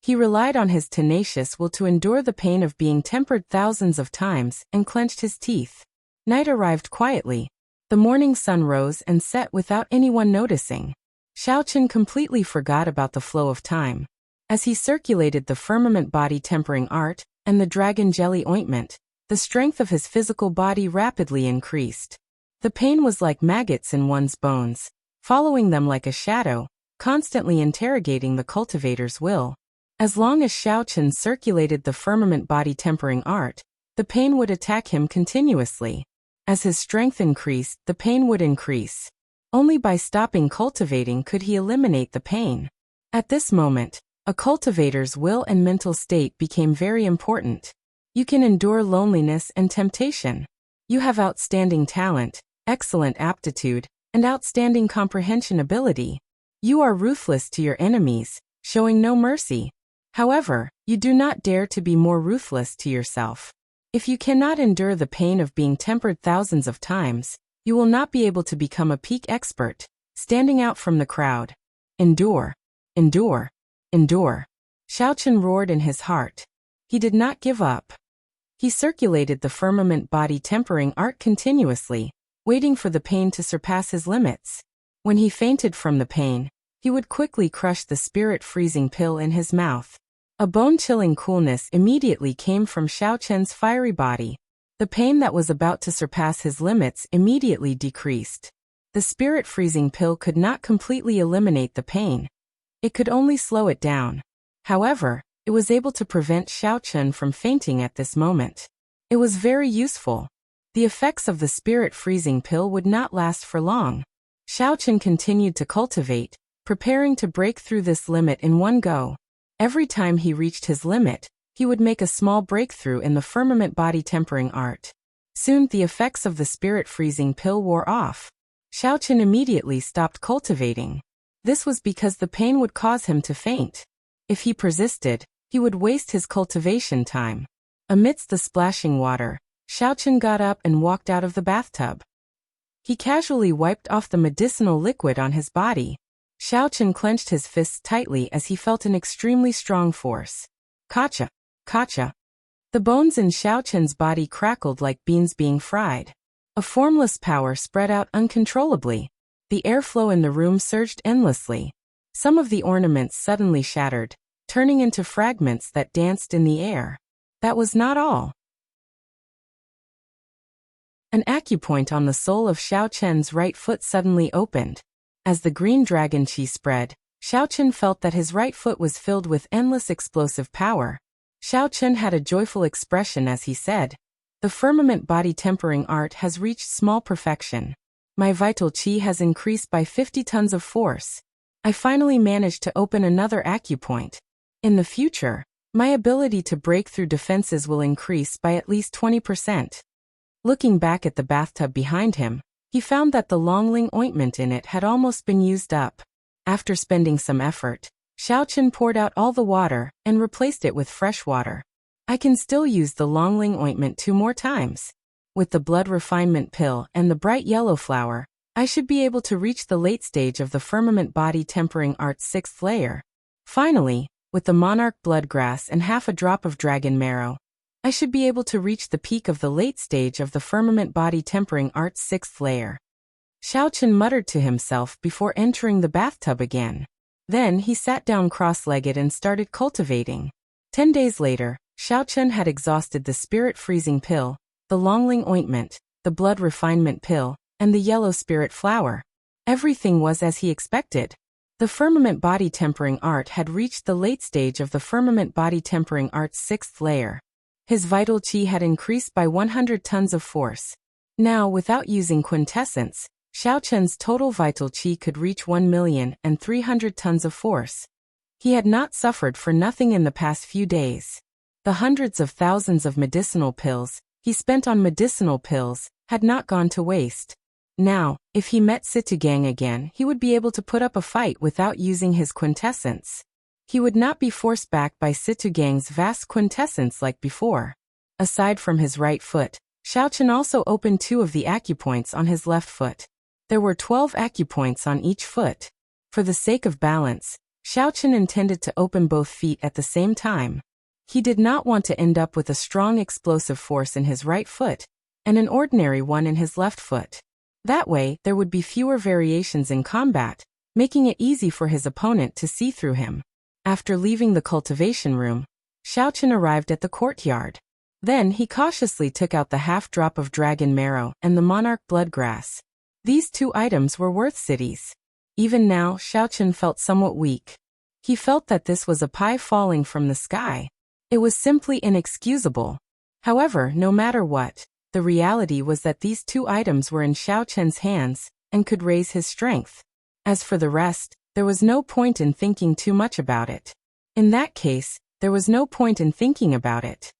He relied on his tenacious will to endure the pain of being tempered thousands of times and clenched his teeth. Night arrived quietly. The morning sun rose and set without anyone noticing. Xiaochen completely forgot about the flow of time. As he circulated the firmament body tempering art and the dragon jelly ointment, the strength of his physical body rapidly increased. The pain was like maggots in one's bones, following them like a shadow, constantly interrogating the cultivator's will. As long as Xiaochen circulated the firmament body tempering art, the pain would attack him continuously. As his strength increased, the pain would increase. Only by stopping cultivating could he eliminate the pain. At this moment, a cultivator's will and mental state became very important. You can endure loneliness and temptation. You have outstanding talent, excellent aptitude, and outstanding comprehension ability. You are ruthless to your enemies, showing no mercy. However, you do not dare to be more ruthless to yourself. If you cannot endure the pain of being tempered thousands of times, you will not be able to become a peak expert, standing out from the crowd. Endure. Endure. Endure. Xiaochen roared in his heart. He did not give up. He circulated the firmament body tempering art continuously, waiting for the pain to surpass his limits. When he fainted from the pain, he would quickly crush the spirit-freezing pill in his mouth. A bone-chilling coolness immediately came from Xiaochen's fiery body. The pain that was about to surpass his limits immediately decreased. The spirit-freezing pill could not completely eliminate the pain. It could only slow it down. However, it was able to prevent Xiaochen from fainting at this moment. It was very useful. The effects of the spirit-freezing pill would not last for long. Xiaochen continued to cultivate, preparing to break through this limit in one go. Every time he reached his limit, he would make a small breakthrough in the firmament body tempering art. Soon the effects of the spirit-freezing pill wore off. Xiaochen immediately stopped cultivating. This was because the pain would cause him to faint. If he persisted, he would waste his cultivation time. Amidst the splashing water, Xiaochen got up and walked out of the bathtub. He casually wiped off the medicinal liquid on his body. Xiaochen clenched his fists tightly as he felt an extremely strong force. Kacha! Kacha! The bones in Xiaochen's body crackled like beans being fried. A formless power spread out uncontrollably. The airflow in the room surged endlessly. Some of the ornaments suddenly shattered, turning into fragments that danced in the air. That was not all. An acupoint on the sole of Xiaochen's right foot suddenly opened. As the green dragon qi spread, Xiaochen felt that his right foot was filled with endless explosive power. Xiaochen had a joyful expression as he said, "The firmament body tempering art has reached small perfection. My vital qi has increased by 50 tons of force. I finally managed to open another acupoint. In the future, my ability to break through defenses will increase by at least 20%. Looking back at the bathtub behind him, he found that the longling ointment in it had almost been used up. After spending some effort, Xiaochen poured out all the water and replaced it with fresh water. I can still use the longling ointment 2 more times. With the blood refinement pill and the bright yellow flower, I should be able to reach the late stage of the firmament body tempering art's 6th layer. Finally, with the monarch bloodgrass and half a drop of dragon marrow, I should be able to reach the peak of the late stage of the firmament body tempering art's 6th layer." Xiaochen muttered to himself before entering the bathtub again. Then he sat down cross-legged and started cultivating. 10 days later, Xiaochen had exhausted the spirit-freezing pill, the longling ointment, the blood refinement pill, and the yellow spirit flower. Everything was as he expected. The firmament body tempering art had reached the late stage of the firmament body tempering art's 6th layer. His vital qi had increased by 100 tons of force. Now, without using quintessence, Xiaochen's total vital qi could reach 1,300,000 tons of force. He had not suffered for nothing in the past few days. The hundreds of thousands of medicinal pills he spent on medicinal pills had not gone to waste. Now, if he met Situgang again, he would be able to put up a fight without using his quintessence. He would not be forced back by Situgang's vast quintessence like before. Aside from his right foot, Xiaochen also opened 2 of the acupoints on his left foot. There were 12 acupoints on each foot. For the sake of balance, Xiaochen intended to open both feet at the same time. He did not want to end up with a strong explosive force in his right foot and an ordinary one in his left foot. That way, there would be fewer variations in combat, making it easy for his opponent to see through him. After leaving the cultivation room, Xiaochen arrived at the courtyard. Then he cautiously took out the half-drop of dragon marrow and the monarch bloodgrass. These 2 items were worth cities. Even now, Xiaochen felt somewhat weak. He felt that this was a pie falling from the sky. It was simply inexcusable. However, no matter what, the reality was that these 2 items were in Xiaochen's hands and could raise his strength. As for the rest, there was no point in thinking too much about it. In that case, there was no point in thinking about it.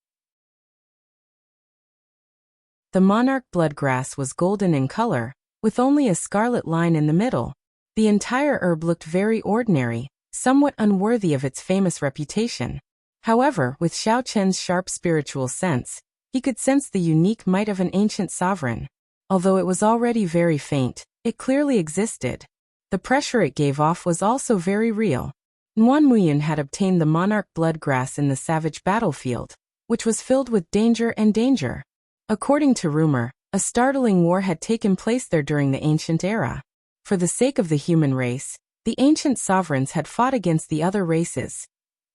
The monarch bloodgrass was golden in color, with only a scarlet line in the middle. The entire herb looked very ordinary, somewhat unworthy of its famous reputation. However, with Xiaochen's sharp spiritual sense, he could sense the unique might of an ancient sovereign. Although it was already very faint, it clearly existed. The pressure it gave off was also very real. Nguyen Muyan had obtained the monarch bloodgrass in the savage battlefield, which was filled with danger and danger. According to rumor, a startling war had taken place there during the ancient era. For the sake of the human race, the ancient sovereigns had fought against the other races.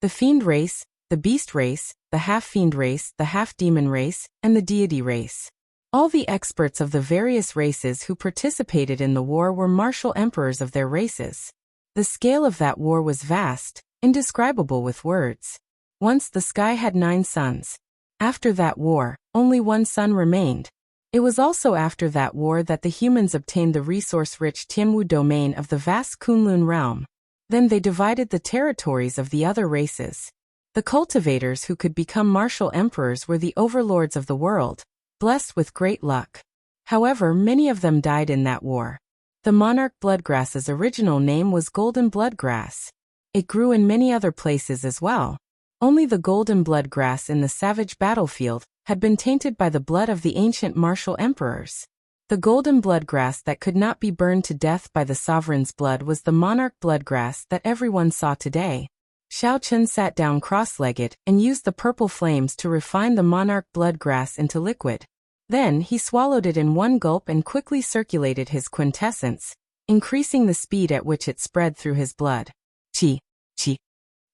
The fiend race, the beast race, the half-fiend race, the half-demon race, and the deity race. All the experts of the various races who participated in the war were martial emperors of their races. The scale of that war was vast, indescribable with words. Once the sky had 9 suns. After that war, only 1 sun remained. It was also after that war that the humans obtained the resource-rich Tianwu domain of the vast Kunlun realm. Then they divided the territories of the other races. The cultivators who could become martial emperors were the overlords of the world, blessed with great luck. However, many of them died in that war. The monarch bloodgrass's original name was golden bloodgrass. It grew in many other places as well. Only the golden bloodgrass in the savage battlefield had been tainted by the blood of the ancient martial emperors. The golden bloodgrass that could not be burned to death by the sovereign's blood was the monarch bloodgrass that everyone saw today. Xiaochen sat down cross-legged and used the purple flames to refine the monarch bloodgrass into liquid. Then he swallowed it in one gulp and quickly circulated his quintessence, increasing the speed at which it spread through his blood. Qi, qi.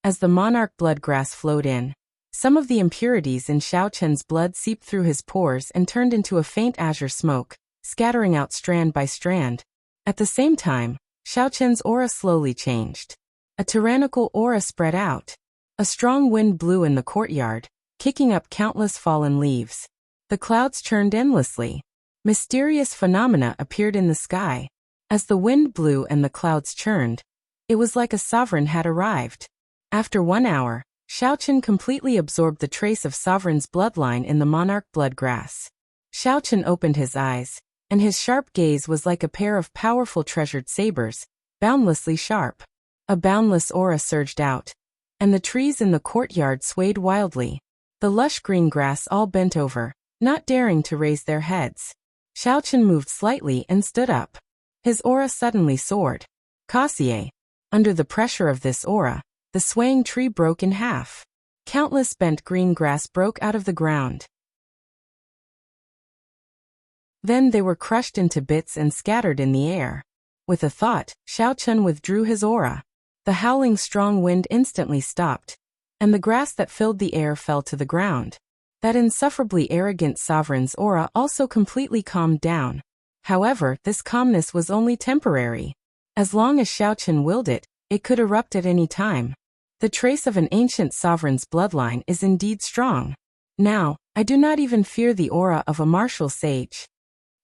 As the monarch bloodgrass flowed in, some of the impurities in Xiaochen's blood seeped through his pores and turned into a faint azure smoke, scattering out strand by strand. At the same time, Xiaochen's aura slowly changed. A tyrannical aura spread out. A strong wind blew in the courtyard, kicking up countless fallen leaves. The clouds churned endlessly. Mysterious phenomena appeared in the sky. As the wind blew and the clouds churned, it was like a sovereign had arrived. After 1 hour, Xiaochen completely absorbed the trace of sovereign's bloodline in the monarch bloodgrass. Xiaochen opened his eyes, and his sharp gaze was like a pair of powerful treasured sabers, boundlessly sharp. A boundless aura surged out, and the trees in the courtyard swayed wildly. The lush green grass all bent over, not daring to raise their heads. Xiaochen moved slightly and stood up. His aura suddenly soared. Cassier. Under the pressure of this aura, the swaying tree broke in half. Countless bent green grass broke out of the ground. Then they were crushed into bits and scattered in the air. With a thought, Xiaochen withdrew his aura. The howling strong wind instantly stopped, and the grass that filled the air fell to the ground. That insufferably arrogant sovereign's aura also completely calmed down. However, this calmness was only temporary. As long as Xiaochen willed it, it could erupt at any time. The trace of an ancient sovereign's bloodline is indeed strong. Now, I do not even fear the aura of a martial sage.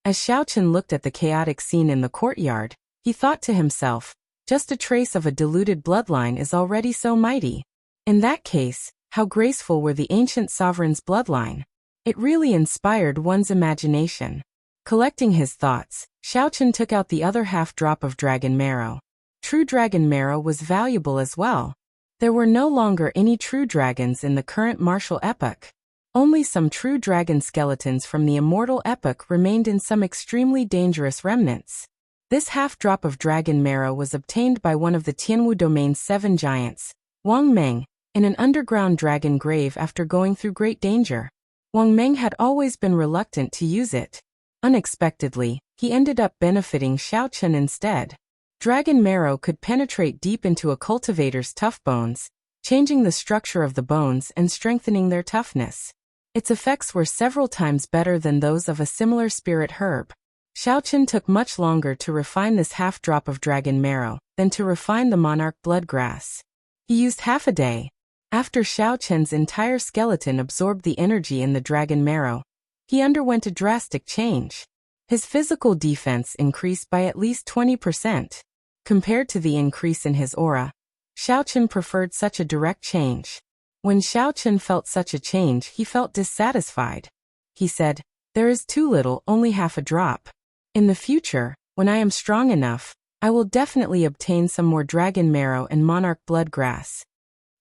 As Xiaochen looked at the chaotic scene in the courtyard, he thought to himself, just a trace of a diluted bloodline is already so mighty. In that case, how graceful were the ancient sovereign's bloodline? It really inspired one's imagination. Collecting his thoughts, Xiaochen took out the other half-drop of dragon marrow. True dragon marrow was valuable as well. There were no longer any true dragons in the current martial epoch. Only some true dragon skeletons from the immortal epoch remained in some extremely dangerous remnants. This half-drop of dragon marrow was obtained by one of the Tianwu domain's 7 giants, Wang Meng, in an underground dragon grave after going through great danger. Wang Meng had always been reluctant to use it. Unexpectedly, he ended up benefiting Xiaochen instead. Dragon marrow could penetrate deep into a cultivator's tough bones, changing the structure of the bones and strengthening their toughness. Its effects were several times better than those of a similar spirit herb. Xiaochen took much longer to refine this half-drop of dragon marrow than to refine the monarch bloodgrass. He used half a day. After Xiaochen's entire skeleton absorbed the energy in the dragon marrow, he underwent a drastic change. His physical defense increased by at least 20%. Compared to the increase in his aura, Xiaochen preferred such a direct change. When Xiaochen felt such a change, he felt dissatisfied. He said, "There is too little, only half a drop. In the future, when I am strong enough, I will definitely obtain some more dragon marrow and monarch bloodgrass."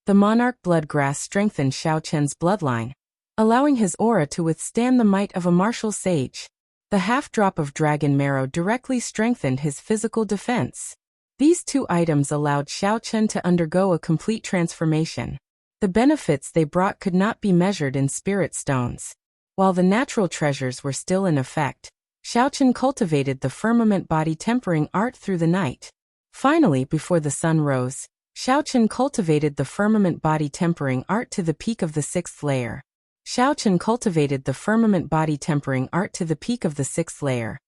The monarch bloodgrass strengthened Xiaochen's bloodline, allowing his aura to withstand the might of a martial sage. The half-drop of dragon marrow directly strengthened his physical defense. These 2 items allowed Xiaochen to undergo a complete transformation. The benefits they brought could not be measured in spirit stones. While the natural treasures were still in effect, Xiaochen cultivated the firmament body tempering art through the night. Finally, before the sun rose, Xiaochen cultivated the firmament body tempering art to the peak of the 6th layer. Xiaochen cultivated the firmament body tempering art to the peak of the 6th layer,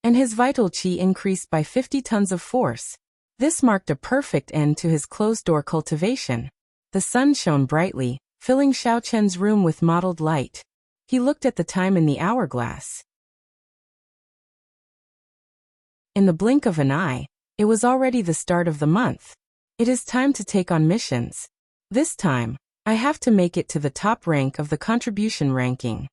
and his vital qi increased by 50 tons of force. This marked a perfect end to his closed-door cultivation. The sun shone brightly, filling Xiaochen's room with mottled light. He looked at the time in the hourglass. In the blink of an eye, it was already the start of the month. It is time to take on missions. This time, I have to make it to the top rank of the contribution ranking.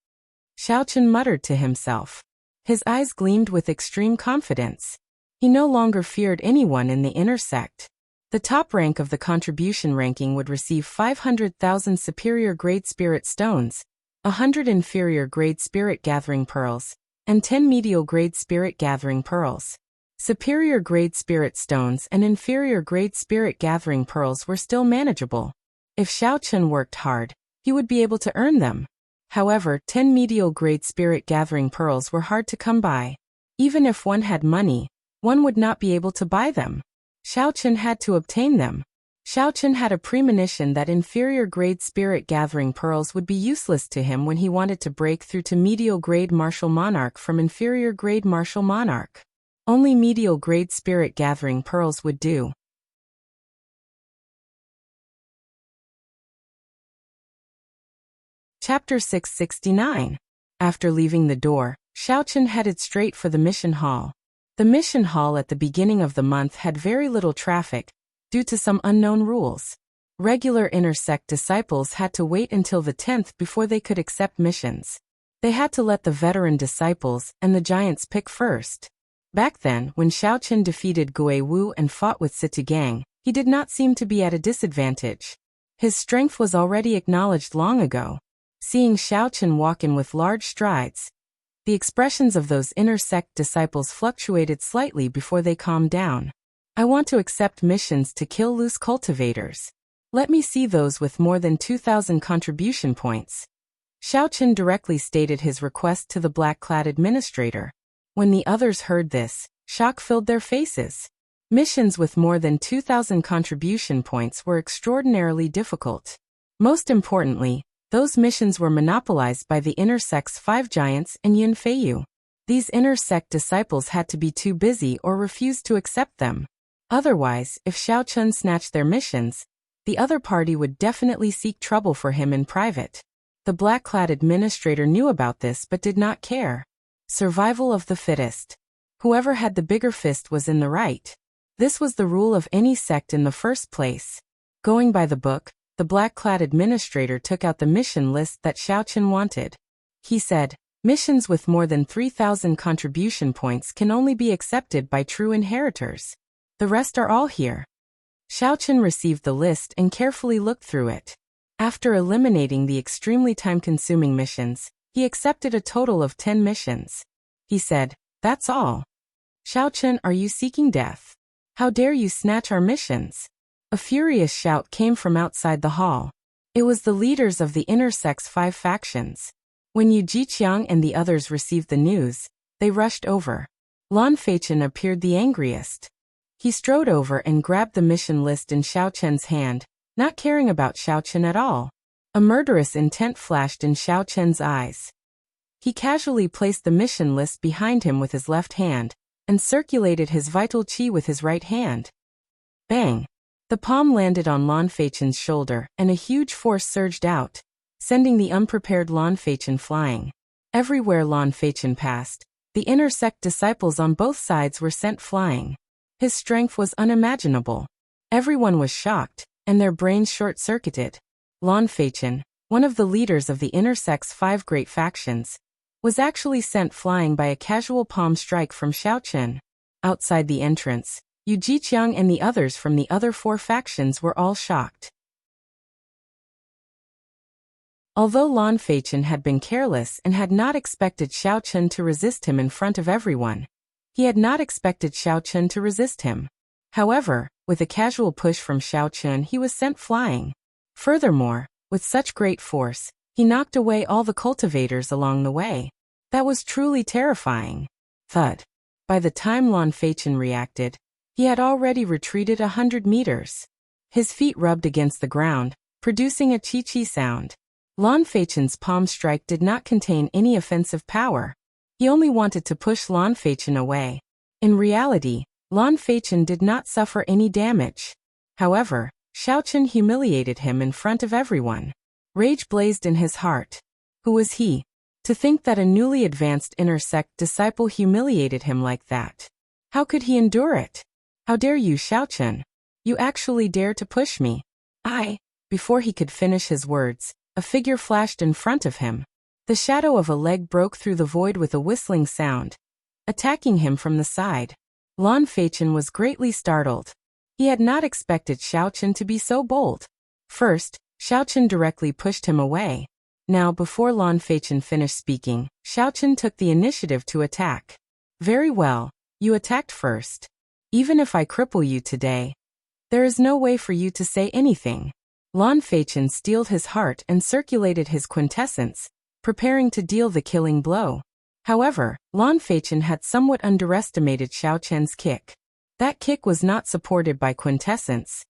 Xiaochen muttered to himself. His eyes gleamed with extreme confidence. He no longer feared anyone in the inner sect. The top rank of the contribution ranking would receive 500,000 superior grade spirit stones, 100 inferior grade spirit gathering pearls, and 10 medial grade spirit gathering pearls. Superior grade spirit stones and inferior grade spirit gathering pearls were still manageable. If Xiaochen worked hard, he would be able to earn them. However, 10 medial grade spirit gathering pearls were hard to come by. Even if one had money, one would not be able to buy them. Xiaochen had to obtain them. Xiaochen had a premonition that inferior grade spirit gathering pearls would be useless to him when he wanted to break through to medial grade martial monarch from inferior grade martial monarch. Only medial grade spirit gathering pearls would do. Chapter 669. After leaving the door, Xiaochen headed straight for the mission hall. The mission hall at the beginning of the month had very little traffic, due to some unknown rules. Regular inner sect disciples had to wait until the 10th before they could accept missions. They had to let the veteran disciples and the giants pick first. Back then, when Xiaochen defeated Gui Wu and fought with Situ Gang, he did not seem to be at a disadvantage. His strength was already acknowledged long ago. Seeing Xiaochen walk in with large strides, the expressions of those inner sect disciples fluctuated slightly before they calmed down. I want to accept missions to kill loose cultivators. Let me see those with more than 2,000 contribution points. Xiaochen directly stated his request to the black-clad administrator. When the others heard this, shock filled their faces. Missions with more than 2,000 contribution points were extraordinarily difficult. Most importantly, those missions were monopolized by the inner sect's 5 giants and Yun Feiyu. These inner sect disciples had to be too busy or refuse to accept them. Otherwise, if Xiaochen snatched their missions, the other party would definitely seek trouble for him in private. The black-clad administrator knew about this but did not care. Survival of the fittest. Whoever had the bigger fist was in the right. This was the rule of any sect in the first place. Going by the book, the black-clad administrator took out the mission list that Xiaochen wanted. He said, missions with more than 3,000 contribution points can only be accepted by true inheritors. The rest are all here. Xiaochen received the list and carefully looked through it. After eliminating the extremely time-consuming missions, he accepted a total of 10 missions. He said, "That's all." "Xiaochen, are you seeking death? How dare you snatch our missions?" A furious shout came from outside the hall. It was the leaders of the inner sect's 5 factions. When Yu Jiqiang and the others received the news, they rushed over. Lan Feichen appeared the angriest. He strode over and grabbed the mission list in Xiaochen's hand, not caring about Xiaochen at all. A murderous intent flashed in Xiaochen's eyes. He casually placed the mission list behind him with his left hand, and circulated his vital qi with his right hand. Bang! The palm landed on Lan Feichen's shoulder, and a huge force surged out, sending the unprepared Lan Feichen flying. Everywhere Lan Feichen passed, the inner sect disciples on both sides were sent flying. His strength was unimaginable. Everyone was shocked, and their brains short-circuited. Lan Feichen, one of the leaders of the inner sect's 5 great factions, was actually sent flying by a casual palm strike from Xiaochen. Outside the entrance, Yu Jiqiang and the others from the other 4 factions were all shocked. Although Lan Feichen had been careless and had not expected Xiaochen to resist him in front of everyone, he had not expected Xiaochen to resist him. However, with a casual push from Xiaochen, he was sent flying. Furthermore, with such great force, he knocked away all the cultivators along the way. That was truly terrifying. Thud. By the time Lan Feichen reacted, he had already retreated 100 meters. His feet rubbed against the ground, producing a chi-chi sound. Lan Feichen's palm strike did not contain any offensive power. He only wanted to push Lan Feichen away. In reality, Lan Feichen did not suffer any damage. However, Xiaochen humiliated him in front of everyone. Rage blazed in his heart. Who was he? To think that a newly advanced inner sect disciple humiliated him like that. How could he endure it? "How dare you, Xiaochen? You actually dare to push me?" Before he could finish his words, a figure flashed in front of him. The shadow of a leg broke through the void with a whistling sound, attacking him from the side. Lan Feichen was greatly startled. He had not expected Xiaochen to be so bold. First, Xiaochen directly pushed him away. Now, before Lan Feichen finished speaking, Xiaochen took the initiative to attack. "Very well, you attacked first. Even if I cripple you today, there is no way for you to say anything." Lan Feichen steeled his heart and circulated his quintessence, preparing to deal the killing blow. However, Lan Feichen had somewhat underestimated Xiaochen's kick. That kick was not supported by quintessence,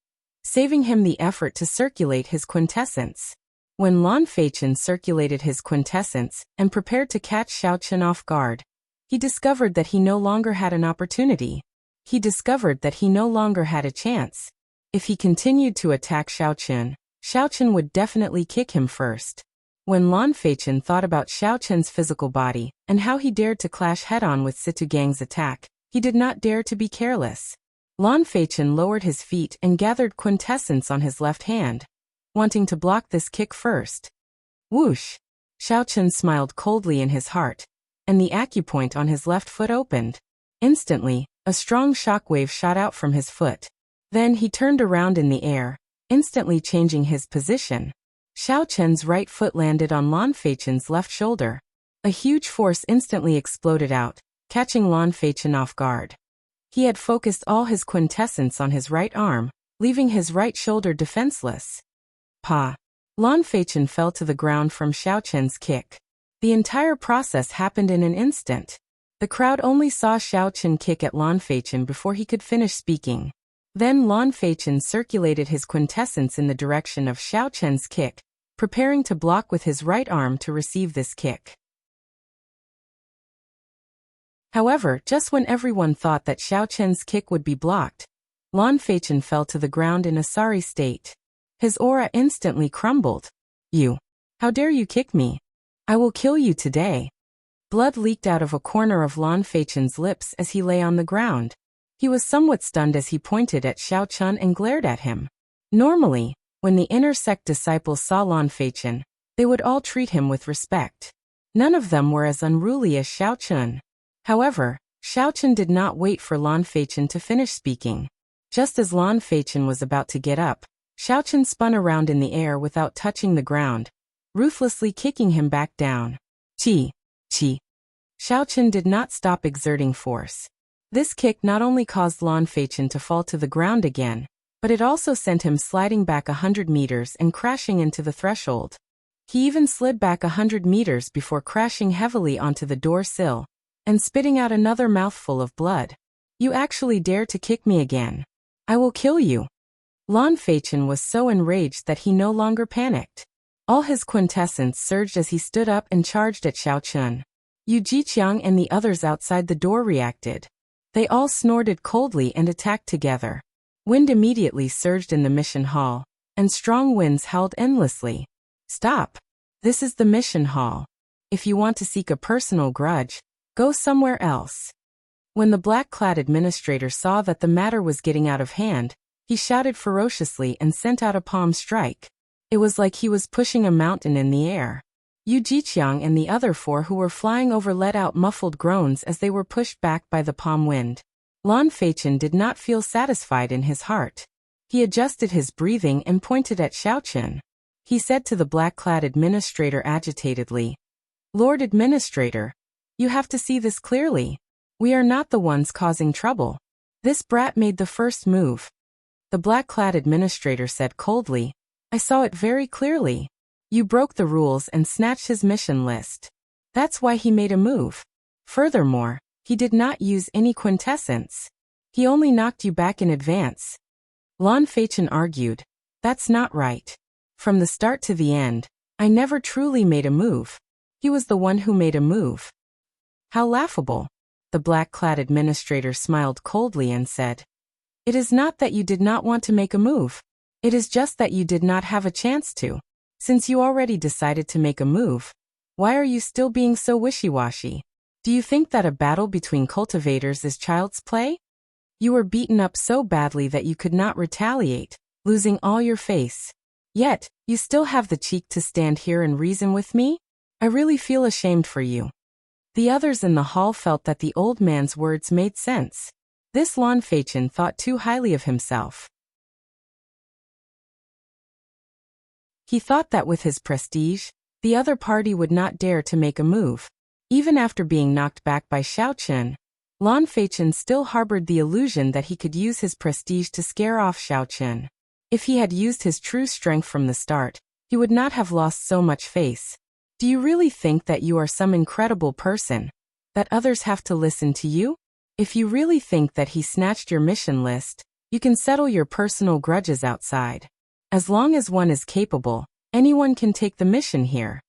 saving him the effort to circulate his quintessence. When Lan Feichen circulated his quintessence and prepared to catch Xiaochen off guard, he discovered that he no longer had an opportunity. He discovered that he no longer had a chance. If he continued to attack Xiaochen, Xiaochen would definitely kick him first. When Lan Feichen thought about Xiaochen's physical body and how he dared to clash head-on with Situ Gang's attack, he did not dare to be careless. Lan Feichen lowered his feet and gathered quintessence on his left hand, wanting to block this kick first. Whoosh! Xiaochen smiled coldly in his heart, and the acupoint on his left foot opened. Instantly, a strong shockwave shot out from his foot. Then he turned around in the air, instantly changing his position. Xiaochen's right foot landed on Lan Feichen's left shoulder. A huge force instantly exploded out, catching Lan Feichen off guard. He had focused all his quintessence on his right arm, leaving his right shoulder defenseless. Pa! Lan Feichen fell to the ground from Xiaochen's kick. The entire process happened in an instant. The crowd only saw Xiaochen kick at Lan Feichen before he could finish speaking. Then Lan Feichen circulated his quintessence in the direction of Xiaochen's kick, preparing to block with his right arm to receive this kick. However, just when everyone thought that Xiaochen's kick would be blocked, Lan Feichen fell to the ground in a sorry state. His aura instantly crumbled. "You! How dare you kick me? I will kill you today." Blood leaked out of a corner of Lan Feichen's lips as he lay on the ground. He was somewhat stunned as he pointed at Xiao Chun and glared at him. Normally, when the inner sect disciples saw Lan Feichen, they would all treat him with respect. None of them were as unruly as Xiao Chun. However, Xiao Chun did not wait for Lan Feichen to finish speaking. Just as Lan Feichen was about to get up, Xiao Chun spun around in the air without touching the ground, ruthlessly kicking him back down. Chi. Xiao Chun did not stop exerting force. This kick not only caused Lan Feichen to fall to the ground again, but it also sent him sliding back 100 meters and crashing into the threshold. He even slid back 100 meters before crashing heavily onto the door sill and spitting out another mouthful of blood. You actually dare to kick me again. I will kill you. Lan Feichen was so enraged that he no longer panicked. All his quintessence surged as he stood up and charged at Xiao Chun. Yu Jiqiang and the others outside the door reacted. They all snorted coldly and attacked together. Wind immediately surged in the mission hall, and strong winds howled endlessly. Stop. This is the mission hall. If you want to seek a personal grudge, go somewhere else. When the black-clad administrator saw that the matter was getting out of hand, he shouted ferociously and sent out a palm strike. It was like he was pushing a mountain in the air. Yu Jiqiang and the other 4 who were flying over let out muffled groans as they were pushed back by the palm wind. Lan Feichen did not feel satisfied in his heart. He adjusted his breathing and pointed at Xiao Chun. He said to the black-clad administrator agitatedly, "Lord Administrator, you have to see this clearly. We are not the ones causing trouble. This brat made the first move." The black-clad administrator said coldly, "I saw it very clearly. You broke the rules and snatched his mission list. That's why he made a move. Furthermore, he did not use any quintessence. He only knocked you back in advance." Lan Feichen argued, "That's not right. From the start to the end, I never truly made a move. He was the one who made a move." "How laughable." The black-clad administrator smiled coldly and said, "It is not that you did not want to make a move. It is just that you did not have a chance to. Since you already decided to make a move, why are you still being so wishy-washy? Do you think that a battle between cultivators is child's play? You were beaten up so badly that you could not retaliate, losing all your face. Yet, you still have the cheek to stand here and reason with me? I really feel ashamed for you." The others in the hall felt that the old man's words made sense. This Lan Feichen thought too highly of himself. He thought that with his prestige, the other party would not dare to make a move. Even after being knocked back by Xiao Chun, Lan Feichen still harbored the illusion that he could use his prestige to scare off Xiao Chun. If he had used his true strength from the start, he would not have lost so much face. Do you really think that you are some incredible person, that others have to listen to you? If you really think that he snatched your mission list, you can settle your personal grudges outside. As long as one is capable, anyone can take the mission here.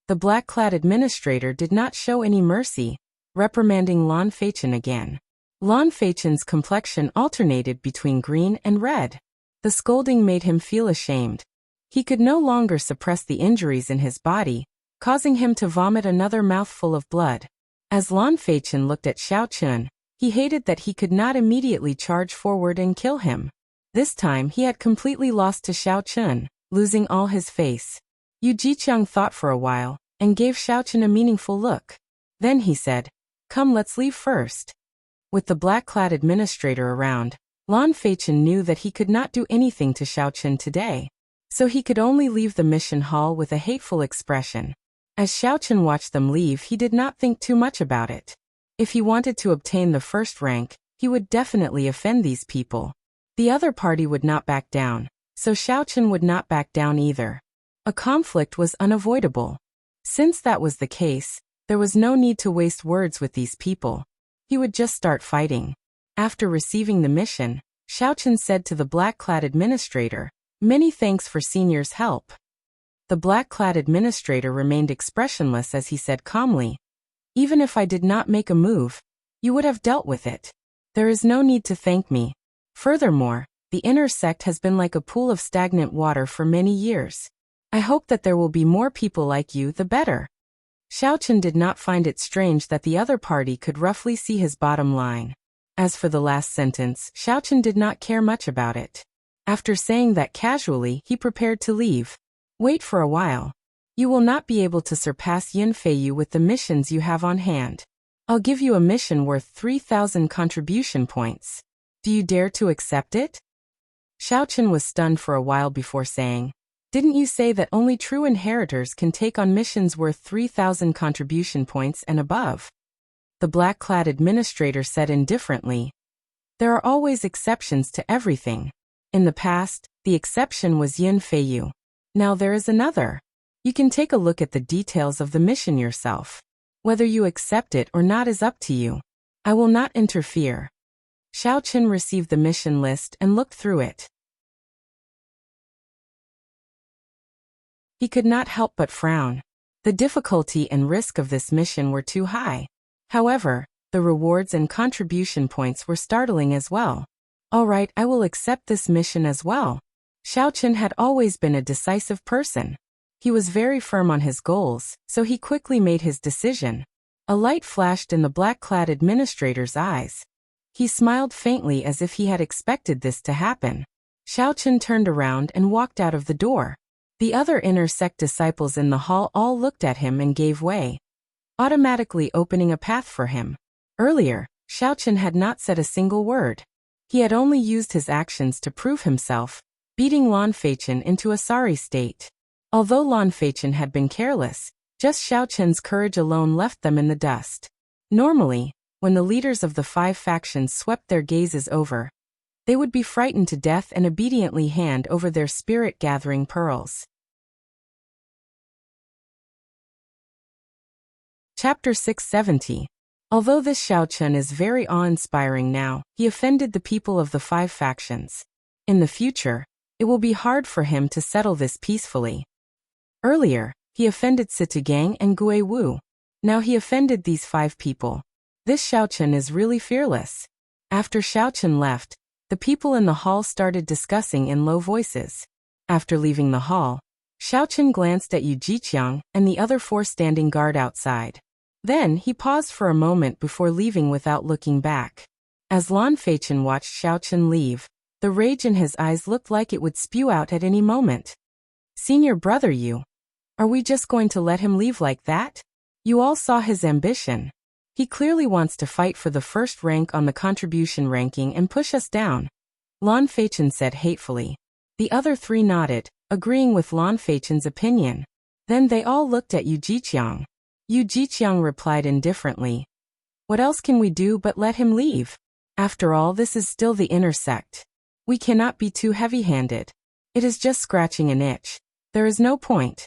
The black-clad administrator did not show any mercy, reprimanding Lan Feichen again. Lan Feichen's complexion alternated between green and red. The scolding made him feel ashamed. He could no longer suppress the injuries in his body, causing him to vomit another mouthful of blood. As Lan Feichen looked at Xiao Chun, he hated that he could not immediately charge forward and kill him. This time he had completely lost to Xiao Chun, losing all his face. Yu Jiqiang thought for a while, and gave Xiao Chun a meaningful look. Then he said, "Come, let's leave first." With the black-clad administrator around, Lan Feichen knew that he could not do anything to Xiao Chun today, so he could only leave the mission hall with a hateful expression. As Xiao Chun watched them leave, he did not think too much about it. If he wanted to obtain the first rank, he would definitely offend these people. The other party would not back down, so Xiao Chun would not back down either. A conflict was unavoidable. Since that was the case, there was no need to waste words with these people. He would just start fighting. After receiving the mission, Xiao Chun said to the black-clad administrator, "Many thanks for Senior's help." The black-clad administrator remained expressionless as he said calmly, "Even if I did not make a move, you would have dealt with it. There is no need to thank me. Furthermore, the inner sect has been like a pool of stagnant water for many years. I hope that there will be more people like you, the better." Xiaochen did not find it strange that the other party could roughly see his bottom line. As for the last sentence, Xiaochen did not care much about it. After saying that casually, he prepared to leave. Wait for a while. You will not be able to surpass Yin Feiyu with the missions you have on hand. I'll give you a mission worth 3,000 contribution points. Do you dare to accept it? Xiaochen was stunned for a while before saying, "Didn't you say that only true inheritors can take on missions worth 3,000 contribution points and above?" The black-clad administrator said indifferently, "There are always exceptions to everything. In the past, the exception was Yin Feiyu. Now there is another. You can take a look at the details of the mission yourself. Whether you accept it or not is up to you. I will not interfere." Xiaochen received the mission list and looked through it. He could not help but frown. The difficulty and risk of this mission were too high. However, the rewards and contribution points were startling as well. All right, I will accept this mission as well. Xiaochen had always been a decisive person. He was very firm on his goals, so he quickly made his decision. A light flashed in the black-clad administrator's eyes. He smiled faintly as if he had expected this to happen. Xiaochen turned around and walked out of the door. The other inner sect disciples in the hall all looked at him and gave way, automatically opening a path for him. Earlier, Xiaochen had not said a single word. He had only used his actions to prove himself, beating Lan Feichen into a sorry state. Although Lan Feichen had been careless, just Xiaochen's courage alone left them in the dust. Normally, when the leaders of the 5 factions swept their gazes over, they would be frightened to death and obediently hand over their spirit-gathering pearls. Chapter 670. Although this Xiaochen is very awe-inspiring now, he offended the people of the 5 factions. In the future, it will be hard for him to settle this peacefully. Earlier, he offended Situgang and Gui Wu. Now he offended these 5 people. This Xiaochen is really fearless. After Xiaochen left, the people in the hall started discussing in low voices. After leaving the hall, Xiaochen glanced at Yu Jiqiang and the other 4 standing guard outside. Then he paused for a moment before leaving without looking back. As Lan Feichen watched Xiaochen leave, the rage in his eyes looked like it would spew out at any moment. "Senior brother Yu, are we just going to let him leave like that? You all saw his ambition. He clearly wants to fight for the first rank on the contribution ranking and push us down," Lan Feichen said hatefully. The other 3 nodded, agreeing with Lan Feichen's opinion. Then they all looked at Yu Jiqiang. Yu Jiqiang replied indifferently, "What else can we do but let him leave? After all, this is still the inner sect. We cannot be too heavy-handed. It is just scratching an itch. There is no point."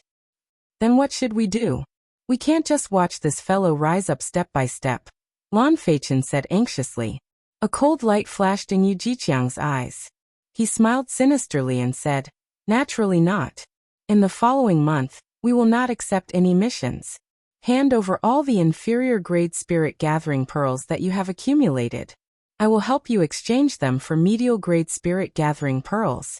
"Then what should we do? We can't just watch this fellow rise up step by step," Lan Feichen said anxiously. A cold light flashed in Yu Jiqiang's eyes. He smiled sinisterly and said, "Naturally not. In the following month, we will not accept any missions. Hand over all the inferior grade spirit gathering pearls that you have accumulated. I will help you exchange them for medial grade spirit gathering pearls.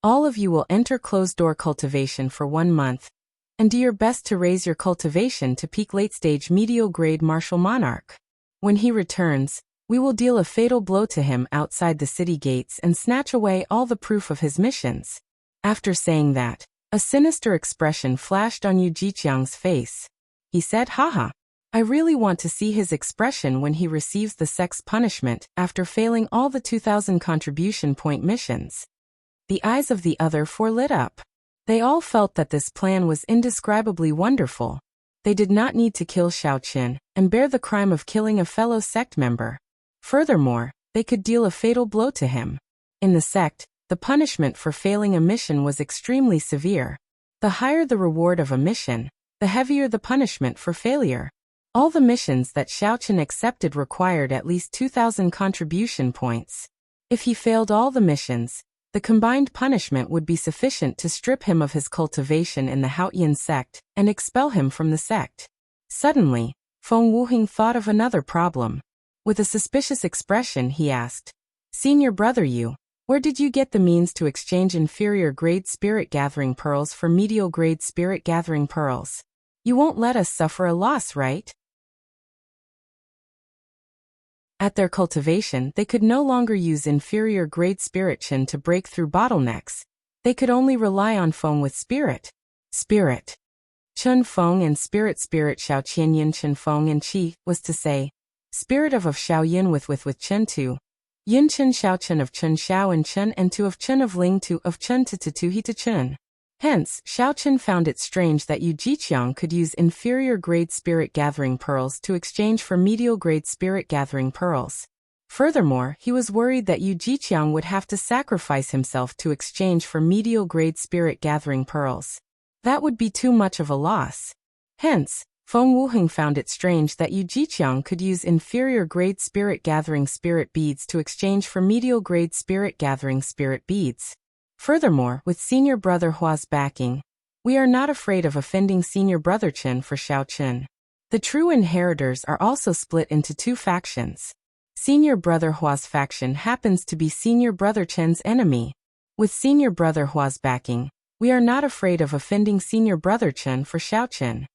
All of you will enter closed door cultivation for 1 month, and do your best to raise your cultivation to peak late stage medial grade martial monarch. When he returns, we will deal a fatal blow to him outside the city gates and snatch away all the proof of his missions." After saying that, a sinister expression flashed on Yu Jiqiang's face. He said, "Haha. I really want to see his expression when he receives the sect's punishment after failing all the 2,000 contribution point missions." The eyes of the other 4 lit up. They all felt that this plan was indescribably wonderful. They did not need to kill Xiaochen and bear the crime of killing a fellow sect member. Furthermore, they could deal a fatal blow to him. In the sect, the punishment for failing a mission was extremely severe. The higher the reward of a mission, the heavier the punishment for failure. All the missions that Xiaochen accepted required at least 2,000 contribution points. If he failed all the missions, the combined punishment would be sufficient to strip him of his cultivation in the Haotian sect and expel him from the sect. Suddenly, Feng Wuheng thought of another problem. With a suspicious expression, he asked, "Senior brother Yu, where did you get the means to exchange inferior grade spirit gathering pearls for medial grade spirit gathering pearls?" You won't let us suffer a loss, right? At their cultivation, they could no longer use inferior grade spirit Qin to break through bottlenecks. They could only rely on Feng with spirit. Spirit. Chun Feng and spirit Xiao Qian Yin Chen Feng and Qi, was to say, spirit of Xiao Yin with Chen Tu. Yin Chen Xiao Chen of Chen Xiao and Chen and Tu of Chen of Ling Tu of Chen Tu He to Chen. Hence, Xiao Chen found it strange that Yu Jiqiang could use inferior grade spirit gathering pearls to exchange for medial grade spirit gathering pearls. Furthermore, he was worried that Yu Jiqiang would have to sacrifice himself to exchange for medial grade spirit gathering pearls. That would be too much of a loss. Hence, Feng Wuheng found it strange that Yu Jiqiang could use inferior grade spirit gathering spirit beads to exchange for medial grade spirit gathering spirit beads. Furthermore, with senior brother Hua's backing, we are not afraid of offending senior brother Chen for Xiao Chen. The true inheritors are also split into two factions. Senior brother Hua's faction happens to be senior brother Chen's enemy. With senior brother Hua's backing, we are not afraid of offending senior brother Chen for Xiao Chen.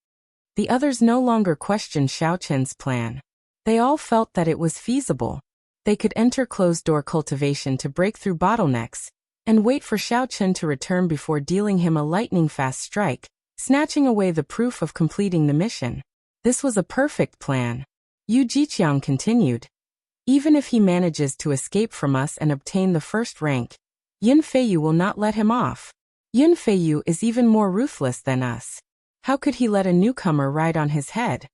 The others no longer questioned Xiao Chen's plan. They all felt that it was feasible. They could enter closed-door cultivation to break through bottlenecks, and wait for Xiao Chen to return before dealing him a lightning-fast strike, snatching away the proof of completing the mission. This was a perfect plan. Yu Jiqiang continued. Even if he manages to escape from us and obtain the first rank, Yin Feiyu will not let him off. Yin Feiyu is even more ruthless than us. How could he let a newcomer ride on his head?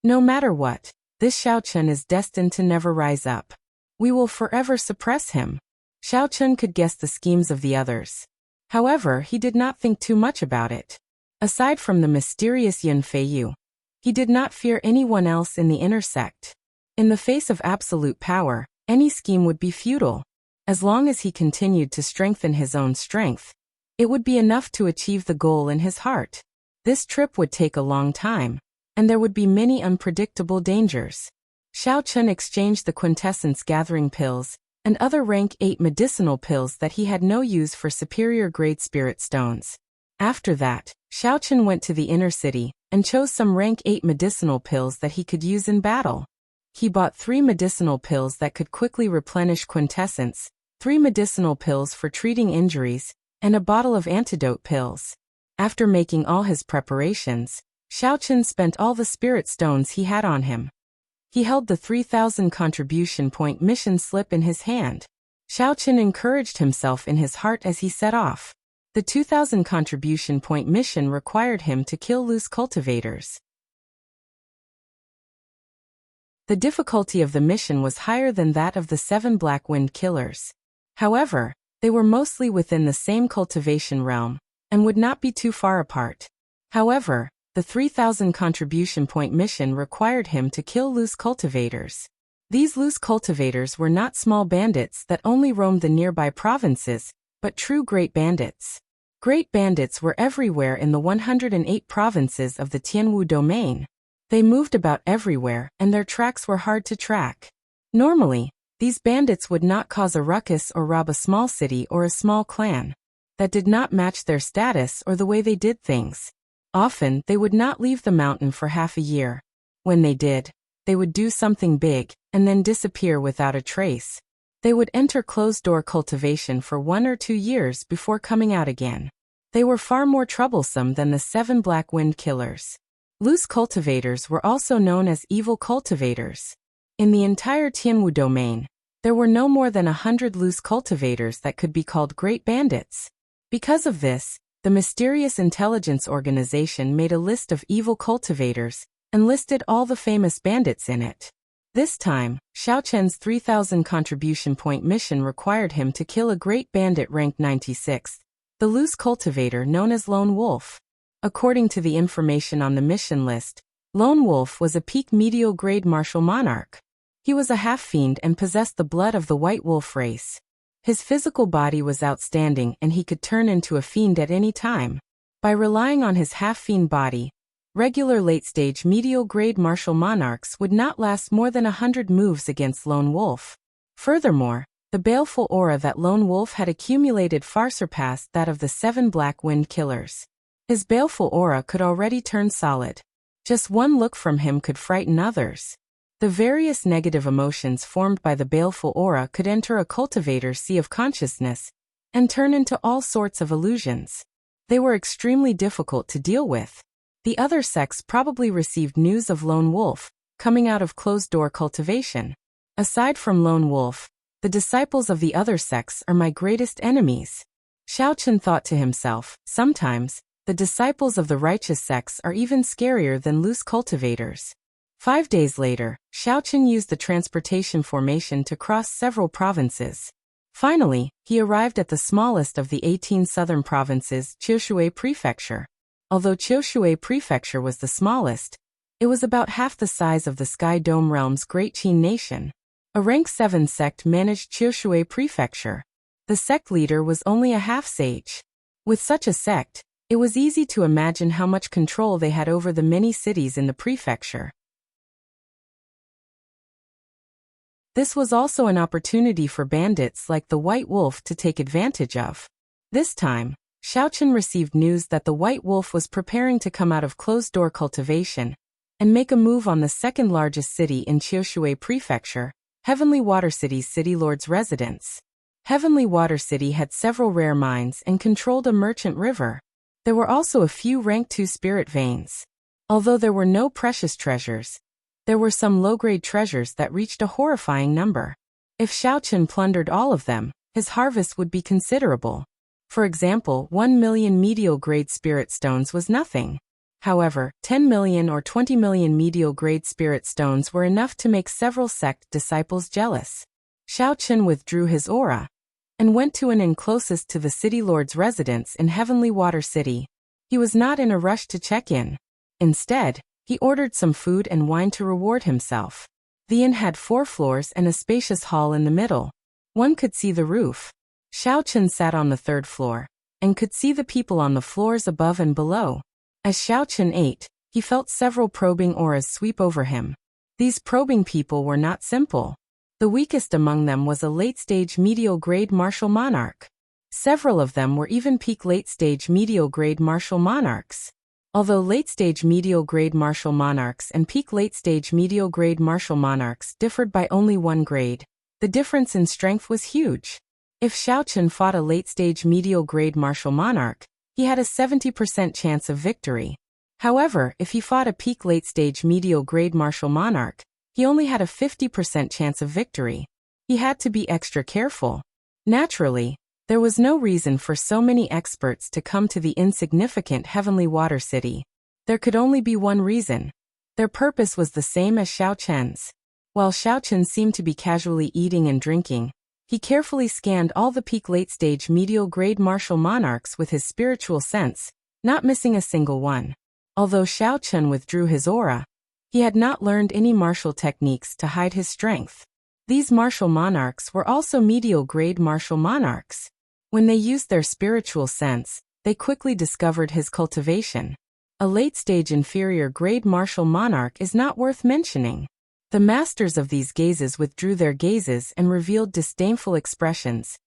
No matter what, this Xiao Chen is destined to never rise up. We will forever suppress him. Xiao Chen could guess the schemes of the others. However, he did not think too much about it. Aside from the mysterious Yin Feiyu, he did not fear anyone else in the inner sect. In the face of absolute power, any scheme would be futile. As long as he continued to strengthen his own strength, it would be enough to achieve the goal in his heart. This trip would take a long time, and there would be many unpredictable dangers. Xiao Chen exchanged the quintessence gathering pills and other rank 8 medicinal pills that he had no use for superior grade spirit stones. After that, Xiao Chen went to the inner city and chose some rank 8 medicinal pills that he could use in battle. He bought 3 medicinal pills that could quickly replenish quintessence, 3 medicinal pills for treating injuries, and a bottle of antidote pills. After making all his preparations, Xiao Chen spent all the spirit stones he had on him. He held the 3,000 contribution point mission slip in his hand. Xiao Chen encouraged himself in his heart as he set off. The 2,000 contribution point mission required him to kill loose cultivators. The difficulty of the mission was higher than that of the 7 Black Wind Killers. However, they were mostly within the same cultivation realm, and would not be too far apart. However, the 3,000 contribution point mission required him to kill loose cultivators. These loose cultivators were not small bandits that only roamed the nearby provinces, but true great bandits. Great bandits were everywhere in the 108 provinces of the Tianwu domain. They moved about everywhere, and their tracks were hard to track. Normally, these bandits would not cause a ruckus or rob a small city or a small clan. That did not match their status or the way they did things. Often, they would not leave the mountain for half a year. When they did, they would do something big, and then disappear without a trace. They would enter closed-door cultivation for 1 or 2 years before coming out again. They were far more troublesome than the 7 Black Wind Killers. Loose cultivators were also known as evil cultivators. In the entire Tianwu domain, there were no more than 100 loose cultivators that could be called great bandits. Because of this, the mysterious intelligence organization made a list of evil cultivators and listed all the famous bandits in it. This time, Xiao Chen's 3,000 contribution point mission required him to kill a great bandit ranked 96th, the loose cultivator known as Lone Wolf. According to the information on the mission list, Lone Wolf was a peak medial grade martial monarch. He was a half-fiend and possessed the blood of the White Wolf race. His physical body was outstanding and he could turn into a fiend at any time. By relying on his half-fiend body, regular late-stage medial-grade martial monarchs would not last more than 100 moves against Lone Wolf. Furthermore, the baleful aura that Lone Wolf had accumulated far surpassed that of the 7 Black Wind Killers. His baleful aura could already turn solid. Just one look from him could frighten others. The various negative emotions formed by the baleful aura could enter a cultivator's sea of consciousness and turn into all sorts of illusions. They were extremely difficult to deal with. The other sects probably received news of Lone Wolf coming out of closed-door cultivation. Aside from Lone Wolf, the disciples of the other sects are my greatest enemies. Xiaochen thought to himself, sometimes, the disciples of the righteous sects are even scarier than loose cultivators. 5 days later, Xiaochen used the transportation formation to cross several provinces. Finally, he arrived at the smallest of the 18 southern provinces, Qiushui Prefecture. Although Qiushui Prefecture was the smallest, it was about half the size of the Sky Dome Realm's Great Qin Nation. A rank 7 sect managed Qiushui Prefecture. The sect leader was only a half-sage. With such a sect, it was easy to imagine how much control they had over the many cities in the prefecture. This was also an opportunity for bandits like the White Wolf to take advantage of. This time, Xiaochen received news that the White Wolf was preparing to come out of closed-door cultivation and make a move on the second largest city in Qiushui Prefecture, Heavenly Water City's city lord's residence. Heavenly Water City had several rare mines and controlled a merchant river. There were also a few rank 2 spirit veins. Although there were no precious treasures, there were some low-grade treasures that reached a horrifying number. If Xiaochen plundered all of them, his harvest would be considerable. For example, 1 million medial-grade spirit stones was nothing. However, 10 million or 20 million medial-grade spirit stones were enough to make several sect disciples jealous. Xiaochen withdrew his aura and went to an inn closest to the city lord's residence in Heavenly Water City. He was not in a rush to check in. Instead, he ordered some food and wine to reward himself. The inn had 4 floors and a spacious hall in the middle. One could see the roof. Xiaochen sat on the 3rd floor and could see the people on the floors above and below. As Xiaochen ate, he felt several probing auras sweep over him. These probing people were not simple. The weakest among them was a late-stage medial-grade martial monarch. Several of them were even peak late-stage medial-grade martial monarchs. Although late-stage medial-grade martial monarchs and peak late-stage medial-grade martial monarchs differed by only 1 grade, the difference in strength was huge. If Xiaochen fought a late-stage medial-grade martial monarch, he had a 70% chance of victory. However, if he fought a peak late-stage medial-grade martial monarch, he only had a 50% chance of victory. He had to be extra careful. Naturally, there was no reason for so many experts to come to the insignificant Heavenly Water City. There could only be one reason. Their purpose was the same as Xiaochen's. While Xiaochen seemed to be casually eating and drinking, he carefully scanned all the peak late-stage medial-grade martial monarchs with his spiritual sense, not missing a single one. Although Xiaochen withdrew his aura, he had not learned any martial techniques to hide his strength. These martial monarchs were also medial-grade martial monarchs. When they used their spiritual sense, they quickly discovered his cultivation. A late-stage inferior-grade martial monarch is not worth mentioning. The masters of these gazes withdrew their gazes and revealed disdainful expressions,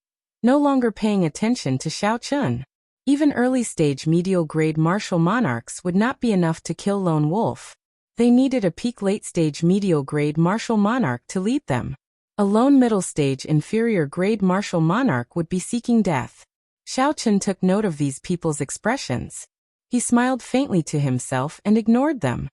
no longer paying attention to Xiaochen. Even early-stage medial-grade martial monarchs would not be enough to kill Lone Wolf. They needed a peak late-stage medial-grade martial monarch to lead them. A lone middle-stage inferior-grade martial monarch would be seeking death. Xiaochen took note of these people's expressions. He smiled faintly to himself and ignored them.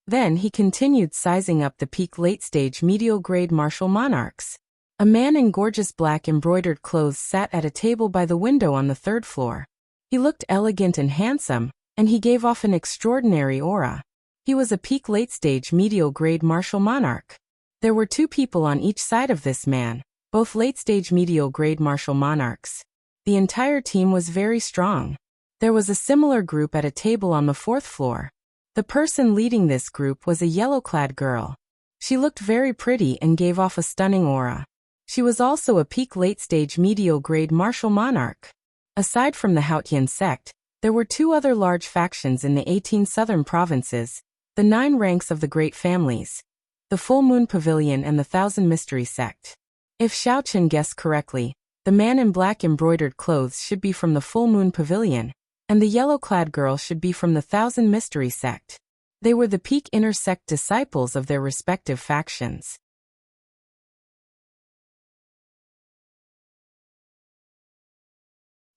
Then he continued sizing up the peak late-stage medial-grade martial monarchs. A man in gorgeous black embroidered clothes sat at a table by the window on the 3rd floor. He looked elegant and handsome, and he gave off an extraordinary aura. He was a peak late-stage medial-grade martial monarch. There were 2 people on each side of this man, both late-stage medial-grade martial monarchs. The entire team was very strong. There was a similar group at a table on the 4th floor. The person leading this group was a yellow-clad girl. She looked very pretty and gave off a stunning aura. She was also a peak late-stage medial-grade martial monarch. Aside from the Haotian sect, there were 2 other large factions in the 18 southern provinces, the 9 ranks of the Great Families, the Full Moon Pavilion and the Thousand Mystery sect. If Xiaochen guessed correctly, The man in black embroidered clothes should be from the Full Moon Pavilion, and the yellow-clad girl should be from the Thousand Mystery Sect. They were the peak inner sect disciples of their respective factions.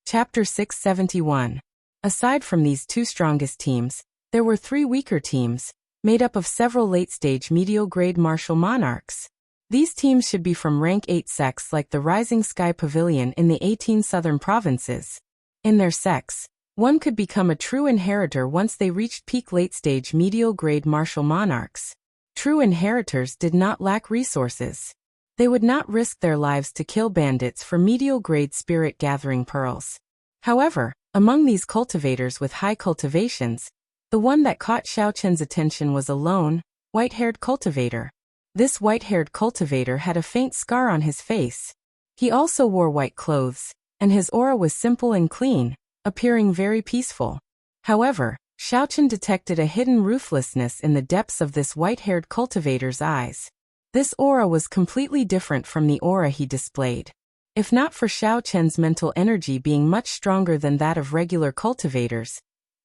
Chapter 671. Aside from these two strongest teams, there were three weaker teams, made up of several late-stage medial-grade martial monarchs. These teams should be from rank 8 sects like the Rising Sky Pavilion in the 18 southern provinces. In their sects, one could become a true inheritor once they reached peak late-stage medial-grade martial monarchs. True inheritors did not lack resources. They would not risk their lives to kill bandits for medial-grade spirit-gathering pearls. However, among these cultivators with high cultivations, the one that caught Xiao Chen's attention was a lone, white-haired cultivator. This white-haired cultivator had a faint scar on his face. He also wore white clothes, and his aura was simple and clean, appearing very peaceful. However, Xiao Chen detected a hidden ruthlessness in the depths of this white-haired cultivator's eyes. This aura was completely different from the aura he displayed. If not for Xiao Chen's mental energy being much stronger than that of regular cultivators,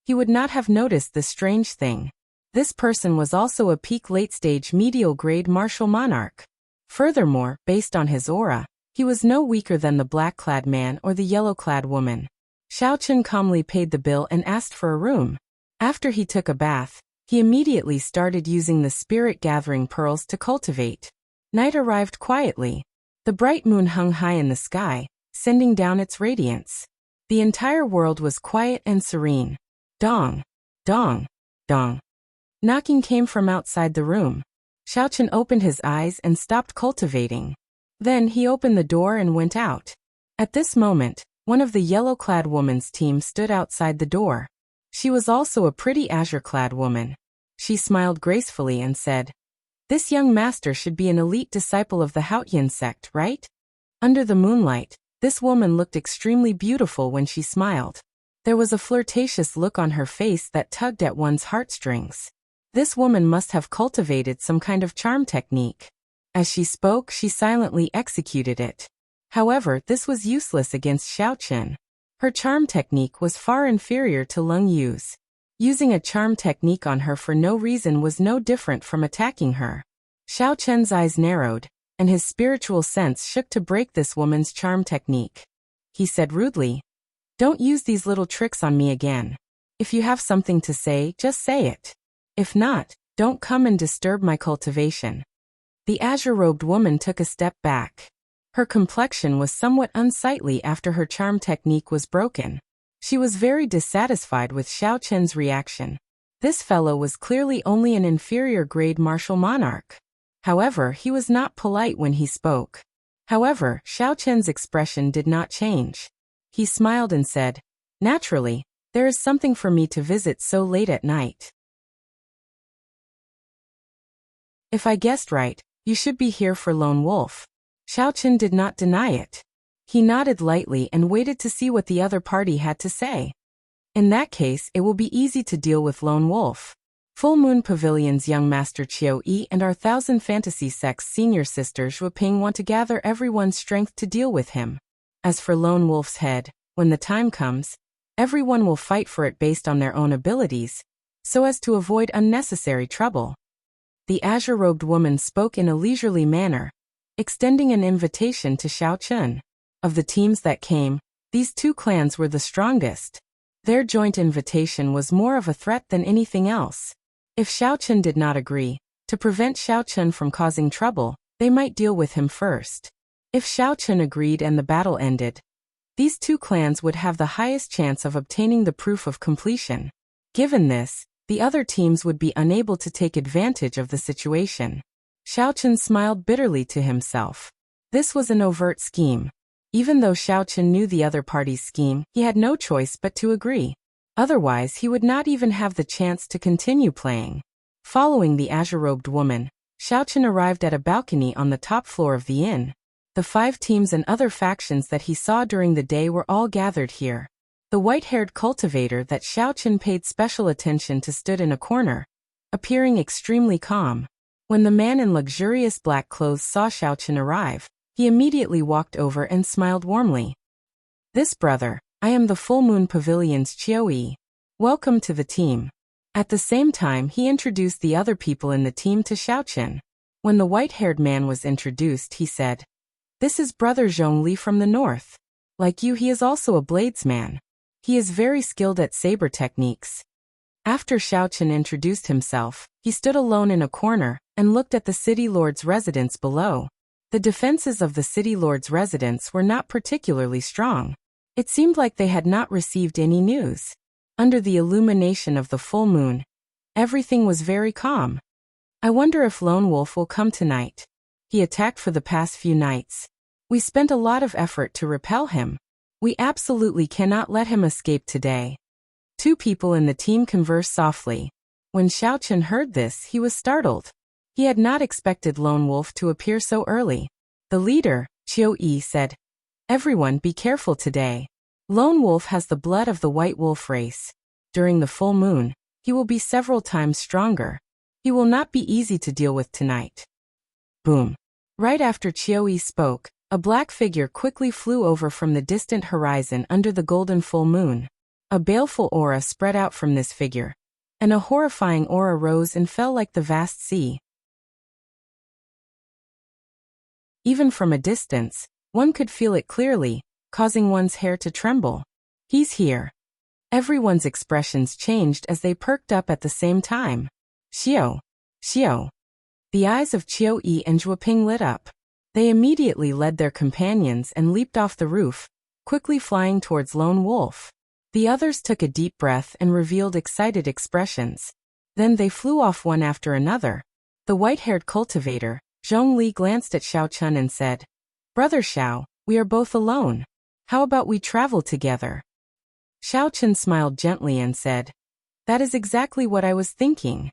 he would not have noticed this strange thing. This person was also a peak late-stage medial-grade martial monarch. Furthermore, based on his aura, he was no weaker than the black-clad man or the yellow-clad woman. Xiao Chen calmly paid the bill and asked for a room. After he took a bath, he immediately started using the spirit-gathering pearls to cultivate. Night arrived quietly. The bright moon hung high in the sky, sending down its radiance. The entire world was quiet and serene. Dong! Dong! Dong! Knocking came from outside the room. Xiao Chen opened his eyes and stopped cultivating. Then he opened the door and went out. At this moment, one of the yellow-clad woman's team stood outside the door. She was also a pretty azure-clad woman. She smiled gracefully and said, "This young master should be an elite disciple of the Haotian sect, right?" Under the moonlight, this woman looked extremely beautiful when she smiled. There was a flirtatious look on her face that tugged at one's heartstrings. This woman must have cultivated some kind of charm technique. As she spoke, she silently executed it. However, this was useless against Xiao Chen. Her charm technique was far inferior to Leng Yu's. Using a charm technique on her for no reason was no different from attacking her. Xiao Chen's eyes narrowed, and his spiritual sense shook to break this woman's charm technique. He said rudely, "Don't use these little tricks on me again. If you have something to say, just say it. If not, don't come and disturb my cultivation." The azure-robed woman took a step back. Her complexion was somewhat unsightly after her charm technique was broken. She was very dissatisfied with Xiao Chen's reaction. This fellow was clearly only an inferior-grade martial monarch. However, he was not polite when he spoke. However, Xiao Chen's expression did not change. He smiled and said, "Naturally, there is something for me to visit so late at night. If I guessed right, you should be here for Lone Wolf." Xiao Chen did not deny it. He nodded lightly and waited to see what the other party had to say. In that case, it will be easy to deal with Lone Wolf. Full Moon Pavilion's young master Qiu Yi and our Thousand Fantasy Sect's senior sister Xue Ping want to gather everyone's strength to deal with him. As for Lone Wolf's head, when the time comes, everyone will fight for it based on their own abilities, so as to avoid unnecessary trouble. The azure-robed woman spoke in a leisurely manner, extending an invitation to Xiao Chen. Of the teams that came, these two clans were the strongest. Their joint invitation was more of a threat than anything else. If Xiao Chen did not agree, to prevent Xiao Chen from causing trouble, they might deal with him first. If Xiao Chen agreed and the battle ended, these two clans would have the highest chance of obtaining the proof of completion. Given this, the other teams would be unable to take advantage of the situation. Xiao Chen smiled bitterly to himself. This was an overt scheme. Even though Xiao Chen knew the other party's scheme, he had no choice but to agree. Otherwise, he would not even have the chance to continue playing. Following the azure-robed woman, Xiao Chen arrived at a balcony on the top floor of the inn. The 5 teams and other factions that he saw during the day were all gathered here. The white-haired cultivator that Xiao Chen paid special attention to stood in a corner, appearing extremely calm. When the man in luxurious black clothes saw Xiao Chen arrive, He immediately walked over and smiled warmly. "This brother, I am the Full Moon Pavilion's Qiu. Welcome to the team." At the same time, he introduced the other people in the team to Xiaochen. When the white-haired man was introduced, he said, "This is Brother Zhongli from the north. Like you, he is also a bladesman. He is very skilled at saber techniques." After Xiaochen introduced himself, he stood alone in a corner and looked at the city lord's residence below. The defenses of the city lord's residence were not particularly strong. It seemed like they had not received any news. Under the illumination of the full moon, everything was very calm. "I wonder if Lone Wolf will come tonight. He attacked for the past few nights. We spent a lot of effort to repel him. We absolutely cannot let him escape today." Two people in the team conversed softly. When Xiaochen heard this, he was startled. He had not expected Lone Wolf to appear so early. The leader, Qiu, said, "Everyone be careful today. Lone Wolf has the blood of the white wolf race. During the full moon, he will be several times stronger. He will not be easy to deal with tonight." Boom. Right after Qiu spoke, a black figure quickly flew over from the distant horizon under the golden full moon. A baleful aura spread out from this figure, and a horrifying aura rose and fell like the vast sea. Even from a distance, one could feel it clearly, causing one's hair to tremble. "He's here." Everyone's expressions changed as they perked up at the same time. "Xiao! Xiao!" The eyes of Qiu and Zhuoping lit up. They immediately led their companions and leaped off the roof, quickly flying towards Lone Wolf. The others took a deep breath and revealed excited expressions. Then they flew off one after another. The white-haired cultivator, Zhongli, glanced at Xiaochen and said, "Brother Xiao, we are both alone. How about we travel together?" Xiaochen smiled gently and said, "That is exactly what I was thinking."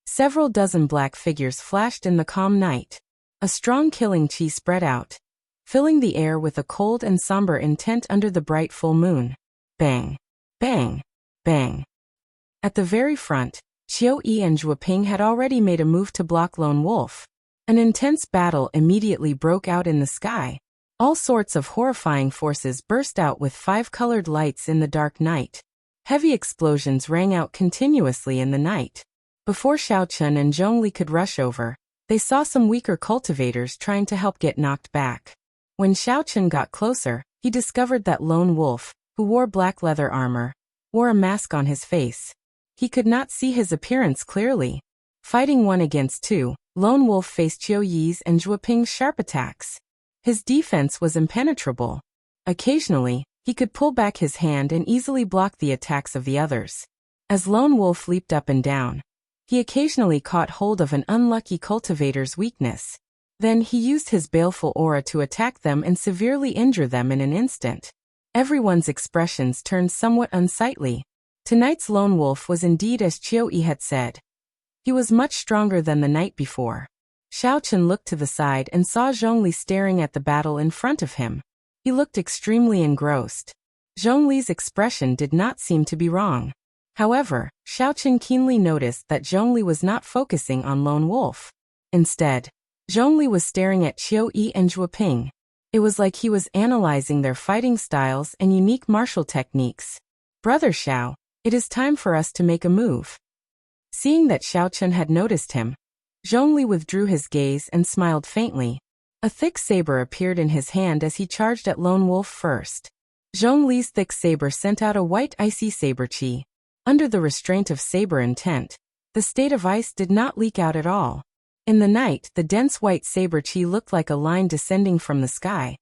Several dozen black figures flashed in the calm night. A strong killing chi spread out, filling the air with a cold and somber intent under the bright full moon. Bang! Bang! Bang! At the very front, Qiu and Zhuoping had already made a move to block Lone Wolf. An intense battle immediately broke out in the sky. All sorts of horrifying forces burst out with five-colored lights in the dark night. Heavy explosions rang out continuously in the night. Before Xiaochen and Zhongli could rush over, they saw some weaker cultivators trying to help get knocked back. When Xiaochen got closer, he discovered that Lone Wolf, who wore black leather armor, wore a mask on his face. He could not see his appearance clearly. Fighting one against two, Lone Wolf faced Qiu's and Zhuoping's sharp attacks. His defense was impenetrable. Occasionally, he could pull back his hand and easily block the attacks of the others. As Lone Wolf leaped up and down, he occasionally caught hold of an unlucky cultivator's weakness. Then he used his baleful aura to attack them and severely injure them in an instant. Everyone's expressions turned somewhat unsightly. Tonight's Lone Wolf was indeed as Qiu had said. He was much stronger than the night before. Xiaochen looked to the side and saw Zhongli staring at the battle in front of him. He looked extremely engrossed. Zhongli's expression did not seem to be wrong. However, Xiaochen keenly noticed that Zhongli was not focusing on Lone Wolf. Instead, Zhongli was staring at Qiu and Zhuoping. It was like he was analyzing their fighting styles and unique martial techniques. "Brother Xiao, it is time for us to make a move." Seeing that Xiaochen had noticed him, Zhongli withdrew his gaze and smiled faintly. A thick saber appeared in his hand as he charged at Lone Wolf first. Zhongli's thick saber sent out a white icy saber chi. Under the restraint of saber intent, the state of ice did not leak out at all. In the night, the dense white saber chi looked like a line descending from the sky,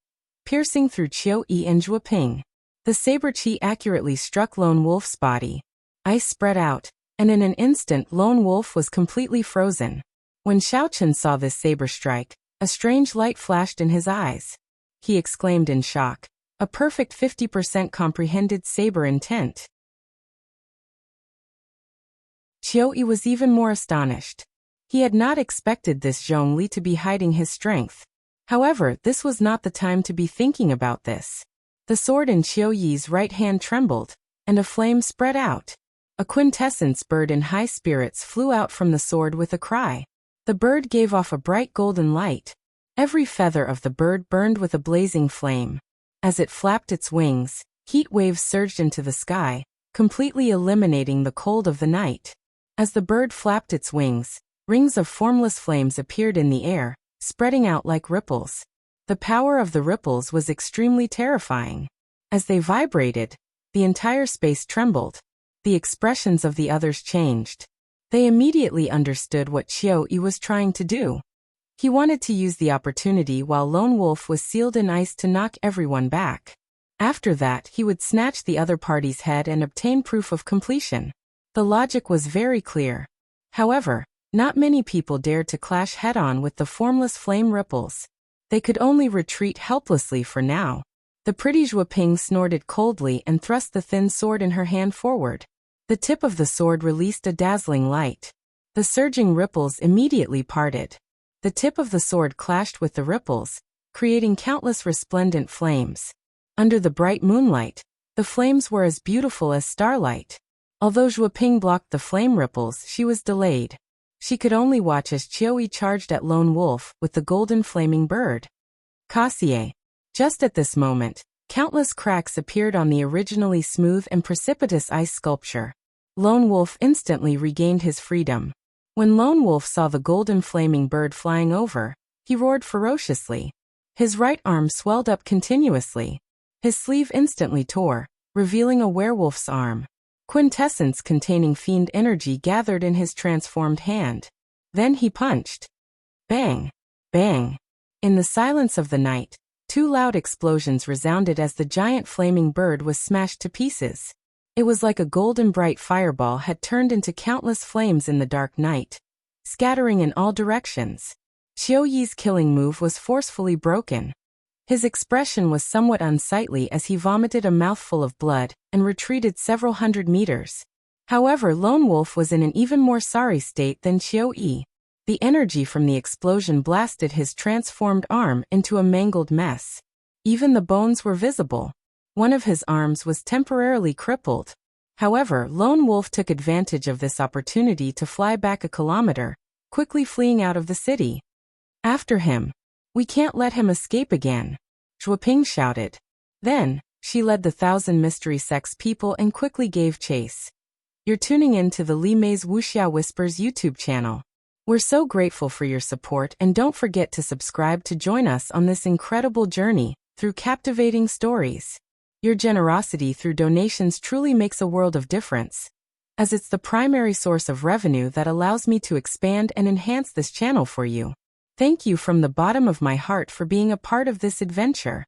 piercing through Qiu and Zhuoping. The saber chi accurately struck Lone Wolf's body. Ice spread out, and in an instant Lone Wolf was completely frozen. When Xiaochen saw this saber strike, a strange light flashed in his eyes. He exclaimed in shock, "A perfect 50% comprehended saber intent." Qiu was even more astonished. He had not expected this Zhongli to be hiding his strength. However, this was not the time to be thinking about this. The sword in Qiu's right hand trembled, and a flame spread out. A quintessence bird in high spirits flew out from the sword with a cry. The bird gave off a bright golden light. Every feather of the bird burned with a blazing flame. As it flapped its wings, heat waves surged into the sky, completely eliminating the cold of the night. As the bird flapped its wings, rings of formless flames appeared in the air, spreading out like ripples. The power of the ripples was extremely terrifying. As they vibrated, the entire space trembled. The expressions of the others changed. They immediately understood what Qiu was trying to do. He wanted to use the opportunity while Lone Wolf was sealed in ice to knock everyone back. After that, he would snatch the other party's head and obtain proof of completion. The logic was very clear. However, not many people dared to clash head-on with the formless flame ripples. They could only retreat helplessly for now. The pretty Zhuoping snorted coldly and thrust the thin sword in her hand forward. The tip of the sword released a dazzling light. The surging ripples immediately parted. The tip of the sword clashed with the ripples, creating countless resplendent flames. Under the bright moonlight, the flames were as beautiful as starlight. Although Zhuoping blocked the flame ripples, she was delayed. She could only watch as Qiu charged at Lone Wolf with the golden flaming bird. Kasie. Just at this moment, countless cracks appeared on the originally smooth and precipitous ice sculpture. Lone Wolf instantly regained his freedom. When Lone Wolf saw the golden flaming bird flying over, he roared ferociously. His right arm swelled up continuously. His sleeve instantly tore, revealing a werewolf's arm. Quintessence containing fiend energy gathered in his transformed hand. Then he punched. Bang! Bang! In the silence of the night, two loud explosions resounded as the giant flaming bird was smashed to pieces. It was like a golden bright fireball had turned into countless flames in the dark night, scattering in all directions. Qiu Yi's killing move was forcefully broken. His expression was somewhat unsightly as he vomited a mouthful of blood and retreated several hundred meters. However, Lone Wolf was in an even more sorry state than Qiu Yi. The energy from the explosion blasted his transformed arm into a mangled mess. Even the bones were visible. One of his arms was temporarily crippled. However, Lone Wolf took advantage of this opportunity to fly back a kilometer, quickly fleeing out of the city. After him. We can't let him escape again, Zhuoping shouted. Then, she led the 1,000 mystery sex people and quickly gave chase. You're tuning in to the Li Mei's Wuxia Whispers YouTube channel. We're so grateful for your support and don't forget to subscribe to join us on this incredible journey through captivating stories. Your generosity through donations truly makes a world of difference, as it's the primary source of revenue that allows me to expand and enhance this channel for you. Thank you from the bottom of my heart for being a part of this adventure.